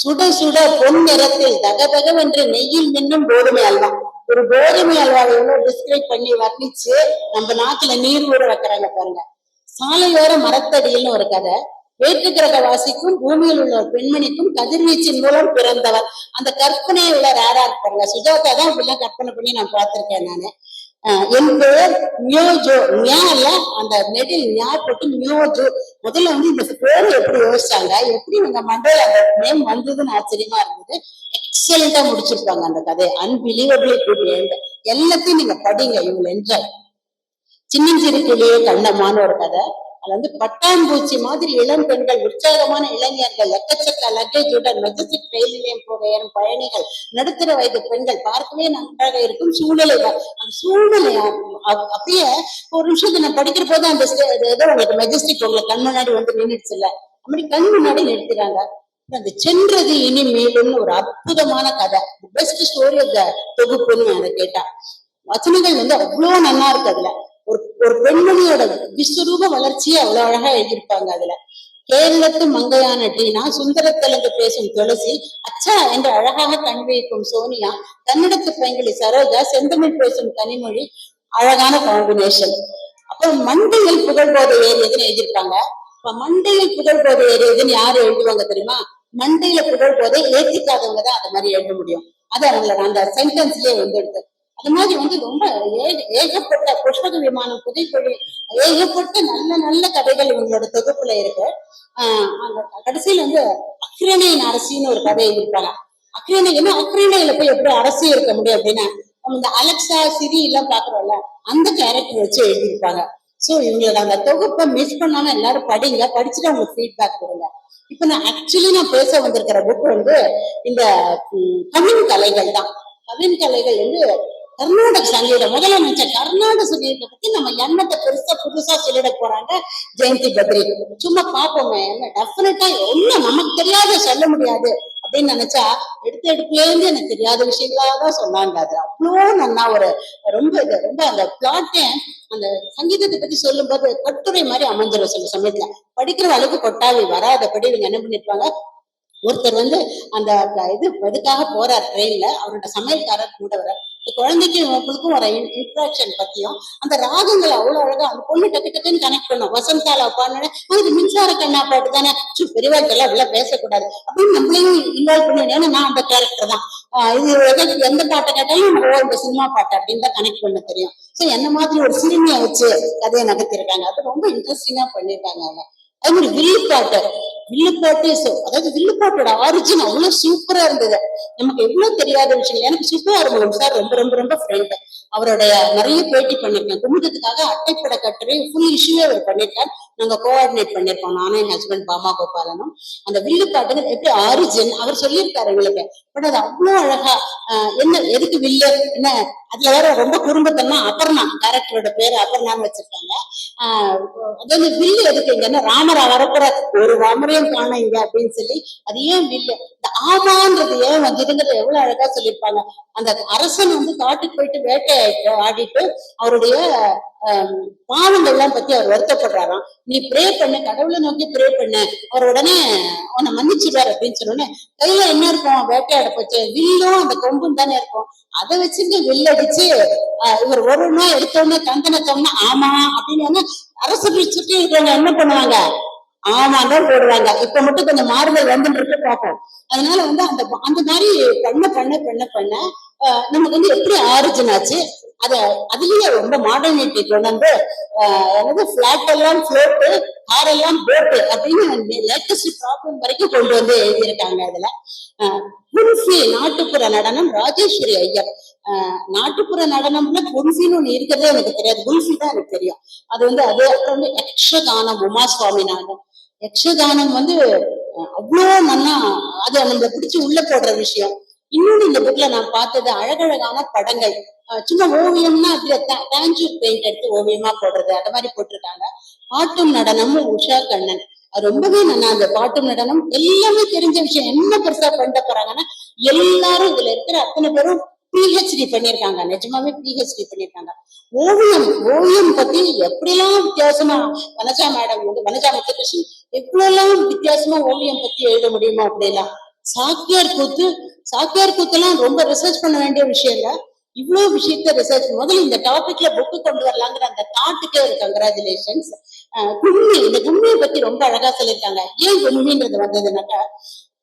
சுட சுட பொன் நிறத்தில் தகதகவென்று நெய்யில் மின்னும் கோதுமை அல்வா. ஒரு கோதுமை அல்வாவை எவ்வளவு டிஸ்கிரைப் பண்ணி வர்ணிச்சு நம்ம நாட்டுல நீர் ஊற வைக்கிறாங்க பாருங்க. சாலையோர மரத்தடியில்னு ஒரு கதை. வேற்று கிரகவாசிக்கும் பூமியில் உள்ள ஒரு பெண்மணிக்கும் கதிர்வீச்சின் மூலம் பிறந்தவர். அந்த கற்பனையை உள்ள யாரா இருப்பாங்க, சுஜாதா தான் இப்படிலாம் கற்பனை பண்ணி நான் பார்த்திருக்கேன் நானு. என் பெயர் மியோஜோ. ஞா இல்ல, அந்த நெடில் ஞா போட்டு மியோஜோ. முதல்ல வந்து இந்த பேரு எப்படி யோசிச்சாங்க, எப்படி உங்க மண்டையில அந்த நேம் வந்ததுன்னு ஆச்சரியமா இருந்தது. எக்ஸலண்டா முடிச்சிருப்பாங்க அந்த கதையை. Unbelievably good end. எல்லாத்தையும் நீங்க படிங்க, யூ வில் என்ஜாய். சின்னஞ்சிறு கிளியே கண்ணம்மான்னு ஒரு கதை. அதுல வந்து பட்டாம்பூச்சி மாதிரி இளம் பெண்கள், உற்சாகமான இளைஞர்கள், எக்கச்சக்க லக்கேஜுடன் மெஜஸ்டிக் ரயிலிலையும் போக ஏறும் பயணிகள், நடுத்தர வயது பெண்கள், பார்க்கவே நன்றாக இருக்கும் சூழ்நிலை. அந்த சூழ்நிலை அப்படியே ஒரு நிமிஷத்தை நான் படிக்கிற போது அந்த ஏதோ உங்களுக்கு மெஜஸ்டிக் உங்களுக்கு கண் முன்னாடி வந்து நின்றுச்சு இல்ல, அப்படி கண் முன்னாடி நிறுத்துறாங்க. அந்த சென்றது இனி மேலும்னு ஒரு அற்புதமான கதை. பெஸ்ட் ஸ்டோரி ஆஃப் த தொகுப்புன்னு அதை கேட்டா. வசனங்கள் வந்து அவ்வளவு நல்லா இருக்கு. அதுல ஒரு பெண்மணியோட விஸ்வரூப வளர்ச்சியை அவ்வளவு அழகா எழுதியிருப்பாங்க. அதுல கேரளத்து மங்கையான டீனா, சுந்தர தெலுங்கு பேசும் துளசி, அச்சா என்று அழகாக கண் வைக்கும் சோனியா, கன்னடத்து பைங்கிலி சரோஜா, செந்தமிழ் பேசும் கனிமொழி, அழகான காம்பினேஷன். அப்புறம் மண்டையில் புகழ்போதை ஏறியதுன்னு எழுதியிருப்பாங்க. இப்ப மண்டையில் புகழ்போதை ஏறியதுன்னு யாரு எழுதுவாங்க தெரியுமா? மண்டையில புகழ்போதை ஏற்றிக்காதவங்க தான் அந்த மாதிரி எழுத முடியும். அது அவங்களோட அந்த சென்டென்ஸ்லயே வந்துடுது. அது மாதிரி வந்து ரொம்ப ஏகப்பட்ட புஷ்பக விமானம், புதைப்பொழி, ஏகப்பட்ட நல்ல நல்ல கதைகள் இவங்களோட தொகுப்புல இருக்கு. அந்த கடைசியில வந்து அக்ரேனையின் அரசின்னு ஒரு கதை எழுதியிருப்பாங்க. அக்ரேனை என்ன, அக்ரேனையில போய் எப்படி அரசி இருக்க முடியும் அப்படின்னா, நம்ம இந்த அலெக்சா சிரி எல்லாம் பாக்குறோம்ல, அந்த கேரக்டர் வச்சு எழுதியிருப்பாங்க. சோ இவங்களோட அந்த தொகுப்பை மிஸ் பண்ணாம எல்லாரும் படிங்க, படிச்சுட்டு அவங்களுக்கு ஃபீட்பேக் கொடுங்க. இப்ப நான் ஆக்சுவலி பேச வந்திருக்கிற புக் வந்து இந்த கவின் கலைகள் தான். கவின் கலைகள் வந்து கர்நாடக சங்கீதம். முதல்ல நினைச்ச கர்நாடக சங்கீதத்தை பத்தி நம்ம எண்ணத்தை புதுசா சொல்லிட போறாங்க ஜெயந்தி பத்ரி. சும்மா பாப்போமே, டெஃபினட்டா ஒண்ணும் நமக்கு தெரியாத சொல்ல முடியாது அப்படின்னு நினைச்சா எடுப்புல இருந்து எனக்கு தெரியாத விஷயங்களாதான் சொன்னாங்க. அது அவ்வளோ நல்லா ஒரு ரொம்ப அந்த பிளாட்டே அந்த சங்கீதத்தை பத்தி சொல்லும் போது கட்டுரை மாதிரி அமைஞ்சிடும். சில சமயத்துல படிக்கிற அளவுக்கு கொட்டாவி வராதபடி இவங்க என்ன பண்ணிருப்பாங்க, ஒருத்தர் வந்து அந்த இதுக்காக போறார் ட்ரெயின்ல, அவரோட சமையல்காரர் கூட வர, குழந்தைக்கு உங்களுக்கும் ஒரு இன்ட்ராக்ஷன் பத்தியும் அந்த ராகங்களை அவ்வளவு அழகா அந்த பொண்ணு டக்கு டக்குன்னு கனெக்ட் பண்ணும். வசந்தால பாடுனோட இது மின்சார கண்ணா பாட்டு தானே, பெரியவாழ்க்கெல்லாம் அவ்வளவு பேசக்கூடாது அப்படின்னு நம்மளையும் இன்வால்வ் பண்ணி, ஏன்னா நான் அந்த கேரக்டர் தான். இது எந்த பாட்டை கேட்டாலும் இந்த சினிமா பாட்டு அப்படின்னு தான் கனெக்ட் பண்ண தெரியும். சோ என்ன மாதிரி ஒரு சிறுமியை வச்சு கதையை நகர்த்திருக்காங்க. அது ரொம்ப இன்ட்ரெஸ்டிங்கா பண்ணிருக்காங்க அவங்க. அது மாதிரி வில்லுப்பாட்டு, அதாவது வில்லுப்பாட்டோட ஆரிஜின் அவ்வளவு சூப்பரா இருந்தது. நமக்கு எவ்வளவு தெரியாத விஷயம். எனக்கு சுப்பராமன் சார் ரொம்ப ரொம்ப ரொம்ப ஃப்ரெண்ட். அவருடைய நிறைய பேட்டி பண்ணிருக்கேன். குமுதத்துக்காக அட்டைப்பட கட்டுரை ஃபுல் இஷ்யூவே அவர் பண்ணிருக்கார். நாங்க கோஆர்டினேட் பண்ணிருக்கோம், நானும் என் ஹஸ்பண்ட் பாமா கோபாலனும். அந்த வில்லுப்பாட்டு எப்படி ஆரிஜின் அவர் சொல்லியிருக்காரு எங்களுக்கு. பட் அது அவ்வளவு அழகா என்ன எதுக்கு வில்லு என்ன, அதுல வேற ரொம்ப குடும்பத்தன்னா அபர்ணா கேரக்டரோட பேரு அபர்ணான்னு வச்சிருக்காங்க. அதாவது வில்லு எதுக்குங்கன்னா, ராமரா வரப்புற ஒரு ராமரையும் காண இங்க அப்படின்னு சொல்லி அது ஏன் வில்லு, இந்த ஆமான்றது ஏன் வந்ததுங்கிறது எவ்வளவு அழகா சொல்லியிருப்பாங்க. அந்த அரசன் வந்து காட்டுக்கு போயிட்டு வேட்டையாயிட்டு ஆடிட்டு அவருடைய பாவங்கள் எல்லாம் பத்தி அவர் வருத்தப்படுறாராம். நீ ப்ரே பண்ணு, கடவுளை நோக்கி ப்ரே பண்ணு, அவர் உடனே உன்னை மன்னிச்சுட்டாரு அப்படின்னு சொன்னோன்னே கையில என்ன இருக்கும், வேட்டையாட போச்சு வில்லும் அந்த கொம்பும் தானே இருக்கும். அதை வச்சுட்டு வில்லடிச்சு இவர் ஒரு நாள் எடுத்தோடனே கந்தனத்தோம்னா ஆமா அப்படின்னு அரசு சுற்றி இருக்கிறவங்க என்ன பண்ணுவாங்க, ஆமாதான் போடுவாங்க. இப்ப மட்டும் கொஞ்சம் மாறுதல் வந்துட்டு பார்ப்போம். அதனால வந்து அந்த மாதிரி பண்ண நமக்கு வந்து எப்படி ஆரிஜின் ஆச்சு, அதுலயே ரொம்ப மாடர்னிட்டி கொண்டு வந்து என்னது பிளாட் எல்லாம் ஃப்ளோட்டு, கார் எல்லாம் போட்டு அப்படின்னு லேட்டஸ்ட் ப்ராப்ளம் வரைக்கும் கொண்டு வந்து எழுதியிருக்காங்க. அதுல குன்ஃபி நாட்டுப்புற நடனம் ராஜேஸ்வரி ஐயர். நாட்டுப்புற நடனம்ல குன்ஃபின்னு ஒண்ணு இருக்கிறதே எனக்கு தெரியாது, குல்ஃபி தான் எனக்கு தெரியும். அது அப்புறம் வந்து யக்ஷகானம் உமா சுவாமிநாதன். யக்ஷகானம் வந்து அவ்வளோ நல்லா அதை நம்ம பிடிச்சு உள்ள போடுற விஷயம். இன்னொன்னு இந்த புக்ல நான் பார்த்தது அழகழகான படங்கள், சும்மா ஓவியம்னா அதுல டான்ஜூர் பெயிண்ட் எடுத்து ஓவியமா போடுறது, அந்த மாதிரி போட்டிருக்காங்க. பாட்டும் நடனமும் உஷா கண்ணன். அது ரொம்பவே நல்லா, அந்த பாட்டும் நடனம் எல்லாமே தெரிஞ்ச விஷயம். என்ன பெருசா பண்ண போறாங்கன்னா, எல்லாரும் இதுல இருக்கிற அத்தனை பேரும் பிஹெச்டி பண்ணிருக்காங்க, நிஜமாவே பிஹெச்டி பண்ணிருக்காங்க. ஓவியம் பத்தி எப்படிலாம் வித்தியாசமா வனஜா மேடம் வந்து, வனஜா முத்துகிருஷ்ணன் எவ்வளவு வித்தியாசமா ஓவியம் பத்தி எழுத முடியுமா அப்படிலாம். சாக்கியார் கூத்து எல்லாம் ரொம்ப ரிசர்ச் பண்ண வேண்டிய விஷயம் இல்ல. இவ்வளவு விஷயத்த ரிசர்ச் முதல்ல இந்த டாபிக்ல புக்கு கொண்டு வரலாங்கிற அந்த தாட்டுக்கே ஒரு கங்க்ராச்சுலேஷன்ஸ். இந்த கும்மியை பத்தி ரொம்ப அழகா சொல்லியிருக்காங்க. ஏன் கும்மின்றது வந்ததுனாக்கா,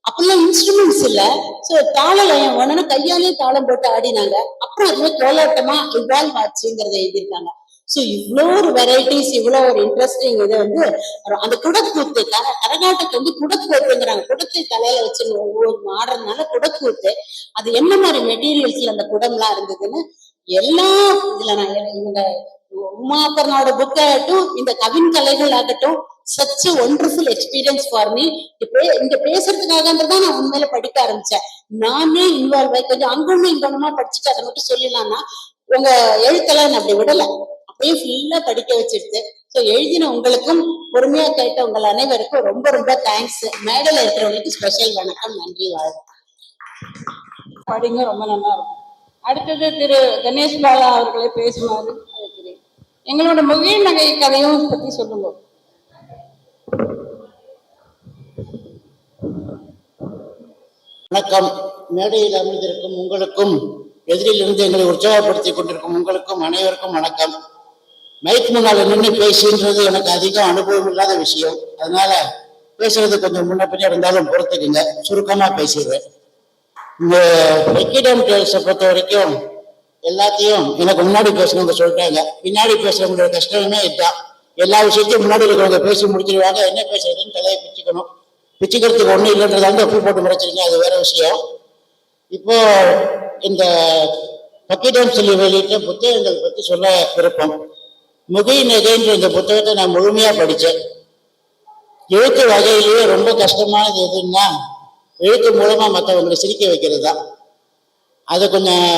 அப்பெல்லாம் இன்ஸ்ட்ருமெண்ட்ஸ் இல்ல, சோ தாள லயம் ஒன்னு கையாலே தாளம் போட்டு ஆடினாங்க. அப்புறம் அதுவே கோலாட்டமா இவால்வ் ஆச்சுங்கிறத எழுதியிருக்காங்க. சோ இவ்வளோ ஒரு வெரைட்டிஸ், இவ்வளோ ஒரு இன்ட்ரெஸ்டிங் இது வந்து அந்த குடக்கூத்து, கரகாட்டத்தை வந்து குடக்கூத்துங்கிறாங்க. குடத்தை தலையில வச்சு ஆடுறதுனால குடக்கூத்து. அது என்ன மாதிரி மெட்டீரியல்ஸ்ல அந்த குடம்லாம் இருந்ததுன்னு எல்லா இதுல நான் இவங்க உமாபரனோட புக் ஆகட்டும், இந்த கவின் கலைகள் ஆகட்டும், such wonderful experience for me. இங்க பேசுறதுக்காகன்றதான் நான் உண்மையில படிக்க ஆரம்பிச்சேன். நானே இன்வால்வ் ஆகி கொஞ்சம் அங்கொன்னு இங்கொன்னுமா படிச்சுட்டு அதை மட்டும் சொல்லிடலாம்னா, உங்க எழுத்தெல்லாம் நான் அப்படி விடல, அப்படியே ஃபுல்லா படிக்க வச்சிருச்சு. சோ எழுதின உங்களுக்கும் பொறுமையா கேட்ட உங்கள் அனைவருக்கும் ரொம்ப ரொம்ப தேங்க்ஸ். மேடையில இருக்கிறவங்களுக்கு ஸ்பெஷல் வணக்கம், நன்றி, வாழ்க. படிங்க, ரொம்ப நல்லா இருக்கும். அடுத்தது திரு கணேஷ் பாலா அவர்களை பேசுமாறு அழைக்கிறேன். எங்களோட முகில் நகை கதையும் பத்தி சொல்லுங்க. வணக்கம். மேடையில் அமர்ந்திருக்கும் உங்களுக்கும், எதிரிலிருந்து எங்களை உற்சாகப்படுத்திக் கொண்டிருக்கும் உங்களுக்கும் அனைவருக்கும் வணக்கம். மைக் முன்னால் நின்று பேசுன்றது எனக்கு அதிகம் அனுபவம் இல்லாத விஷயம். அதனால பேசுறது கொஞ்சம் முன்ன பின்னே இருந்தாலும் பொறுத்துக்குங்க, சுருக்கமா பேசிடுறேன். இந்த வெக்கிடம் டேல்ஸை பொறுத்த வரைக்கும் எல்லாத்தையும் எனக்கு முன்னாடி பேசுறவங்க சொல்லிட்டாங்க. பின்னாடி பேசுறவங்களோட கஷ்டமே இதுதான். எல்லா விஷயத்தையும் முன்னாடி இருக்கிறவங்க பேசி முடிச்சிருவாங்க, என்ன பேசுறதுன்னு தலையை பிச்சுக்கணும். பிச்சுக்கிறதுக்கு ஒன்றும் இல்லைன்றதால ஒப்பு போட்டு முறைச்சிருங்க, அது வேற விஷயம். இப்போ இந்த பக்கிடம் சொல்லி வெளியிட்ட புத்தகங்கள் பத்தி சொல்ல விருப்பம். முகை நகைன்ற இந்த புத்தகத்தை நான் முழுமையா படித்தேன். எழுத்து வகையிலேயே ரொம்ப கஷ்டமானது எதுன்னா, எழுத்து மூலமா மற்றவங்களை சிரிக்க வைக்கிறது தான். அது கொஞ்சம்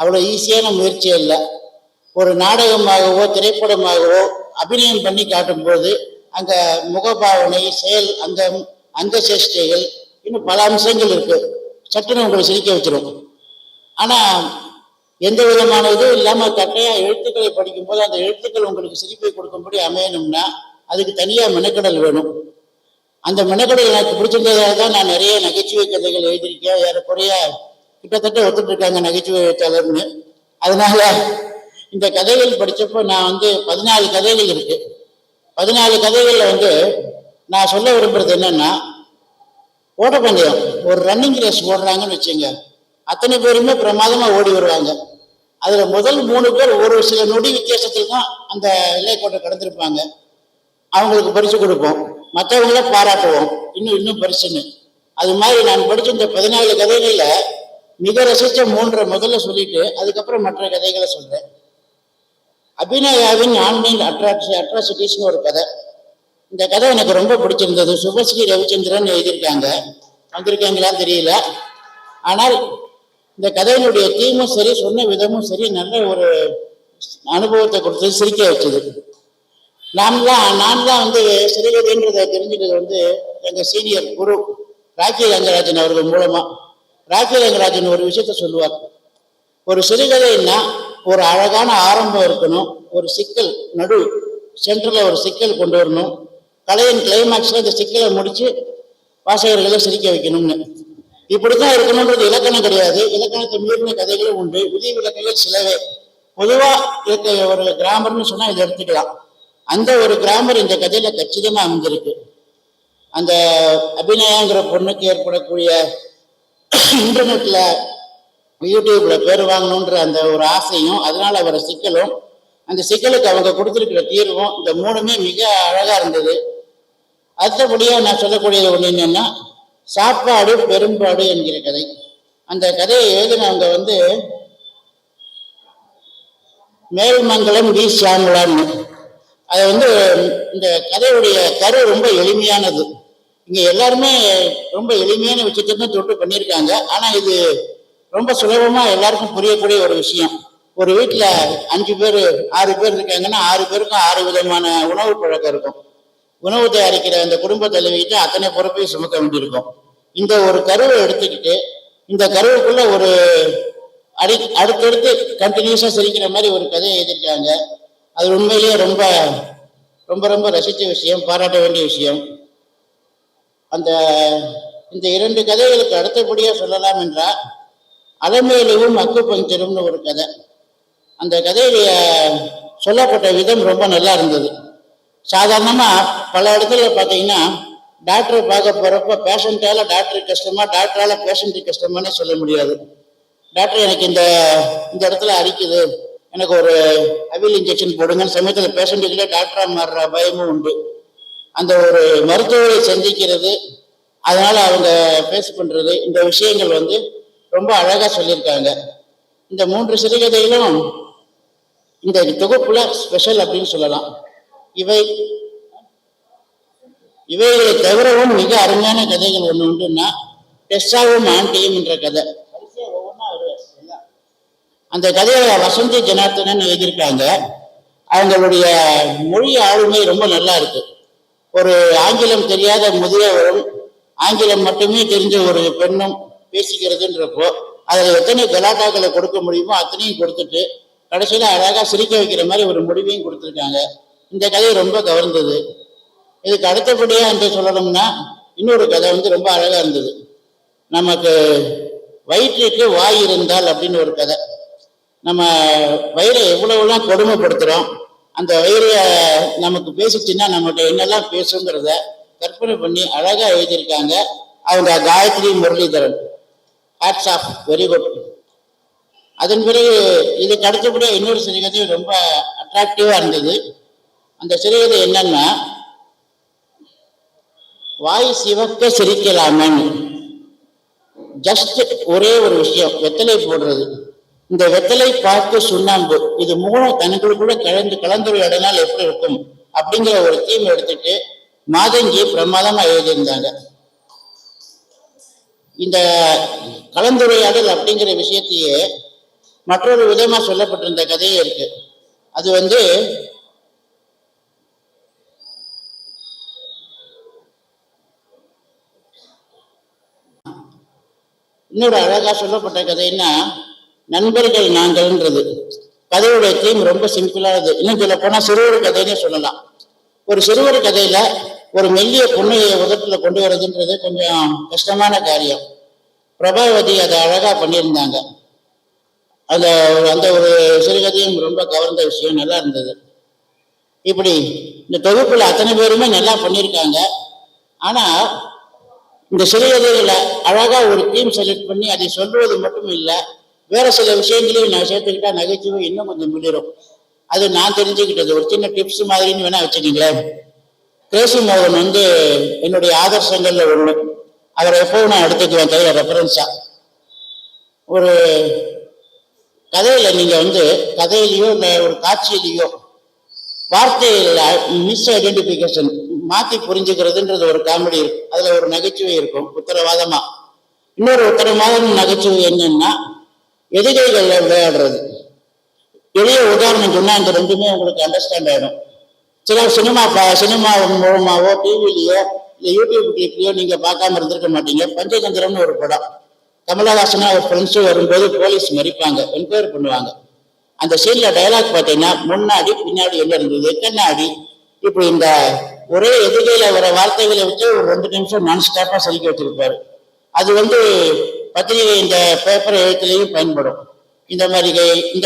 அவ்வளோ ஈஸியான முயற்சி இல்லை. ஒரு நாடகமாகவோ திரைப்படமாகவோ அபிநயம் பண்ணி காட்டும்போது அங்கே முகபாவனை, செயல், அந்த சேஷ்டைகள், இன்னும் பல அம்சங்கள் இருக்கு. சட்டுன்னு உங்களை சிரிக்க வச்சிரும். ஆனால் எந்த விதமான இதுவும் இல்லாமல் கட்டையா எழுத்துக்களை படிக்கும்போது அந்த எழுத்துக்கள் உங்களுக்கு சிரிப்பை கொடுக்கும்படி அமையணும்னா அதுக்கு தனியாக மெனக்கடல் வேணும். அந்த மெனக்கடல் எனக்கு பிடிச்சிருந்ததாக தான் நான் நிறைய நகைச்சுவை கதைகள் எழுதியிருக்கேன். ஏறக்குறைய கிட்டத்தட்ட ஒத்துட்டு இருக்காங்க நகைச்சுவை எழுத்தாளர்னு. அதனால இந்த கதைகள் படித்தப்போ நான் 14 கதைகள் இருக்கு. 14 கதைகள்ல நான் சொல்ல விரும்புறது என்னன்னா, ஓட்டப்பந்தயம், ஒரு ரன்னிங் ரேஸ் ஓடுறாங்கன்னு வச்சுங்க, அத்தனை பேருமே பிரமாதமா ஓடி வருவாங்க. அதுல முதல் 3 பேர் ஒரு சில நொடி வித்தியாசத்தில் தான் அந்த எல்லைக்கோட்டை கடந்திருப்பாங்க. அவங்களுக்கு பரிசு கொடுப்போம், மற்றவங்கள பாராட்டுவோம், இன்னும் பரிசுன்னு. அது மாதிரி நான் படிச்ச இந்த 14 கதைகள்ல மிக ரசிச்ச 3 முதல்ல சொல்லிட்டு அதுக்கப்புறம் மற்ற கதைகளை சொல்றேன். அபிநயாவின் ஆன்லைன் அட்ராசிட்டிஸ்னு ஒரு கதை. இந்த கதை எனக்கு ரொம்ப பிடிச்சிருந்தது. சுபஸ்ரீ ரவிச்சந்திரன் எழுதியிருக்காங்க. வந்திருக்காங்களான்னு தெரியல. ஆனால் இந்த கதையினுடைய தீமும் சரி, சொன்ன விதமும் சரி, நல்ல ஒரு அனுபவத்தை கொடுத்தது, சிரிக்க வச்சது. நான் தான் சிறுகதைன்றதை தெரிஞ்சுக்கிறது எங்க சீனியர் குரு ராக்கி ரங்கராஜன் அவர்கள் மூலமா. ராக்கி ரங்கராஜன் ஒரு விஷயத்த சொல்லுவார். ஒரு சிறுகதைன்னா ஒரு அழகான ஆரம்பம் இருக்கணும், ஒரு சிக்கல் நடு சென்டர்ல ஒரு சிக்கல் கொண்டு வரணும், கலையின் கிளைமாக்ஸ்ல இந்த சிக்கலை முடிச்சு வாசகர்களை சிரிக்க வைக்கணும்னு. இப்படித்தான் இருக்கணும்ன்றது இலக்கணம் கிடையாது. இலக்கணத்தை மீறின கதைகளும் உண்டு, விதிவிலக்குகள் சிலவே. பொதுவா இருக்க ஒரு கிராமர்னு சொன்னா இதை எடுத்துக்கலாம். அந்த ஒரு கிராமர் இந்த கதையில கச்சிதமா அமைஞ்சிருக்கு. அந்த அபிநயாங்கிற பொண்ணுக்கு ஏற்படக்கூடிய இன்டர்நெட்ல யூடியூப்ல பேர் வாங்கணுன்ற அந்த ஒரு ஆசையும், அதனால வர சிக்கலும், அந்த சிக்கலுக்கு அவங்க கொடுத்திருக்கிற தீர்வும், இந்த 3மே மிக அழகா இருந்தது. அடுத்தபடியா நான் சொல்லக்கூடியது ஒண்ணு என்னன்னா, சாப்பாடு பெரும்பாடு என்கிற கதை. அந்த கதையை எழுதினவங்க மேல்மங்கலம் வி சாமுலான்னு. அது இந்த கதையுடைய கரு ரொம்ப எளிமையானது. இங்க எல்லாருமே ரொம்ப எளிமையான விஷயத்தை தொட்டு பண்ணியிருக்காங்க. ஆனா இது ரொம்ப சுலபமா எல்லாருக்கும் புரியக்கூடிய ஒரு விஷயம். ஒரு வீட்டுல 5 பேர் 6 பேர் இருக்காங்கன்னா 6 பேருக்கும் 6 விதமான உணவு பழக்கம் இருக்கும். உணவு தயாரிக்கிற அந்த குடும்ப தலைவிட்டு அத்தனை பொறுப்பையும் சுமக்க வேண்டியிருக்கும். இந்த ஒரு கருவை எடுத்துக்கிட்டு இந்த கருவுக்குள்ள ஒரு அடுத்தடுத்து கண்டினியூஸா சிரிக்கிற மாதிரி ஒரு கதையை எழுதியிருக்காங்க. அது உண்மையிலேயே ரொம்ப ரொம்ப ரொம்ப ரசித்த விஷயம், பாராட்ட வேண்டிய விஷயம். இந்த 2 கதைகளுக்கு அடுத்தபடியா சொல்லலாம் என்றால் அலமேலுவும் அக்கு பஞ்சரும்னு ஒரு கதை. அந்த கதையில சொல்லப்பட்ட விதம் ரொம்ப நல்லா இருந்தது. சாதாரணமா பல இடத்துல பார்த்தீங்கன்னா டாக்டரை பார்க்க போறப்ப பேஷண்டால டாக்டருக்கு கஷ்டமா, டாக்டரால பேஷண்ட்டுக்கு கஷ்டமானே சொல்ல முடியாது. டாக்டர் எனக்கு இந்த இடத்துல அரிக்குது, எனக்கு ஒரு அவில் இன்ஜெக்ஷன் போடுங்கன்னு சமயத்தில் பேஷண்ட்டுக்குள்ளே டாக்டரா மாறுற பயமும் உண்டு. அந்த ஒரு மருத்துவரை சந்திக்கிறது, அதனால அவங்க பேஸ் பண்றது, இந்த விஷயங்கள் ரொம்ப அழகா சொல்லியிருக்காங்க. இந்த 3 சிறுகதைகளும் இந்த தொகுப்புல ஸ்பெஷல் அப்படின்னு சொல்லலாம். இவைகளை தவிரவும் மிக அருமையான கதைகள் ஒண்ணு உண்டுன்னா டெஸ்ஸாவும் ஆண்டியும் என்ற கதை. அந்த கதையை வசந்தி ஜனார்த்தனன் எழுதியிருக்காங்க. அவங்களுடைய மொழி ஆளுமை ரொம்ப நல்லா இருக்கு. ஒரு ஆங்கிலம் தெரியாத முதியவரும் ஆங்கிலம் மட்டுமே தெரிஞ்ச ஒரு பெண்ணும் பேசிக்கிறதுன்றப்போ அதில் எத்தனை கலாட்டாக்களை கொடுக்க முடியுமோ அத்தனையும் கொடுத்துட்டு கடைசியில அழகா சிரிக்க வைக்கிற மாதிரி ஒரு முடிவையும் கொடுத்துருக்காங்க. இந்த கதை ரொம்ப கவர்ந்தது. இதுக்கு அடுத்தபடியா என்று சொல்லணும்னா இன்னொரு கதை ரொம்ப அழகா இருந்தது. நமக்கு வயிற்றுக்கு வாய் இருந்தால் அப்படின்னு ஒரு கதை. நம்ம வயிறை எவ்வளவுலாம் கொடுமைப்படுத்துறோம், அந்த வயிறை நமக்கு பேசிச்சுன்னா நம்மகிட்ட என்னெல்லாம் பேசுங்கிறத கற்பனை பண்ணி அழகா எழுதியிருக்காங்க அவங்க Gayathri Muralidharan. Hats off, very good. அதன் பிறகு இதுக்கு அடுத்தபடியாக இன்னொரு சிறுகதை ரொம்ப அட்ராக்டிவா இருந்தது. அந்த சிறுகதை என்னன்னா வாய் சிவக்க சிரிக்கலாமன்னு. ஜஸ்ட் ஒரே ஒரு விஷயம், வெத்தலை போடுறது. இந்த வெத்தலை பார்த்து சுண்ணாம்பு இது 3 தனக்குள்ள கலந்துரையாடினால் எப்படி இருக்கும் அப்படிங்கிற ஒரு தீம் எடுத்துட்டு மாதங்கி பிரமாதமா எழுதியிருந்தாங்க. இந்த கலந்துரையாடல் அப்படிங்கிற விஷயத்தையே மற்றொரு விதமா சொல்லப்பட்டிருந்த கதையே இருக்கு. அது இன்னொரு அழகா சொல்லப்பட்ட கதைன்னா நண்பர்கள் நாங்கள்ன்றது. கதையுடைய தீம் ரொம்ப சிம்பிளானது. இன்னும் சொல்ல போனா சிறுவர் கதைன்னே சொல்லலாம். ஒரு சிறுவர் கதையில ஒரு மெல்லிய பொண்ணையை உதட்டுல கொண்டு வர்றதுன்றது கொஞ்சம் கஷ்டமான காரியம். பிரபாவதி அதை அழகா பண்ணியிருந்தாங்க. அந்த ஒரு சிறுகதையும் ரொம்ப கவர்ந்த விஷயம், நல்லா இருந்தது. இப்படி இந்த தொகுப்புல அத்தனை பேருமே நல்லா பண்ணியிருக்காங்க. ஆனா இந்த சிறுகதைகளை அழகா ஒரு தீம் செலக்ட் பண்ணி அதை சொல்வது மட்டும் இல்லை, வேற சில விஷயங்களையும் நான் சேர்த்துக்கிட்டா நகைச்சுவை இன்னும் கொஞ்சம் மிளிரும். அது நான் தெரிஞ்சுக்கிட்டது. ஒரு சின்ன டிப்ஸ் மாதிரின்னு வேணா வச்சுக்கீங்களேன். கிரேசி மோகன் என்னுடைய ஆதர்சங்கள்ல ஒண்ணு. அவரை எப்பவும் நான் எடுத்துக்குவேன் கையில ரெஃபரன்ஸா. ஒரு கதையில நீங்க கதையிலையோ இல்லை ஒரு காட்சியிலையோ வார்த்தையில மிஸ் ஐடென்டிபிகேஷன் மாத்தி புரிஞ்சுக்கிறதுன்றது ஒரு காமெடி இருக்கும். அதுல ஒரு நகைச்சுவை இருக்கும் உத்தரவாதமா. இன்னொரு உத்தரவாதம் நகைச்சுவை என்னன்னா எதிரிகள்ல விளையாடுறது. எளிய உதாரணம் சொன்னா இந்த ரெண்டுமே உங்களுக்கு அண்டர்ஸ்டாண்ட் ஆயிடும். சில சினிமா மூலமாவோ டிவிலையோ இல்லை யூடியூப் கிளிப்லையோ நீங்க பார்க்காம இருந்திருக்க மாட்டீங்க. பஞ்சதந்திரம்னு ஒரு படம். கமலஹாசனா ஒரு ஃப்ரெண்ட்ஸும் வரும்போது போலீஸ் மறிப்பாங்க, என்கொயரி பண்ணுவாங்க. அந்த சீன்ல டயலாக் பார்த்தீங்கன்னா முன்னாடி பின்னாடி என்ன இருந்தது, கண்ணாடி, இப்படி இந்த ஒரே எதிரில வர வார்த்தைகளை வச்சு ஒரு 2 நிமிஷம் நான் ஸ்டாப்பா சொல்லிக்க வச்சிருப்பாரு. அது பத்திரிகை இந்த பேப்பர் எழுத்துலையும் பயன்படும். இந்த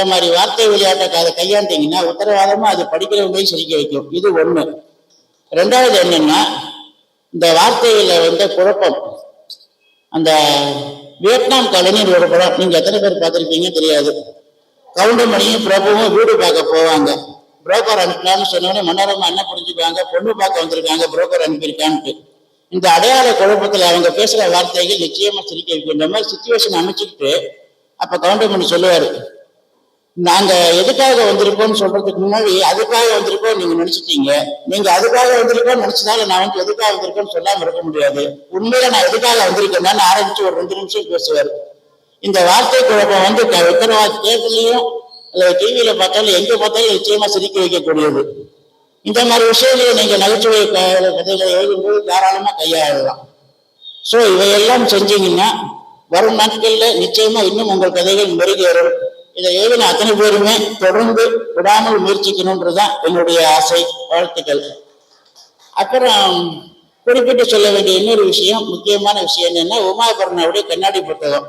மாதிரி வார்த்தை விளையாட்டை அதை கையாண்டீங்கன்னா உத்தரவாதமா அது படிக்கிறவங்களையும் சிரிக்க வைக்கும். இது ஒண்ணு. 2வது என்னன்னா இந்த வார்த்தையில குழப்பம். அந்த வியட்நாம் காலனின்னு ஒரு படம், நீங்க எத்தனை பேர் பார்த்திருப்பீங்க தெரியாது. கவுண்டமணியும் பிரபுவும் வீடு பார்க்க போவாங்க. புரோக்கர் அனுப்பினான்னு சொன்னோடனே மனோரமா என்ன புரிஞ்சுக்குவாங்க, பொண்ணு பார்க்க வந்திருக்காங்க, புரோக்கர் அனுப்பியிருக்கான்ட்டு. இந்த அடையாள குழப்பத்துல அவங்க பேசுற வார்த்தைகள் நிச்சயமா சிரிக்க வைக்கும். இந்த மாதிரி சிச்சுவேஷன் அமைச்சுக்கிட்டு அப்ப கவுண்டமணி சொல்லுவாரு, நாங்க எதுக்காக வந்திருக்கோம்னு சொல்றதுக்கு முன்னாடி அதுக்காக வந்திருக்கோம் நீங்க நினைச்சிட்டீங்க. நீங்க அதுக்காக வந்திருக்கோம்னு நினைச்சதால நான் எதுக்காக வந்திருக்கோம்னு சொல்லாம இருக்க முடியாது. உண்மையில நான் எதுக்காக வந்திருக்கேன்னு ஆரம்பிச்சு ஒரு 2 நிமிஷம் பேசுவாரு. இந்த வார்த்தை குழப்பம் உத்தரவாத தேர்தலையும் அல்லது டிவியில பார்த்தாலும் எங்க பார்த்தாலும் நிச்சயமா சிரிக்க வைக்கக்கூடியது. இந்த மாதிரி விஷயங்களை நீங்க நகைச்சுவை கதைகளை எழுதும்போது தாராளமா கையாளலாம். ஸோ இவையெல்லாம் செஞ்சீங்கன்னா வரும் நாட்கள்ல நிச்சயமா இன்னும் உங்கள் கதைகள் மெருகேறும். இதை எழுதின அத்தனை பேருமே தொடர்ந்து விடாமல் முயற்சிக்கணும்ன்றதுதான் என்னுடைய ஆசை, வாழ்த்துக்கள். அப்புறம் குறிப்பிட்டு சொல்ல வேண்டிய இன்னொரு விஷயம், முக்கியமான விஷயம் என்னன்னா, உமாபரணாவுடைய கண்ணாடி புத்தகம்.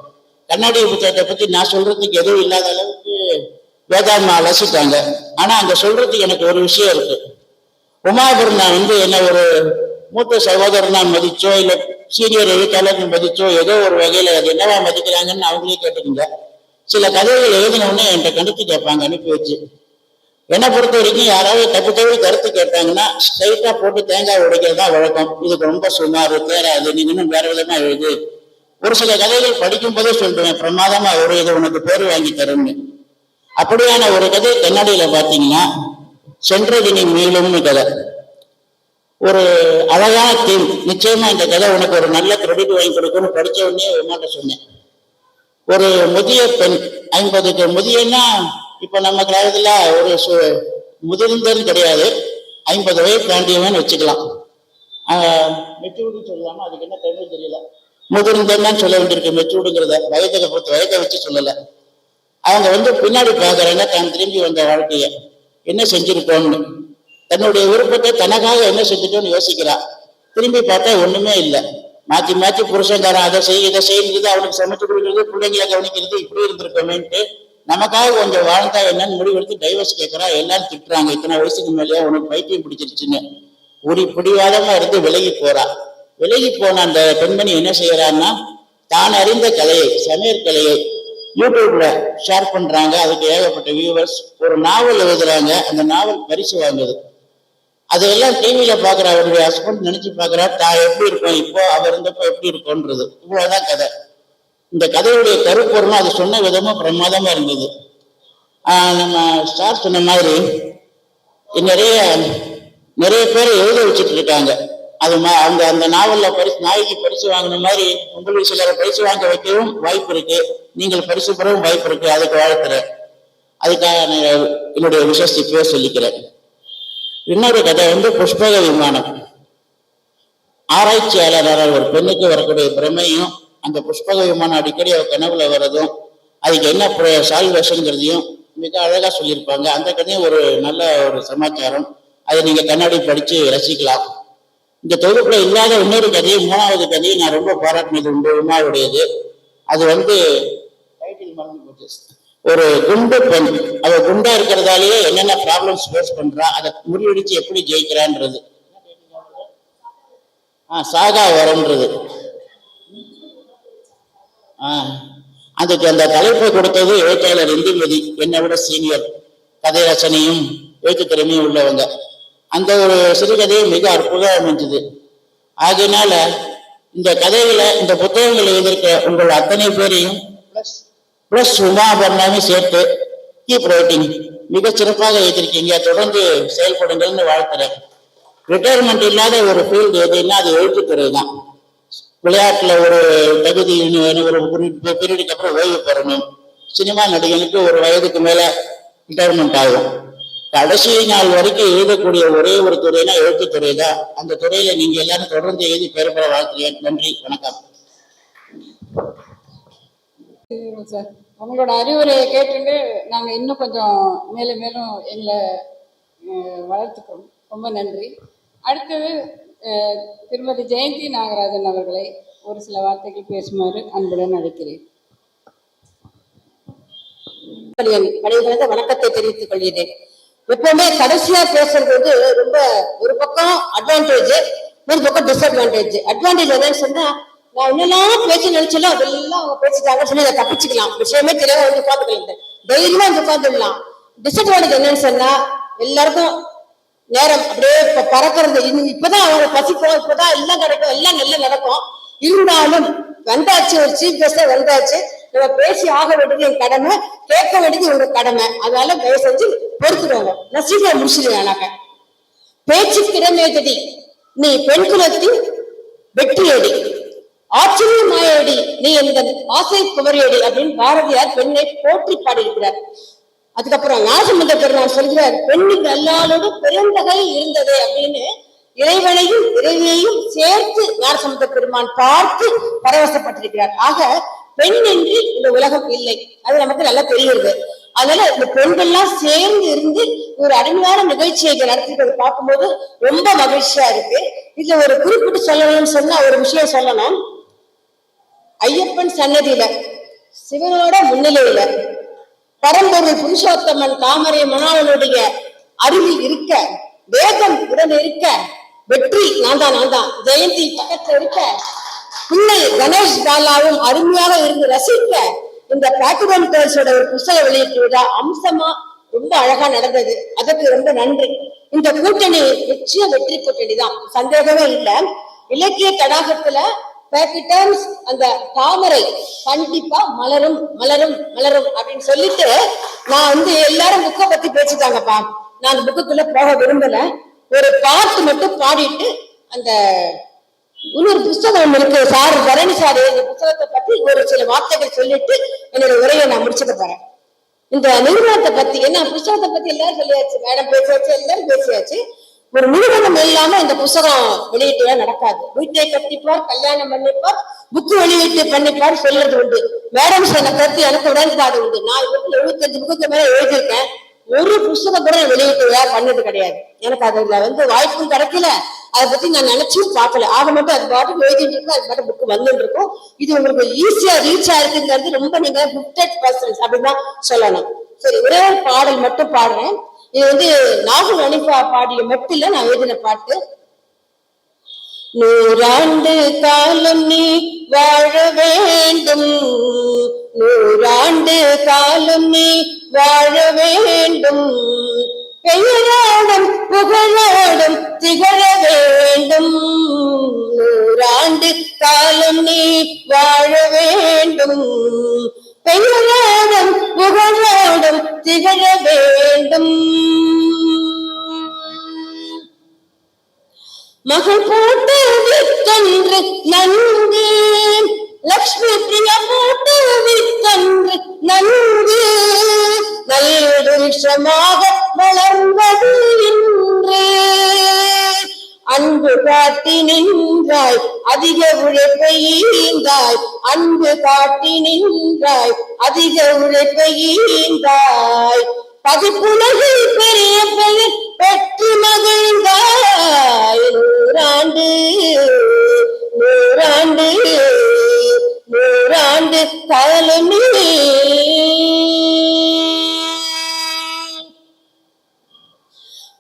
கண்ணாடி புத்தகத்தை பத்தி நான் சொல்றதுக்கு எதுவும் இல்லாத அளவுக்கு வேதாத்மா அலசிட்டாங்க. ஆனா அங்க சொல்றதுக்கு எனக்கு ஒரு விஷயம் இருக்கு. உமாபரணா என்ன ஒரு மூத்த சகோதரனா மதிச்சோ இல்ல சீனியர் எழுத்தாளர் மதிச்சோ ஏதோ ஒரு வகையில அது என்னவா மதிக்கிறாங்கன்னு அவங்களே கேட்டுக்கீங்க. சில கதைகள் எழுதினவுடனே என்கிட்ட கருத்து கேட்பாங்க அனுப்பி வச்சு. என்னை பொறுத்த வரைக்கும் யாராவது தப்பு தவறி கருத்து கேட்டாங்கன்னா ஸ்ட்ரைட்டா போட்டு தேங்காய் உடைக்கிறது தான் வழக்கம். இதுக்கு ரொம்ப சுமார் தேராது, நீங்க இன்னும் வேற விதமா எழுது. ஒரு சில கதைகள் படிக்கும் போதே சொல்றேன், பிரமாதமா ஒரு இது உனக்கு பேர் வாங்கி தரும்னு. அப்படியான ஒரு கதை கண்ணாடியில பாத்தீங்கன்னா சென்றதினி மீளும்னு கதை. ஒரு அழகான தீம். நிச்சயமா இந்த கதை உனக்கு ஒரு நல்ல கிரெடிட் வாங்கி கொடுக்கும்னு படிச்ச உடனே மாட்ட சொன்னேன். ஒரு முதிய பெண், 50க்கு முதியன்னா இப்ப நம்ம காலத்துல ஒரு முதிர்ந்தன்னு கிடையாது, 50 வயது தாண்டியவன் வச்சுக்கலாம். மெச்சூர்டு சொல்லலாமா, அதுக்கு என்ன தமிழ் தெரியல, முதிர்ந்தன்னு சொல்ல வேண்டியிருக்கு. மெச்சூர்டுங்கிறத வயதை வச்சு சொல்லல. அவங்க பின்னாடி பாக்குறாங்க தான் திரும்பி வந்த வாழ்க்கைய என்ன செஞ்சிருக்கோம்னு. தன்னுடைய விருப்பத்தை தனக்காக என்ன செஞ்சுட்டோம்னு யோசிக்கிறா. திரும்பி பார்த்தா ஒண்ணுமே இல்லை. மாத்தி மாத்தி புருஷங்காரன் அதை இதை செய்யுறது, அவனுக்கு சமைச்சு கொடுக்கறது, பிள்ளைங்களை கவனிக்கிறது, இப்படி இருந்திருக்கோமேன்ட்டு நமக்காக கொஞ்சம் வாழ்ந்தா என்னன்னு முடிவெடுத்து டைவர்ஸ் கேட்கறா. எல்லாரும் திட்டுறாங்க, இத்தனை வயசுக்கு மேலேயே உனக்கு பைத்தியம் பிடிச்சிருச்சுன்னு. பிடிவாதமா இருந்து விலகி போறா. விலகி போன அந்த பெண்மணி என்ன செய்யறான்னா, தான் அறிந்த கலையை, சமையல் கலையை யூடியூப்ல ஷேர் பண்றாங்க. அதுக்கு ஏகப்பட்ட வியூவர்ஸ். ஒரு நாவல் எழுதுறாங்க, அந்த நாவல் பரிசு வாங்குது. அதையெல்லாம் டிவியில பாக்குற அவருடைய ஹஸ்பண்ட் நினைச்சு பாக்குறா, தான் எப்படி இருக்கோம் இப்போ, அவர் இருந்தப்போ எப்படி இருக்கோன்றது. இவ்வளவுதான் கதை. இந்த கதையுடைய கருப்பொருளும் அது சொன்ன விதமும் பிரமாதமா இருந்தது. நம்ம ஸ்டார் சொன்ன மாதிரி நிறைய பேரை எழுத வச்சுட்டு இருக்காங்க. அது அவங்க அந்த நாவல்ல நாய்க்கு பரிசு வாங்கின மாதிரி உங்களுக்கு சிலரை பரிசு வாங்க வைக்கவும் வாய்ப்பு இருக்கு, நீங்கள் பரிசு பெறவும் வாய்ப்பு இருக்கு. அதுக்கு வாழ்த்துறேன். அதுக்காக என்னுடைய விஷயத்தை இப்பவே சொல்லிக்கிறேன். இன்னொரு கதை புஷ்பக விமானம். ஆராய்ச்சியாளரால் ஒரு பெண்ணுக்கு வரக்கூடிய பிரமையும் அந்த புஷ்பக விமானம் அடிக்கடி அவ கனவுல வர்றதும் அதுக்கு என்ன சால்வேஷன்ங்கிறதையும் மிக அழகா சொல்லியிருப்பாங்க. அந்த கதையும் ஒரு நல்ல ஒரு சமாச்சாரம். அதை நீங்க கண்ணாடி படிச்சு ரசிக்கலாம். இந்த தொகுப்புல இல்லாத இன்னொரு கதையை, 3வது கதையை நான் ரொம்ப பாராட்டினது உண்டு, உமாவுடையது. அது டைட்டில் மறந்து போச்சு. ஒரு குண்டு பெண், அவ குண்டா இருக்கிறதாலேயே என்னென்ன ப்ராப்ளம்ஸ் ஃபேஸ் பண்றா, அதை முறியடிச்சு எப்படி ஜெயிக்கிறான்றது. சாகா வரன்றது. அதுக்கு அந்த தலைப்பை கொடுத்தது எழுத்தாளர் இந்துமதி, என்னை விட சீனியர், கதை ரசனையும் எழுத்து திறமையும் உள்ளவங்க. அந்த ஒரு சிறுகதையை மிக அற்புதம் அமைஞ்சது. ஆகையினால இந்த கதைகளை, இந்த புத்தகங்களை எழுதியிருக்க உங்கள் அத்தனை பேரையும் பிளஸ் உமாபரணாவையும் சேர்த்து கீப் ரைட்டிங், மிக சிறப்பாக எழுதியிருக்கீங்க. தொடர்ந்து செயல்படுங்கள்னு வாழ்த்துறேன். ரிட்டையர்மெண்ட் இல்லாத ஒரு ஃபீல்டு எதுன்னா அது எழுத்துத்துறை தான். விளையாட்டுல ஒரு தகுதி, ஒரு பீரியடுக்கு அப்புறம் ஓய்வு பெறணும். சினிமா நடிகனுக்கு ஒரு வயதுக்கு மேல ரிட்டையர்மெண்ட் ஆகும். கடைசி நாள் வரைக்கும் எழுதக்கூடிய ஒரே ஒரு துறைனா எழுத்துத்துறை தான். அந்த துறையில நீங்க எல்லாரும் தொடர்ந்து எழுதி பெற வாழ்த்துறேன். நன்றி, வணக்கம். சார், உங்களோட அறிவுரையை கேட்டுட்டு நாங்க இன்னும் கொஞ்சம் மேலும் மேலும் எங்களை வளர்த்துக்கிறோம். ரொம்ப நன்றி. அடுத்தது திருமதி ஜெயந்தி நாகராஜன் அவர்களை ஒரு சில வார்த்தைகள் பேசுமாறு அன்புடன் அழைக்கிறேன். வணக்கத்தை தெரிவித்துக் கொள்கிறேன். எப்பவுமே கடைசியா பேசுறது ரொம்ப ஒரு பக்கம் அட்வான்டேஜ், ஒரு பக்கம் டிஸ்அட்வான்டேஜ். அட்வான்டேஜ் என்னன்னு சொன்னா, நான் என்னெல்லாம் பேச்சு நினைச்சாலும் அதெல்லாம் அவங்க பேசிட்டாங்கன்னு சொல்லி அதை தப்பிச்சுக்கலாம், விஷயமே தெரியாம வந்து உட்காந்துக்கலாம், தைரியமா வந்து உட்காந்துடலாம். டிஸ்அட்வான்டேஜ் என்னன்னு சொன்னா, எல்லாருக்கும் நேரம் அப்படியே பறக்கிறது. இப்பதான் அவங்க பசிக்கும், இப்பதான் எல்லாம் கிடைக்கும், எல்லாம் நல்லா நடக்கும். இருந்தாலும் வந்தாச்சு, ஒரு சீஃப் கெஸ்டா வந்தாச்சு, நம்ம பேசி ஆக வேண்டியது என் கடமை, கேட்க வேண்டியது உங்க கடமை. அதனால தயவு செஞ்சு பொறுத்துடுவாங்க. நான் சீக்கிரம் முடிச்சிருவேன். பேச்சுக்கிடமேதடி நீ பெண் குலத்தின் வெற்றியடி, ஆச்சரிய மாயடி நீ எந்த ஆசை குமரியடி அப்படின்னு பாரதியார் பெண்ணை போற்றி பாடியிருக்கிறார். அதுக்கப்புறம் ஞானசம்பந்த பெருமான் சொல்கிறார், பெண்ணுக்கு அல்லாதோடு பெருந்தகை இருந்தது அப்படின்னு இறைவனையும் இறைவியையும் சேர்த்து ஞானசம்பந்த பெருமான் பார்த்து பரவசப்பட்டிருக்கிறார். ஆக பெண் என்று இந்த உலகம் இல்லை, அது நமக்கு நல்லா தெரியுது. அதனால இந்த பெண்கள்லாம் சேர்ந்து இருந்து ஒரு அருமையான நிகழ்ச்சியை நடத்திட்டு பார்க்கும்போது ரொம்ப மகிழ்ச்சியா இருக்கு. இதுல ஒரு குறிப்பிட்டு சொல்லணும்னு சொன்னா ஒரு விஷயம் சொல்லணும். ஐயப்பன் சன்னதியில சிவனோட முன்னிலையில பரம்பொருள் புருஷோத்தமன் தாமரை மணாளனுடைய அருகில் இருக்க, வேகம் உடன் இருக்க, வெற்றி நான் தான் ஜெயந்தி பக்கத்துல இருக்க, பிள்ளை கணேஷ் பாலாவும் அருமையாக இருந்து ரசிக்க, இந்த பிளாட்டினம் கேர்ள்ஸோட ஒரு புத்தக வெளியீட்டு விழா அம்சமா ரொம்ப அழகா நடந்தது. அதற்கு ரொம்ப நன்றி. இந்த கூட்டணி நிச்சயம் வெற்றி கூட்டணி தான், சந்தேகமே இல்லை. இலக்கிய தடாகத்துல பேக்கெட்டர்ஸ் அந்த தாமரை கண்டிப்பா மலரும் மலரும் மலரும் அப்படின்னு சொல்லிட்டு நான் வந்து எல்லாரும் புக்கை பத்தி பேசிட்டாங்கப்பா. நான் அந்த புக்குக்குள்ள போக விரும்பல. ஒரு பாட்டு மட்டும் பாடிட்டு அந்த இன்னொரு புத்தகம் இருக்கு சார் பரணி சார், இந்த புத்தகத்தை பத்தி ஒரு சில வார்த்தைகள் சொல்லிட்டு என்னோட உரையை நான் முடிச்சுக்க போறேன். இந்த நிறுவனத்தை பத்தி என்ன புத்தகத்தை பத்தி எல்லாரும் சொல்லியாச்சு, மேடம் பேசியாச்சு, எல்லாரும் பேசியாச்சு. ஒரு நிறுவனம் இல்லாம இந்த புத்தகம் வெளியீட்டு நடக்காது. வீட்டை கட்டிப்பார், கல்யாணம் பண்ணிப்பார், புக்கு வெளியீட்டு பண்ணிப்பார் சொல்றது உண்டு. மேடம் சொன்ன கருத்து எனக்கு உடன்பாடு உண்டு. நான் 75 புக்கு மேல எழுதியிருக்கேன். ஒரு புத்தகம் கூட வெளியீட்டு பண்ணது கிடையாது. எனக்கு அதுல வந்து வாய்ப்பும் கிடைக்கல, அதை பத்தி நான் நினைச்சும் பார்க்கல. ஆக மட்டும் அது பாட்டு எழுதிட்டு இருக்கும், அது பாட்டு புக்கு வந்துட்டு இருக்கும். இது உங்களுக்கு ஈஸியா ரீச் ஆயிருக்குங்கிறது ரொம்ப நீங்க 50% அப்படின்னு தான் சொல்லணும். சரி, ஒரே ஒரு பாடல் மட்டும் பாடுறேன். இது வந்து நாகூர் அனிஃபா பாடிய மெட்டில நான் எழுதின பாட்டு. 100 காலம் நீ வாழ வேண்டும், 100 காலம் நீ வாழ வேண்டும், பெயரோடும் புகழோடும் திகழ வேண்டும், 100 காலம் நீ வாழ வேண்டும், பெயரோடும் புகழோடும் திகழ வேண்டும், மகள் போட்டு வித்தன்று நன்கு, லக்ஷ்மி பிரியா போட்டு வித்தன்று நன்கு, நல்ல விஷமாக வளர்ந்தது இன்று, அன்பு காட்டி நின்றாய் அதிக உழைப்பை ஈந்தாய், அன்பு காட்டி நின்றாய் அதிக உழைப்பை ஈந்தாய், பதிப்புலகில் பெரிய பெயர் பெற்று மகிழ்ந்தாய், 100 காலம் நீ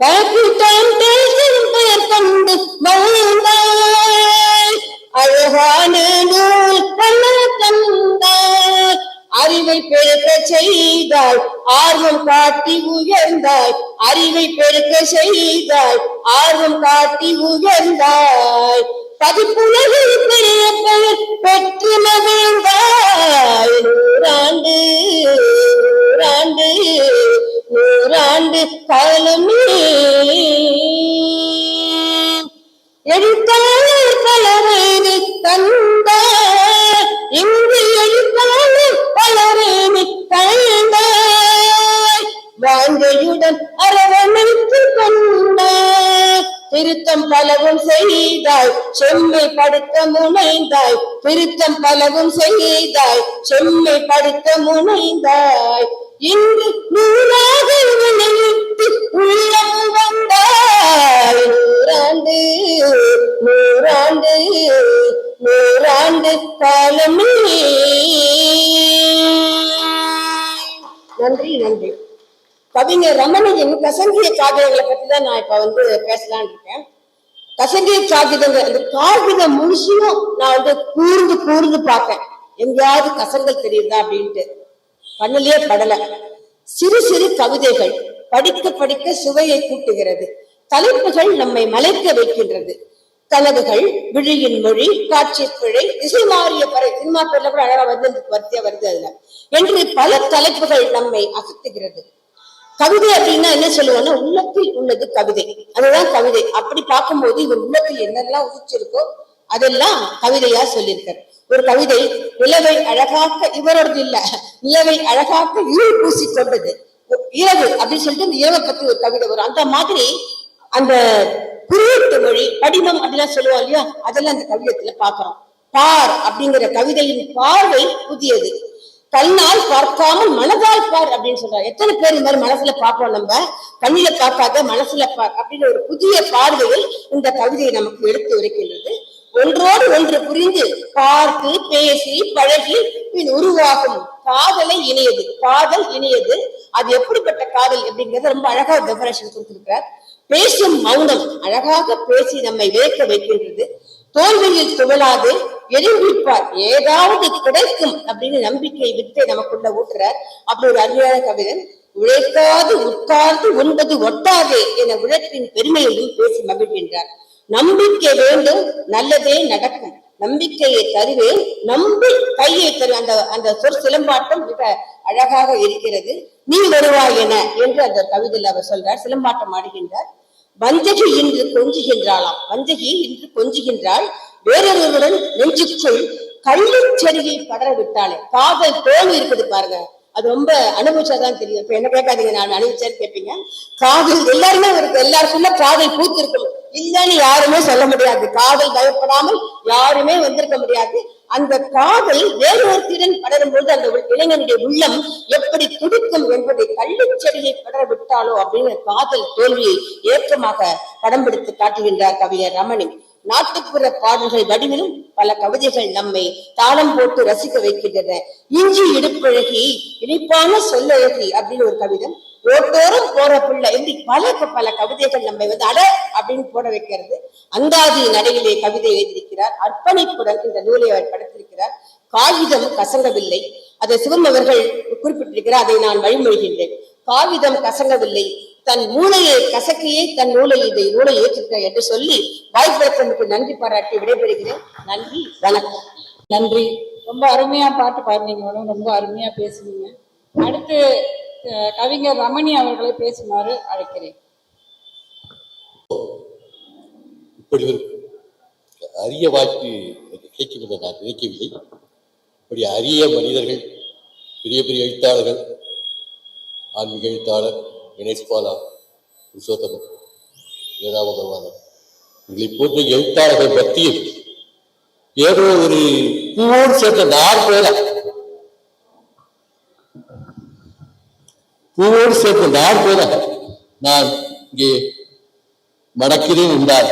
பாக்கித்தான் பேசும் பெயர் கொண்டு மகிழ்ந்தாய், அழகான நூல் பண்ண தந்தாய், அறிவை பெருக்க செய்தாய் ஆர்வம் காட்டி உயர்ந்தாய், அறிவை பெருக்க செய்தாய் ஆர்வம் காட்டி உயர்ந்தாய், பதிப்புலகில் பெரிய பெயர் பெற்று மகிழ்ந்தாய், 100 காலம் நீ எழுத்தாளர் பலரேனி தந்தாய், இங்கு எழுத்தாளர் பலரேனி தந்தாய், வாஞ்சையுடன் அரவணைத்து கொண்டாய், திருத்தம் பலவும் செய்தாய் செம்மைப்படுத்த முனைந்தாய், திருத்தம் பலவும் செய்தாய் செம்மைப்படுத்த முனைந்தாய், இன்று 100 விளைவித்து உள்ளம் வந்தாய், 100 காலம் நீ. நன்றி நன்றி. கவிஞர் ரமணியின் கசங்கிய காகிதங்களை பத்தி தான் நான் இப்ப வந்து பேசலான் இருக்கேன். கசங்கிய காகிதங்கள், அந்த காகிதம் முழுசும் நான் வந்து கூர்ந்து பார்ப்பேன், எங்கேயாவது கசங்கள் தெரியுதா அப்படின்ட்டு. கண்ணிலேயே படல. சிறு சிறு கவிதைகள் படிக்க படிக்க சுவையை கூட்டுகிறது, தலைப்புகள் நம்மை மலைக்க வைக்கின்றது, கனவுகள், விழியின் மொழி, காட்சி பிழை, திசை மாறிய பறை, சினிமா பேர்ல கூட அழகா வரிசையா வருது அதுல என்று பல தலைப்புகள் நம்மை அசத்துகிறது. கவிதை அப்படின்னா என்ன சொல்லுவோம்னா, உள்ளத்தில் உள்ளது கவிதை, அதுதான் கவிதை. அப்படி பார்க்கும்போது இவர் உள்ளத்தில் என்னெல்லாம் உதிச்சிருக்கோ அதெல்லாம் கவிதையா சொல்லியிருக்காரு. ஒரு கவிதை நிலவை அழகாக்க, இவரோடது இல்ல, நிலவை அழகாக்க இருள் பூசி கொண்டது, இரவு அப்படின்னு சொல்லிட்டு அந்த இரவை பத்தி ஒரு கவிதை வரும். அந்த மாதிரி அந்த குறியீட்டு மொழி படிமம் அப்படிலாம் சொல்லுவோம் இல்லையா, அதெல்லாம் அந்த கவிதத்துல பாக்குறோம். பார் அப்படிங்கிற கவிதையின் பார்வை புதியது. கண்ணால் பார்க்காமல் மனதால் பார் அப்படின்னு சொல்றாரு. எத்தனை பேர் இந்த மாதிரி மனசுல பார்ப்போம், நம்ம கண்ணில பார்க்காத மனசுல பார் அப்படின்னு ஒரு புதிய பார்வையில் இந்த கவிதையை நமக்கு எடுத்து உரைக்கின்றது. ஒன்றோடு ஒன்று புரிந்து பார்த்து பேசி பழகி பின் உருவாகும் காதலை இணையது. காதல் இணையது. அது எப்படிப்பட்ட காதல் அப்படிங்கறத ரொம்ப அழகா டெஃபரேஷன் கொடுத்திருக்கிறார். பேசும் மௌனம் அழகாக பேசி நம்மை வியக்க வைக்கின்றது. தோல்வியில் துவளாது எழுந்திருப்பார், ஏதாவது கிடைக்கும் அப்படின்னு நம்பிக்கை வித்தை நமக்குள்ள ஊட்டுறார். அப்படி ஒரு அருமையான கவிதன். உழைக்காது உட்கார்ந்து உண்பது ஒட்டாதே என உழைப்பின் பெருமையையும் பேசி மகிழ்கின்றார். நம்பிக்கை வேண்டும், நல்லதே நடக்கும், நம்பிக்கையை தருவேன், நம்பி கையை தரு. அந்த சொற் சிலம்பாட்டம் மிக அழகாக இருக்கிறது. நீ வருவாய் என என்று அந்த கவிதையில் அவர் சொல்றார். சிலம்பாட்டம் ஆடுகின்றார். வஞ்சகி இன்று கொஞ்சுகின்றாளாம். வஞ்சகி இன்று கொஞ்சுகின்றாள், வேறொருவருடன் நெஞ்சுக்குள் கள்ளிச்செடியை படர விட்டாளே. காதல் தோல்வி இருக்குது பாருங்க, அது ரொம்ப அனுபவிச்சாதான் தெரியும். இப்ப என்ன கேட்காதீங்க, நான் அனுபவிச்சேன்னு கேட்பீங்க. காதல் எல்லாருமே இருக்கு, எல்லாருக்குள்ள காதல் பூத்து இருக்கும் இல்லன்னு யாருமே சொல்ல முடியாது. காதல் பயப்படாமல் யாருமே வந்திருக்க முடியாது. அந்த காதல் வேறு ஒருத்திடன் படரும் போது அந்த இளைஞனுடைய உள்ளம் எப்படி துடிக்கும் என்பதை கள்ளிச்செடியை படர விட்டாலோ அப்படின்னு காதல் தோல்வியை ஏக்கமாக படம் பிடித்து காட்டுகின்றார் கவிஞர் ரமணி. நாட்டுப்புற பாடல்கள் வடிவிலும் பல கவிதைகள் நம்மை தாளம் போட்டு ரசிக்க வைக்கின்றன. இஞ்சி இடுப்பழகி இனிப்பான சொல்லழகி அப்படின்னு ஒரு கவிதை. ரோட்டோரும் போற பிள்ளை எப்படி பல கவிதைகள் நம்மை அட அப்படின்னு போட வைக்கிறது. அந்தாதி நடையிலே கவிதை எழுதியிருக்கிறார். அர்ப்பணிப்புடன் இந்த நூலை அவர் படைத்திருக்கிறார். காகிதம் கசங்கவில்லை, அதை சிவம் அவர்கள் குறிப்பிட்டிருக்கிறார். அதை நான் வழிமொழிகின்றேன். காகிதம் கசங்கவில்லை, தன் மூளையை கசக்கியே தன் நூலை ஏற்றிருக்கிறார் என்று சொல்லி வாய்ப்பளித்தமைக்கு நன்றி பாராட்டி விடைபெறுகிறேன். நன்றி, வணக்கம். நன்றி. ரொம்ப அருமையா பாட்டு பாடுனீங்க, ரொம்ப அருமையா பேசுனீங்க. அடுத்து கவிஞர் ரமணி அவர்களை பேசுமாறு அழைக்கிறேன். இப்படி ஒரு அரிய வாய்ப்பு கிடைக்கும் என்று நான் நினைக்கவில்லை. இப்படி அரிய மனிதர்கள், பெரிய பெரிய எழுத்தாளர்கள், ஆன்மீக எழுத்தாளர் கணேஷ் பாலா, புருஷோத்தமன், வேதா பகவானன், இதை போன்ற எழுத்தாளர்கள் மத்தியில் ஏதோ ஒரு பூவோடு சேர்ந்த நார் போல நான் இங்கே மணக்கிறேன் என்றார்.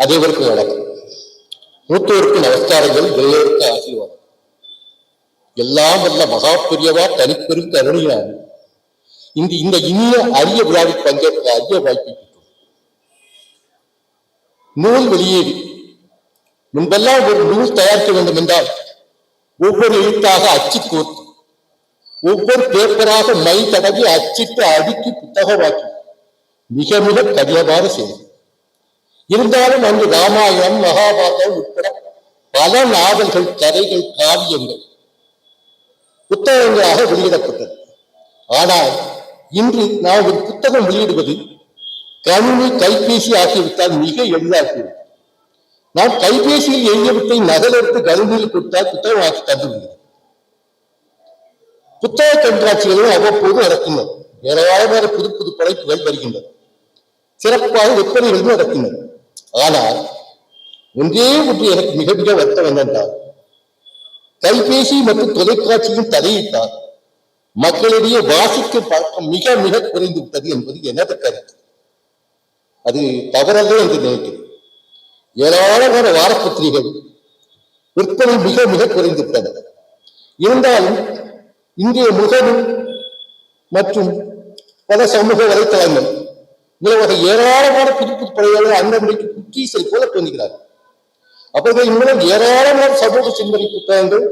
அனைவருக்கும் வணக்கம். மூத்தோருக்கு நமஸ்காரங்கள், எல்லோருக்கும் ஆசீர்வாதம். எல்லாம் வல்ல மகா பெரியவா தனிப்பெரும் கருணையார் இந்த இனிய அரிய விழாவில் பங்கேற்க அரிய வாய்ப்பை பெற்றோம். நூல் வெளியீடு. முன்பெல்லாம் ஒரு நூல் தயாரிக்க வேண்டும் என்றால் ஒவ்வொரு எழுத்தாக அச்சு கோர்த்து, ஒவ்வொரு பேப்பராக மை தடவி அச்சிட்டு அடுக்கி புத்தகமாக்கி மிக மிக கடினமான செயல். இருந்தாலும் அங்கு ராமாயணம், மகாபாரதம் உட்பட பல நாவல்கள், கதைகள், காவியங்கள் புத்தகங்களாக வெளியிடப்பட்டது. ஆனால் இன்று நாம் ஒரு புத்தகம் வெளியிடுவது கணினி, கைபேசி ஆகிவிட்டால் மிக எளிதாகிவிடும். நாம் கைபேசியில் எழுதியவற்றை நகலெடுத்து கணினியில் கொடுத்தால் புத்தகம் ஆக்கி தந்துவிடுகிறது. புத்தக கண்காட்சிகளும் அவ்வப்போது நடக்கின்றன. ஏராளமான புது புது படைப்புகள் வருகின்றன. சிறப்பாக விற்பனைகளும் நடக்கின்றன. ஆனால் ஒன்றே ஒன்று எனக்கு மிக மிக வருத்தம் என்னென்றால், கைபேசி மற்றும் தொலைக்காட்சியும் தலையிட்டால் மக்களிடையே வாசிக்கும் பழக்கம் மிக மிக குறைந்து விட்டது என்பது எனது கருத்து. அது தவறல்ல என்று நினைக்கிறேன். ஏராளமான வாரப்பத்திரிகைகள் விற்பனை மிக மிக குறைந்து விட்டன. இருந்தாலும் இந்திய முகநூல் மற்றும் பல சமூக வலைத்தளங்கள் வகை ஏராளமான புது புது படையாளர்கள் அன்னமணிக்கு குக்கீசல் போல தோன்றுகிறார்கள். அவர்கள் மூலம் ஏராளமான சமூக சிந்தனை புத்தகங்கள்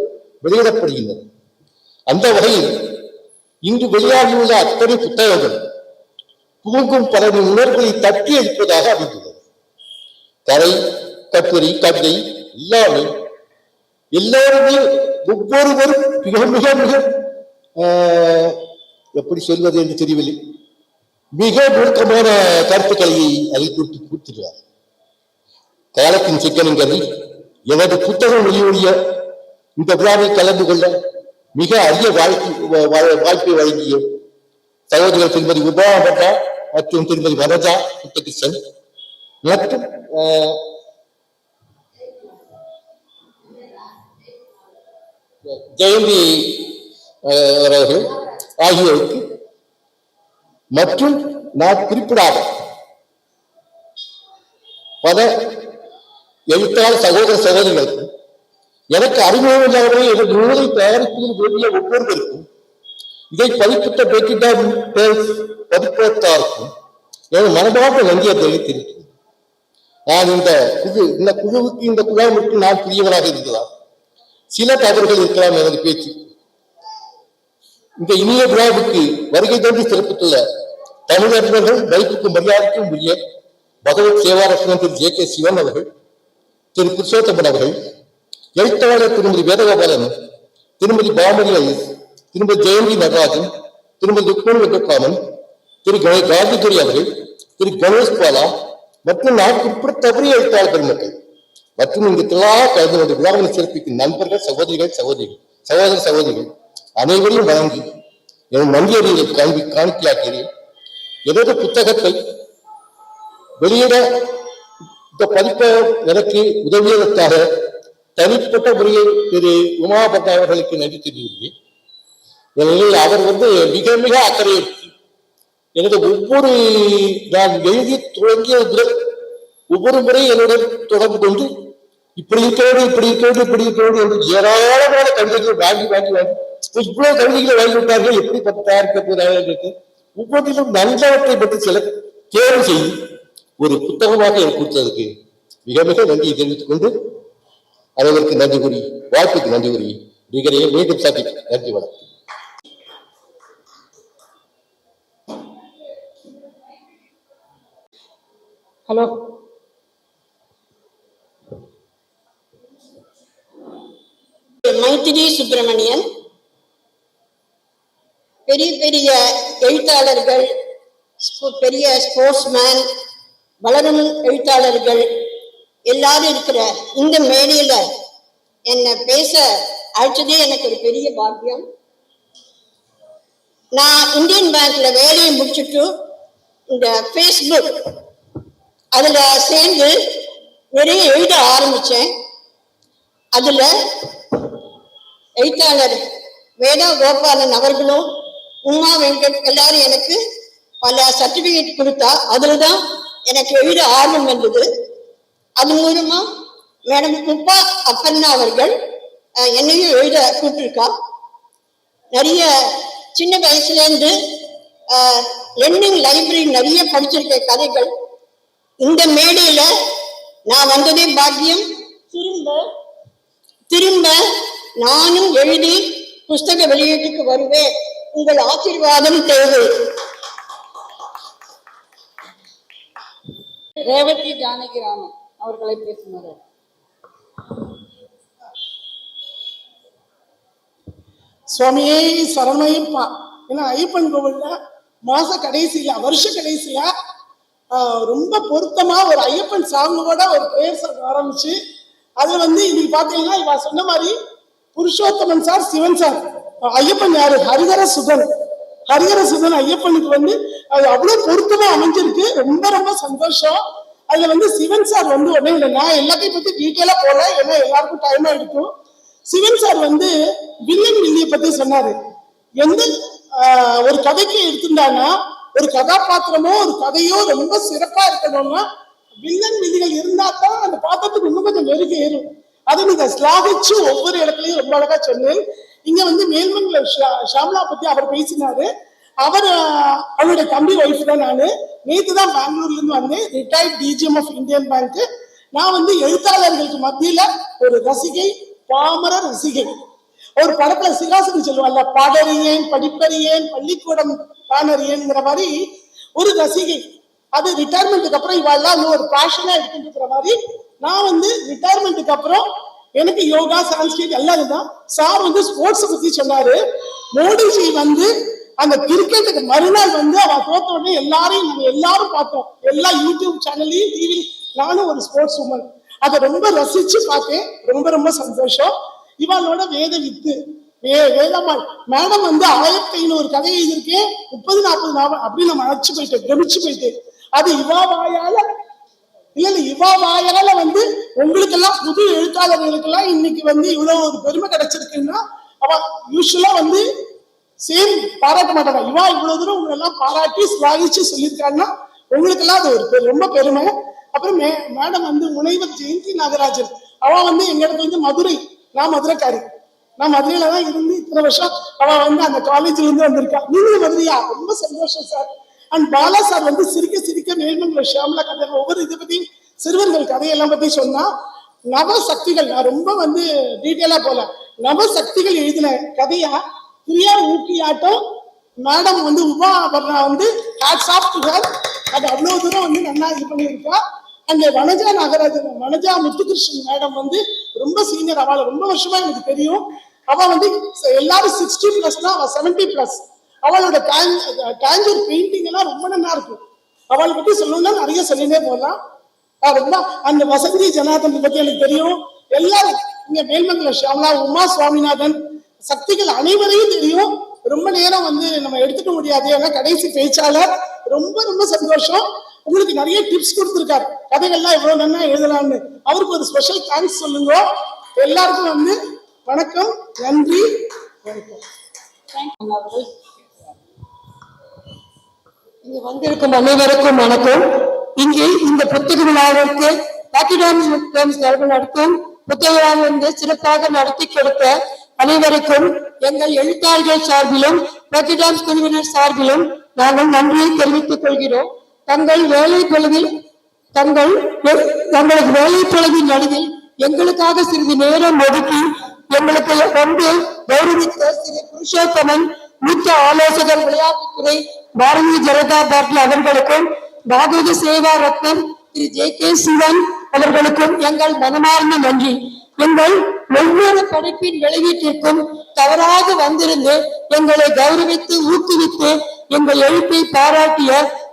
வெளியிடப்படுகின்றன. அந்த வகையில் இன்று வெளியாகியுள்ள அத்தனை புத்தகங்கள் தூங்கும் பலரின் உணர்வுகளை தட்டி அளிப்பதாக அமைந்துள்ளது. கதை, கட்டுரை, கவிதை எல்லாமே எல்லோருமே ஒவ்வொருவரும் மிக மிக மிக எப்படி சொல்வது என்று தெரியவில்லை, மிக நுணுக்கமான கருத்துக்களை அதில் கொடுத்துள்ளார். காலத்தின் சிக்கனங்கள் எனது புத்தகம் வெளியுடைய இந்த விழாவில் கலந்து கொள்ள மிக அரிய வாய்ப்பை வழங்கிய சகோதரர் திருமதி உபா பட்டா மற்றும் திருமதி வரதா முத்துகிருஷ்ணன் மற்றும் ஜெயந்தி அவர்கள் ஆகியோருக்கு மற்றும் நான் குறிப்பிடாத பல எழுத்தாளர் சகோதர சகோதரிகளுக்கும் எனக்கு அறிமுகம் இல்லாதவரை எனது நூலை தயாரிப்பதில் வேண்டிய ஒவ்வொருவருக்கும் இதை பதிப்பிட்ட பதிப்பத்தாருக்கும் எனது மனமார்ந்த நன்றியை தெரிவித்திருக்கிறேன். நான் இந்த குழுவுக்கு இந்த குழாவுக்கு நான் புரியவராக இருந்ததால் சில தவறுகள் இருக்கலாம் எனது பேச்சு. இந்த இனிய விழாவுக்கு வருகை தந்து சிறப்பித்துள்ள தமிழறிஞர்கள் வைப்புக்கு மரியாதைக்கும் உரிய பகவத் சேவாரசன் திரு ஜே கே சிவன் அவர்கள், திரு புருஷோத்தமன் அவர்கள், எழுத்தாளர் திருமதி வேதகோபாலன், திருமதி பாமணி ஐஸ், திருமதி ஜெயந்தி நடராஜன், திருமதி ருக்மணி வெங்கட்ராமன், திரு காந்திதுரை அவர்கள், திரு கணேஷ் பாலா மற்றும் நான் குறிப்பிட்ட தவறிய எழுத்தாளர் பெருமக்கள் மற்றும் இங்கு திலாக கலந்து கொண்டு விழாவினை சிறப்பிக்கும் நண்பர்கள், சகோதர சகோதரிகள் அனைவரையும் வழங்கி எனது நன்றியறியை காணிக்கையாக்கிறேன். எனது புத்தகத்தை வெளியிட இந்த பதிப்பை எனக்கு உதவியதற்காக தனிப்பட்ட முறையில் திரு உமாபட்டா அவர்களுக்கு நன்றி தெரிவிக்கிறேன். ஏனெனில் அவர் மிக மிக அக்கறை எடுத்து எனது ஒவ்வொரு நான் எழுதி தொடங்கிய ஒவ்வொரு முறை என்னுடன் தொடர்பு கொண்டு இப்படி இருக்கிறது என்று ஏராளமான கவிதைகளை வாங்கி இவ்வளவு கவிதைகளை வாங்கி விட்டார்கள், எப்படி தயாரிக்க போறாங்க ஒவ்வொன்றிலும் நல்லவற்றை பற்றி சில தேர்வு செய்து ஒரு புத்தகமாக எனக்கு கொடுத்ததற்கு மிக மிக நன்றியை தெரிவித்துக் கொண்டு அனைவருக்கு நன்றி கூறி வாய்ப்புக்கு நன்றி கூறி மீண்டும் சாத்தி நன்றி வணக்கம். ஹலோ, மைத்திரி சுப்பிரமணியன். பெரிய பெரிய எழுத்தாளர்கள், பெரிய ஸ்போர்ட்ஸ்மேன், வளரும் எழுத்தாளர்கள் எல்லாரும் இருக்கிற இந்த மேடையில என்ன பேச அழைச்சதே எனக்கு ஒரு பெரிய பாக்கியம். நான் இந்தியன் பேங்க்ல வேலையை முடிச்சுட்டு இந்த ஃபேஸ்புக் அதுல சேர்ந்து நிறைய எழுத ஆரம்பிச்சேன். அதுல எழுத்தாளர் வேதா கோபாலன் அவர்களும் உமா வெங்கட் எல்லாரும் எனக்கு பல சர்டிபிகேட் கொடுத்தா. அதுலதான் எனக்கு எழுத ஆர்வம் வந்தது. அது மூலமா மேடம் குப்பா அப்பண்ணா அவர்கள் என்னையும் எழுத கூப்பிட்டுருக்கா. நிறைய சின்ன வயசுல இருந்து லெர்னிங் லைப்ரரி நிறைய படிச்சிருக்க கதைகள். இந்த மேடையில நான் வந்ததே பாக்கியம். திரும்ப நானும் எழுதி புஸ்தக வெளியீட்டுக்கு வருவேன். உங்கள் ஆசீர்வாதம் தேவை. ரேவதி ஜானகிராமன் அவர்களை பேசுகிறார். சுவாமியே சரணமையப்பா. ஏன்னா ஐயப்பன் கோவில்ல மாச கடைசியில வருஷ கடைசியில ரொம்ப பொருத்தமா ஒரு ஐயப்பன் சாங்கோட ஒரு பிரேயர் சாங் ஆரம்பிச்சு அது இன்னைக்கு பாத்தீங்கன்னா இவ சொன்ன மாதிரி புருஷோத்தமன் சார், சிவன் சார், ஐயப்பன் யாரு ஹரிஹர சுதன் ஐயப்பனுக்கு அது அவ்வளவு பொருத்தமா அமைஞ்சிருக்கு. ரொம்ப ரொம்ப சந்தோஷம். அதுல சிவன் சார் ஒண்ணே இல்லை, நான் எல்லாத்தையும் பத்தி டீட்டெயிலா போல, ஏன்னா எல்லாருக்கும் டைம் ஆயிடுக்கும். சிவன் சார் வில்லன் வில்லிய பத்தி சொன்னாரு. எந்த ஒரு கதைக்கு எடுத்துட்டாங்கன்னா ஒரு கதாபாத்திரமோ ஒரு கதையோ ரொம்ப சிறப்பா இருக்கணும்னா வில்லன் வில்லிகள் இருந்தா தான் அந்த பாத்திரத்துக்கு இன்னும் கொஞ்சம் நெருங்கி ஏறும். அதை நீங்க ஸ்லாகிச்சு ஒவ்வொரு இடத்துலயும் ரொம்ப அழகா சொன்னேன். இங்க மேல்மங்கல ஷாம்லா பத்தி அவர் பேசினாரு. அவருடைய தம்பி ஒய்ஃப் தான். நானு நேற்று தான் பெங்களூர்ல இருந்து வந்தேன், retired DGM of Indian Bank. நான் எழுத்தாளர்களுக்கு மத்தியில ஒரு ரசிகை, பாமர ரசிகை. ஒரு படத்துல சிகாசன் சொல்லுவாங்கல்ல, பாடறியேன் படிப்பறியேன் பள்ளிக்கூடம் காணறியேங்கிற மாதிரி ஒரு ரசிகை. அது ரிட்டையர்மெண்ட்டுக்கு அப்புறம் இவாள்லாம் ஒரு பேஷனா எடுத்துட்டு இருக்கிற மாதிரி நான் ரிட்டையர்மெண்ட்டுக்கு அப்புறம் எனக்கு யோகா, சான்ஸ்கிரிட் எல்லாம் இதுதான். சார் ஸ்போர்ட்ஸ் பத்தி சொன்னாரு. மோடிஜி அந்த கிரிக்கெட்டுக்கு மறுநாள் அவ தோத்த உடனே எல்லாரையும் நாங்க எல்லாரும் பார்த்தோம். எல்லா யூடியூப் சேனல்லையும் டிவி. நானும் ஒரு ஸ்போர்ட்ஸ் உமன், அதை ரொம்ப ரசிச்சு பார்த்தேன். ரொம்ப ரொம்ப சந்தோஷம். இவாளோட வேத வித்து வேதம்மாள் மேடம் வந்து 1500 கதை எழுதியிருக்கேன், 30-40 நாவல் அப்படின்னு நம்ம அழைச்சு போயிட்டு பிரமிச்சு போயிட்டு, அது இவா வாயால வந்து உங்களுக்கெல்லாம் புது எழுத்தாளர்களுக்கெல்லாம் இன்னைக்கு வந்து இவ்வளவு ஒரு பெருமை கிடைச்சிருக்குன்னா, அவ யூஸ்வலா வந்து சேம் பாராட்ட மாட்டாங்க. இவா இவ்வளவு தூரம் உங்களை எல்லாம் பாராட்டி ஸ்லாகிச்சு சொல்லியிருக்காங்கன்னா உங்களுக்கு எல்லாம் அது ஒரு ரொம்ப பெருமை. அப்புறம் மேடம் வந்து முனைவர் ஜெயந்தி நாகராஜன், அவ வந்து எங்க இடத்துல வந்து மதுரை, நான் மதுரைக்காரி, நான் மதுரையில தான் இருந்து இத்தனை வருஷம் அவ வந்து அந்த காலேஜ்ல இருந்து வந்திருக்கா. நீங்களும் மதுரையா? ரொம்ப சந்தோஷம் சார். அண்ட் பாலா சார் வந்து சிரிக்க சிரிக்க மேல்மங்கல ஷியாமலா கதை ஒவ்வொரு இதை பத்தி சிறுவர்கள் கதையெல்லாம் பத்தி சொன்னா, நவசக்திகள், நான் ரொம்ப வந்து டீட்டெயிலா போல, நவசக்திகள் எழுதின கதையா பிரியா ஊக்கியாட்டம் மேடம் வந்து உமா வர்ணா வந்து ஹேட்ஸ் ஆஃப் டு ஹர். அது அவ்வளவு தூரம் வந்து நல்லா இது பண்ணியிருக்கா. அண்ட் வனஜா நாகராஜன், வனஜா முத்துகிருஷ்ணன் மேடம் வந்து ரொம்ப சீனியர், அவளை ரொம்ப வருஷமா எனக்கு தெரியும். அவ வந்து எல்லாரும் 60+, அவ 70+. அவளோட டேஞ்சர் பெயிண்டிங் எல்லாம் ரொம்ப நல்லா இருக்கும். அவளை பத்தி சொல்லணும்னா நிறைய சொல்லினே போகலாம். ரொம்ப அந்த வசந்தி ஜனார்தன் பத்தி எனக்கு தெரியும். எல்லாரும் இங்க மேல்மங்கல ஷியாமலா, உமா சுவாமிநாதன், சக்திகள் அனைவரையும் தெரியும். ரொம்ப நேரம் வந்து நம்ம எடுத்துக்க முடியாது, ஏன்னா கடைசி பேச்சாளர். ரொம்ப ரொம்ப சந்தோஷம். உங்களுக்கு நிறைய டிப்ஸ் கொடுத்துருக்காரு, கதைகள்லாம் எவ்வளவு நல்லா எழுதலாம்னு. அவருக்கு ஒரு ஸ்பெஷல் தேங்க்ஸ் சொல்லுங்க. எல்லாருக்கும் வந்து வணக்கம், நன்றி, வணக்கம். இங்கு வந்திருக்கும் அனைவருக்கும் வணக்கம். இங்கே இந்த புத்தக விழாவிற்கு நடத்தும் புத்தக விழா வந்து சிறப்பாக நடத்தி கொடுத்த அனைவருக்கும் எங்கள் எழுத்தாளர்கள் சார்பிலும் பேக்கிடாம்ஸ் குழுவினர் சார்பிலும் நாங்கள் நன்றியை தெரிவித்துக் கொள்கிறோம். தங்களது வேலைப்பொழுதின் நடுவில் எங்களுக்காக சிறிது நேரம் ஒதுக்கி எங்களுக்கு வந்து கௌரவித்த திரு புருஷோத்தமன், மூத்த ஆலோசகர் விளையாட்டுத்துறை பாரதிய ஜனதா பார்ட்டி அவர்களுக்கும், பாகவத சேவா ரத்னம் திரு ஜே.கே. சிவன் அவர்களுக்கும் எங்கள் மனமார்ந்த நன்றி. எங்கள் ஒவ்வொரு படைப்பின் வெளியீட்டிற்கும் தவறாக வந்திருந்து எங்களை கௌரவித்து ஊக்குவித்து எங்கள் எழுத்தை பாராட்டிய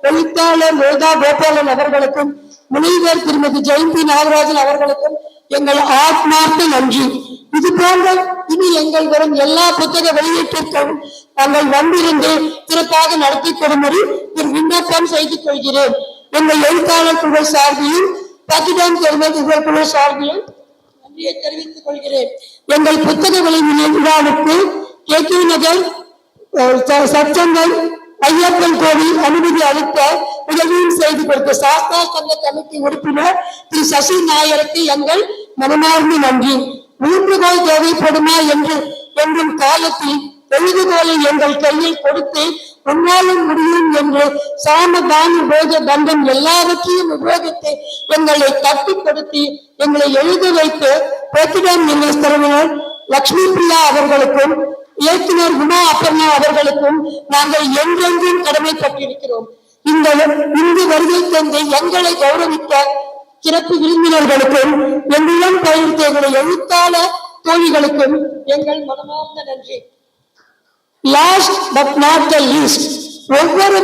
எழுத்தாளர் வேதா கோபாலன் அவர்களுக்கும், முனைவர் திருமதி ஜெயந்தி நாகராஜன் அவர்களுக்கும் எங்கள் ஆத்மார்த்த நன்றி. இது போன்ற இனி எங்கள் வரும் எல்லா புத்தக வெளியீட்டிற்கும் நாங்கள் வந்திருந்து சிறப்பாக நடத்தி கொடும்படி ஒரு விண்ணப்பம் செய்து கொள்கிறேன். எங்கள் எழுத்தாளர் குழு சார்பிலும் பத்திரம் தெரிவித்த குழு சார்பிலும் நன்றியை தெரிவித்துக் கொள்கிறேன். எங்கள் புத்தக விழாவுக்கு கே.கே. நகர் சச்சங்கள் ஐயப்பன் கோவில் அனுமதி அளித்த உதவியும் செய்து கொடுத்த சாஸ்திரா சங்க கமிட்டி உறுப்பினர் திரு சசி நாயருக்கு எங்கள் மனமார்ந்த நன்றி. ஊன்றுகோல் தேவைப்படுமா என்றும் காலத்தில் எழுதுகோலை எங்கள் கையில் கொடுத்து உன்னாலும் முடியும் என்று சாமதான போத தண்டம் எல்லாவற்றையும் உபயோகித்து எங்களை தட்டுப்படுத்தி எங்களை எழுத வைத்து பேக்கிடாம் நிலையத்தினர் லட்சுமி பிரியா அவர்களுக்கும் இயக்குனர் உமா அப்பர்ணா அவர்களுக்கும் நாங்கள் என்றென்றும் கடமைப்பட்டிருக்கிறோம். இந்த வருகை தந்து எங்களை கௌரவித்த சிறப்பு விருந்தினர்களுக்கும் எங்களிடம் பயிர்த்த எங்களை எழுத்தாளர் தோழிகளுக்கும் எங்கள் மனமார்ந்த நன்றி. Last but not the least, ஒவ்வொரு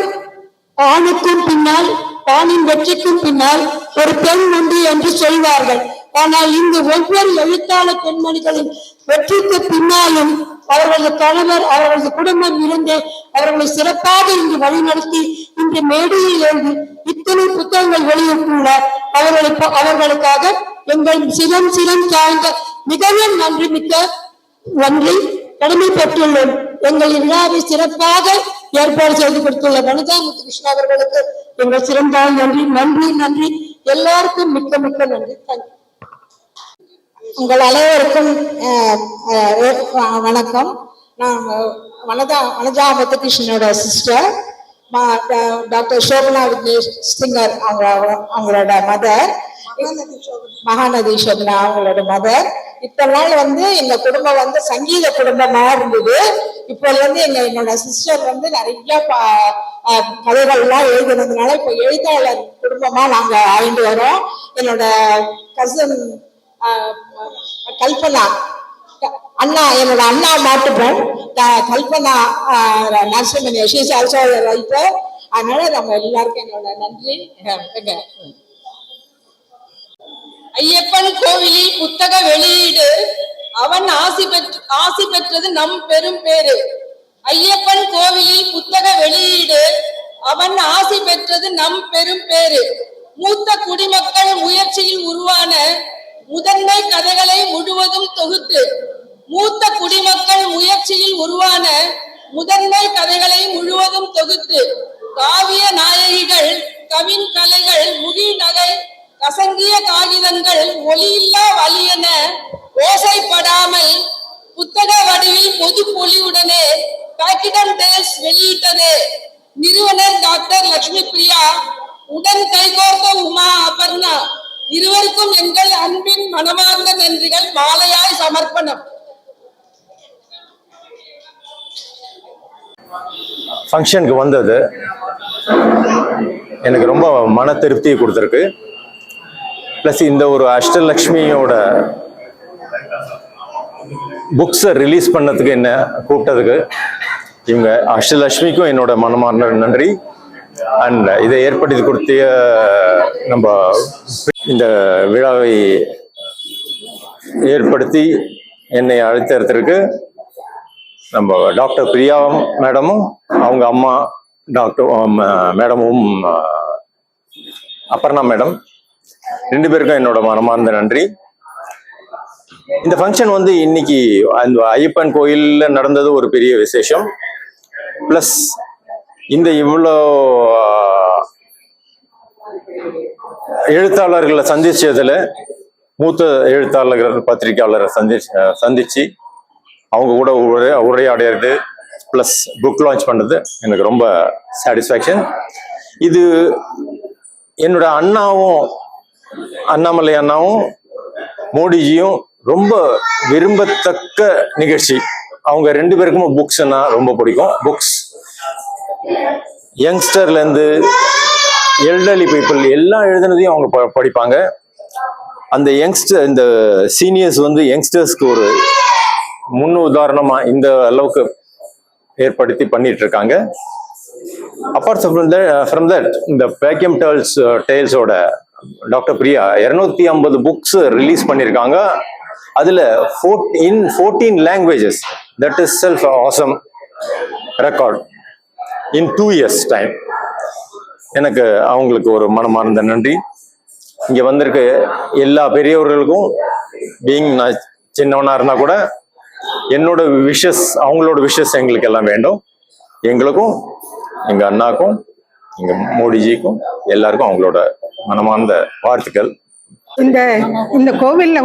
ஆணுக்கும் பின்னால், ஆணின் வெற்றிக்கும் பின்னால் ஒரு பெண் உண்டு என்று சொல்வார்கள். ஆனால் இந்த ஒவ்வொரு எழுத்தாளர் பெண்மணிகளின் வெற்றிக்கு பின்னாலும் அவர்களது கணவர், அவர்களது குடும்பம் இருந்து அவர்களை சிறப்பாக இன்று வழிநடத்தி இன்று மேடையில் இருந்து இத்தனை புத்தகங்கள் வெளியிட்டுள்ள அவர்களுக்காக எங்கள் சிரம் சாய்ந்த மிகவும் நன்றி கடமைப்பட்டுள்ளோம். எங்கள் விழாவை சிறப்பாக ஏற்பாடு செய்து கொடுத்துள்ள வனிதா முத்துகிருஷ்ணா அவர்களுக்கு எங்கள் சிறந்தால் நன்றி. எல்லாருக்கும் மிக்க நன்றி. உங்கள் அனைவருக்கும் வணக்கம். நான் வனஜா முத்துகிருஷ்ணனோட sister, doctor Shobana Vignesh singer அவங்களோட மதர், மகாநதி சோபனா அவங்களோட மதர். இத்தனை நாள் வந்து எங்க குடும்பம் வந்து சங்கீத குடும்பமா இருந்தது. இப்ப இருந்து என்னோட சிஸ்டர் வந்து நிறைய கதைகள்லாம் எழுதுனதுனால இப்ப எழுத்தாளர் குடும்பமா நாங்க ஆயிட்டு வரோம். என்னோட கசின் கல்பனா அண்ணா, என்னோட அண்ணா மாட்டுப்பேன் Kalpana Narasimhan, she is also a writer. அதனால நம்ம எல்லாருக்கும் என்னோட நன்றி. ஐயப்பன் கோவிலில் புத்தக வெளியீடு அவன் ஆசி பெற்றது நம் பெரும் பேரு. ஐயப்பன் கோவிலில் புத்தக வெளியீடு. அவன் ஆசி பெற்றது நம் பெரும் பேரு. மூத்த குடிமக்கள் முயற்சியில் உருவான முதன்மை கதைகளை முழுவதும் தொகுத்து மூத்த குடிமக்கள் முயற்சியில் உருவான முதன்மை கதைகளை முழுவதும் தொகுத்து காவிய நாயகிகள், கவின் கலைகள், முடி நகை, கசங்கிய காகிதங்கள், ஒலியில்லா வலியென ஓசைப்படாமல் புத்தக வடிவில் பொது பொலிவுடனே பேக்கிடம் டேல்ஸ் வெளியிட்டது. நிறுவனர் டாக்டர் லட்சுமி பிரியா, உடன் கைகோர்த்த உமா அபர்ணா இருவருக்கும் எங்கள் அன்பின் மனமார்ந்த நன்றிகள் மாலையாய் சமர்ப்பணம். ஃபங்க்ஷனுக்கு வந்தது எனக்கு ரொம்ப மன திருப்தியை கொடுத்துருக்கு. ப்ளஸ் இந்த ஒரு அஷ்டலக்ஷ்மியோட புக்ஸை ரிலீஸ் பண்ணதுக்கு என்ன கூப்பிட்டதுக்கு இவங்க அஷ்டலக்ஷ்மிக்கும் என்னோட மனமார்ந்த நன்றி. அண்ட் இதை ஏற்படுத்தி கொடுத்த நம்ம இந்த விழாவை ஏற்படுத்தி என்னை அழைத்ததற்கு நம்ம டாக்டர் பிரியா மேடமும் அவங்க அம்மா டாக்டர் மேடமும் அபர்ணா மேடம் 2 பேருக்கும் என்னோட மனமார்ந்த நன்றி. இந்த ஃபங்க்ஷன் வந்து இன்னைக்கு அந்த ஐயப்பன் கோயில்ல நடந்தது ஒரு பெரிய விசேஷம். பிளஸ் இந்த இவ்வளோ எழுத்தாளர்களை சந்திச்சதுல மூத்த எழுத்தாளர்கள் பத்திரிகையாளரை சந்திச்சு அவங்க கூட உரையாடுறது பிளஸ் புக் லான்ச் பண்றது எனக்கு ரொம்ப சாட்டிஸ்ஃபேக்ஷன். இது என்னோட அண்ணாமலை அண்ணாவும் மோடிஜியும் ரொம்ப விரும்பத்தக்க நிகழ்ச்சி. அவங்க 2 பேருக்கும் புக்ஸ்னா ரொம்ப பிடிக்கும். புக்ஸ் யங்ஸ்டர்ல இருந்து எல்டர்லி பீப்புள் எல்லாம் எழுதுனதையும் அவங்க படிப்பாங்க. அந்த இந்த சீனியர்ஸ் வந்து யங்ஸ்டர்ஸ்க்கு ஒரு முன் உதாரணமா இந்த அளவுக்கு ஏற்படுத்தி பண்ணிட்டு இருக்காங்க. அப்பார்ட் ஃப்ரம் தட் இந்த வேக்யூம் டேல்ஸோட டாக்டர் பிரியா 250 புக்ஸ் ரிலீஸ் பண்ணியிருக்காங்க. அதுல 14 languages. That is self awesome record in 2 years time. எனக்கு அவங்களுக்கு ஒரு மனமார்ந்த நன்றி. இங்க வந்திருக்க எல்லா பெரியவர்களுக்கும் பீயிங் நான் சின்னவனா இருந்தா கூட என்னோட விஷஸ் அவங்களோட விஷஸ் எங்களுக்கு எல்லாம் வேண்டும். எங்களுக்கும் எங்க அண்ணாக்கும் எங்க மோடிஜிக்கும் எல்லாருக்கும் அவங்களோட மனமார்ந்த வாழ்த்துக்கள். இந்த கோவில்ல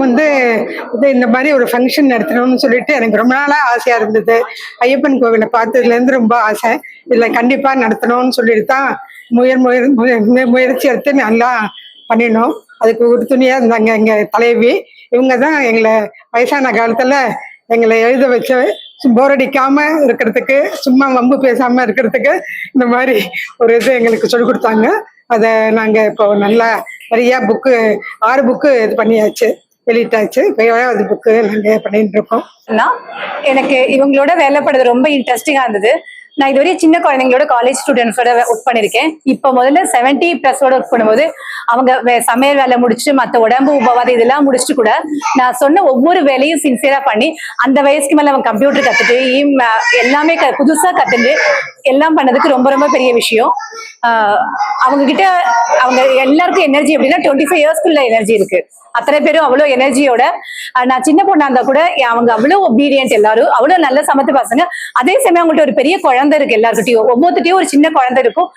இந்த மாதிரி ஒரு ஃபங்க்ஷன் நடத்தணும்னு சொல்லிட்டு எனக்கு ரொம்ப நாளா ஆசையா இருந்தது. ஐயப்பன் கோவிலை பார்த்ததுல இருந்து ரொம்ப ஆசை. இதுல கண்டிப்பா நடத்தணும்னு சொல்லிட்டு தான் முயற்சி எடுத்து நல்லா பண்ணினோம். அதுக்கு உறுதுணையா இருந்தாங்க எங்க தலைவி. இவங்க தான் எங்களை வயசான காலத்துல எங்களை எழுத வச்சு போர் அடிக்காம இருக்கிறதுக்கு, சும்மா வம்பு பேசாம இருக்கிறதுக்கு இந்த மாதிரி ஒரு இது எங்களுக்கு சொல்லிக் கொடுத்தாங்க. அதை நாங்க இப்போ நல்லா நிறைய 6 புக்கு இது பண்ணியாச்சு, வெளியிட்டாச்சு. இப்போ 7வது புக்கு நாங்க பண்ணிட்டு இருக்கோம். எனக்கு இவங்களோட வேலை படுறது ரொம்ப இன்ட்ரெஸ்டிங்கா இருந்தது. நான் இதுவரை சின்ன குழந்தைங்களோட காலேஜ் ஸ்டூடெண்ட்ஸோட ஒர்க் பண்ணிருக்கேன். இப்போ முதல்ல 70+ ஒர்க் பண்ணும்போது அவங்க சமையல் வேலை முடிச்சுட்டு மற்ற உடம்பு உபவாதம் இதெல்லாம் முடிச்சுட்டு கூட நான் சொன்ன ஒவ்வொரு வேலையும் சின்சியரா பண்ணி அந்த வயசுக்கு மேல அவங்க கம்ப்யூட்டர் கத்துட்டு எல்லாமே புதுசா கத்துட்டு எல்லாம் பண்ணதுக்கு ரொம்ப ரொம்ப பெரிய விஷயம். அவங்க கிட்ட அவங்க எல்லாருக்கும் எனர்ஜி அப்படின்னா 25 இயர்ஸ்க்குள்ள எனர்ஜி இருக்கு. அத்தனை பேரும் அவ்வளோ எனர்ஜியோட, நான் சின்ன பொண்ணா இருந்தா கூட அவங்க அவ்வளோ ஒபீடியன்ட், எல்லாரும் அவ்வளோ நல்ல சமத்து பசங்க. அதே சமயம் அவங்கள்ட்ட ஒரு பெரிய குழந்தை இருக்கு. எல்லாருக்கிட்டையும் ஒவ்வொருத்தையும் ஒரு சின்ன குழந்தை இருக்கும்.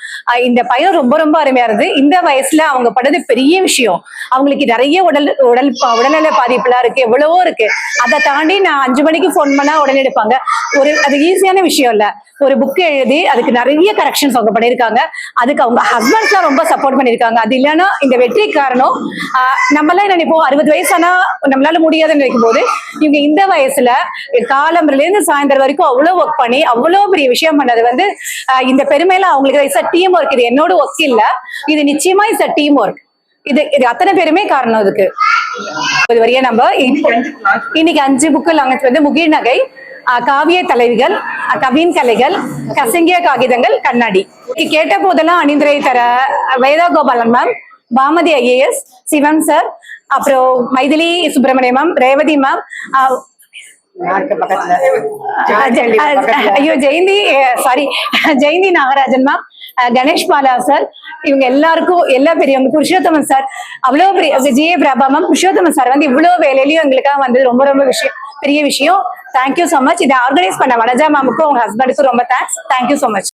இந்த பையன் ரொம்ப ரொம்ப அருமையா இருந்து. இந்த வயசுல அவங்க படுறது பெரிய விஷயம். அவங்களுக்கு நிறைய உடல்நல பாதிப்புலாம் இருக்கு, எவ்வளவோ இருக்கு. அதை தாண்டி நான் 5 மணிக்கு ஃபோன் பண்ணா உடனே எடுப்பாங்க. அது ஈஸியான விஷயம் இல்ல. ஒரு புக் எழுதி அதுக்கு நிறைய கரெக்ஷன்ஸ் அவங்க பண்ணியிருக்காங்க. அதுக்கு அவங்க ஹஸ்பண்ட்ஸ்லாம் ரொம்ப சப்போர்ட் பண்ணியிருக்காங்க. அது இல்லைன்னா இந்த வெற்றி காரணம் நம்மளாம் என்ன இப்போ 60 வயசானா நம்மளால முடியாதுன்னு நினைக்கும் போது இவங்க இந்த வயசுல காலம்பரில இருந்து சாயந்தரம் வரைக்கும் அவ்வளவு ஒர்க் பண்ணி அவ்வளவு பெரிய விஷயம் பண்ணது இந்த பெருமையில அவங்களுக்கு இட்ஸ் அ டீம் ஒர்க். இது என்னோட ஒர்க் இல்ல, இது நிச்சயமா இட்ஸ் அ டீம் ஒர்க். இது அத்தனை பேருமே காரணம். இதுக்கு இதுவரையே நம்ம இன்னைக்கு 5 புக்கு லாங்குவேஜ் முகிழ் நகை, காவிய தலைவிகள், கவின் கலைகள், கசங்கிய காகிதங்கள், கண்ணாடி. கேட்ட போதெல்லாம் அணிந்துரை தர Veda Gopalan ma'am, Bhamathi IAS, Sivam sir, அப்புறம் மைதிலி சுப்பிரமணியம் மேம், ரேவதி மேம், ஐயோ Jayanthi sorry Jayanthi Nagarajan ma'am, Ganesh Bala sir, இவங்க எல்லாருக்கும் எல்லா பெரியவங்க, புருஷோத்தமன் சார், அவ்வளவு பெரிய G A Prabha ma'am, Purushothaman sir வந்து இவ்வளவு வேலையிலயும் எங்களுக்காக வந்தது ரொம்ப ரொம்ப பெரிய விஷயம். Thank you so much. இதை ஆர்கனைஸ் பண்ண வனஜா மேமுக்கும் உங்க ஹஸ்பண்டுக்கும் ரொம்ப தேங்க்ஸ். Thank you so much.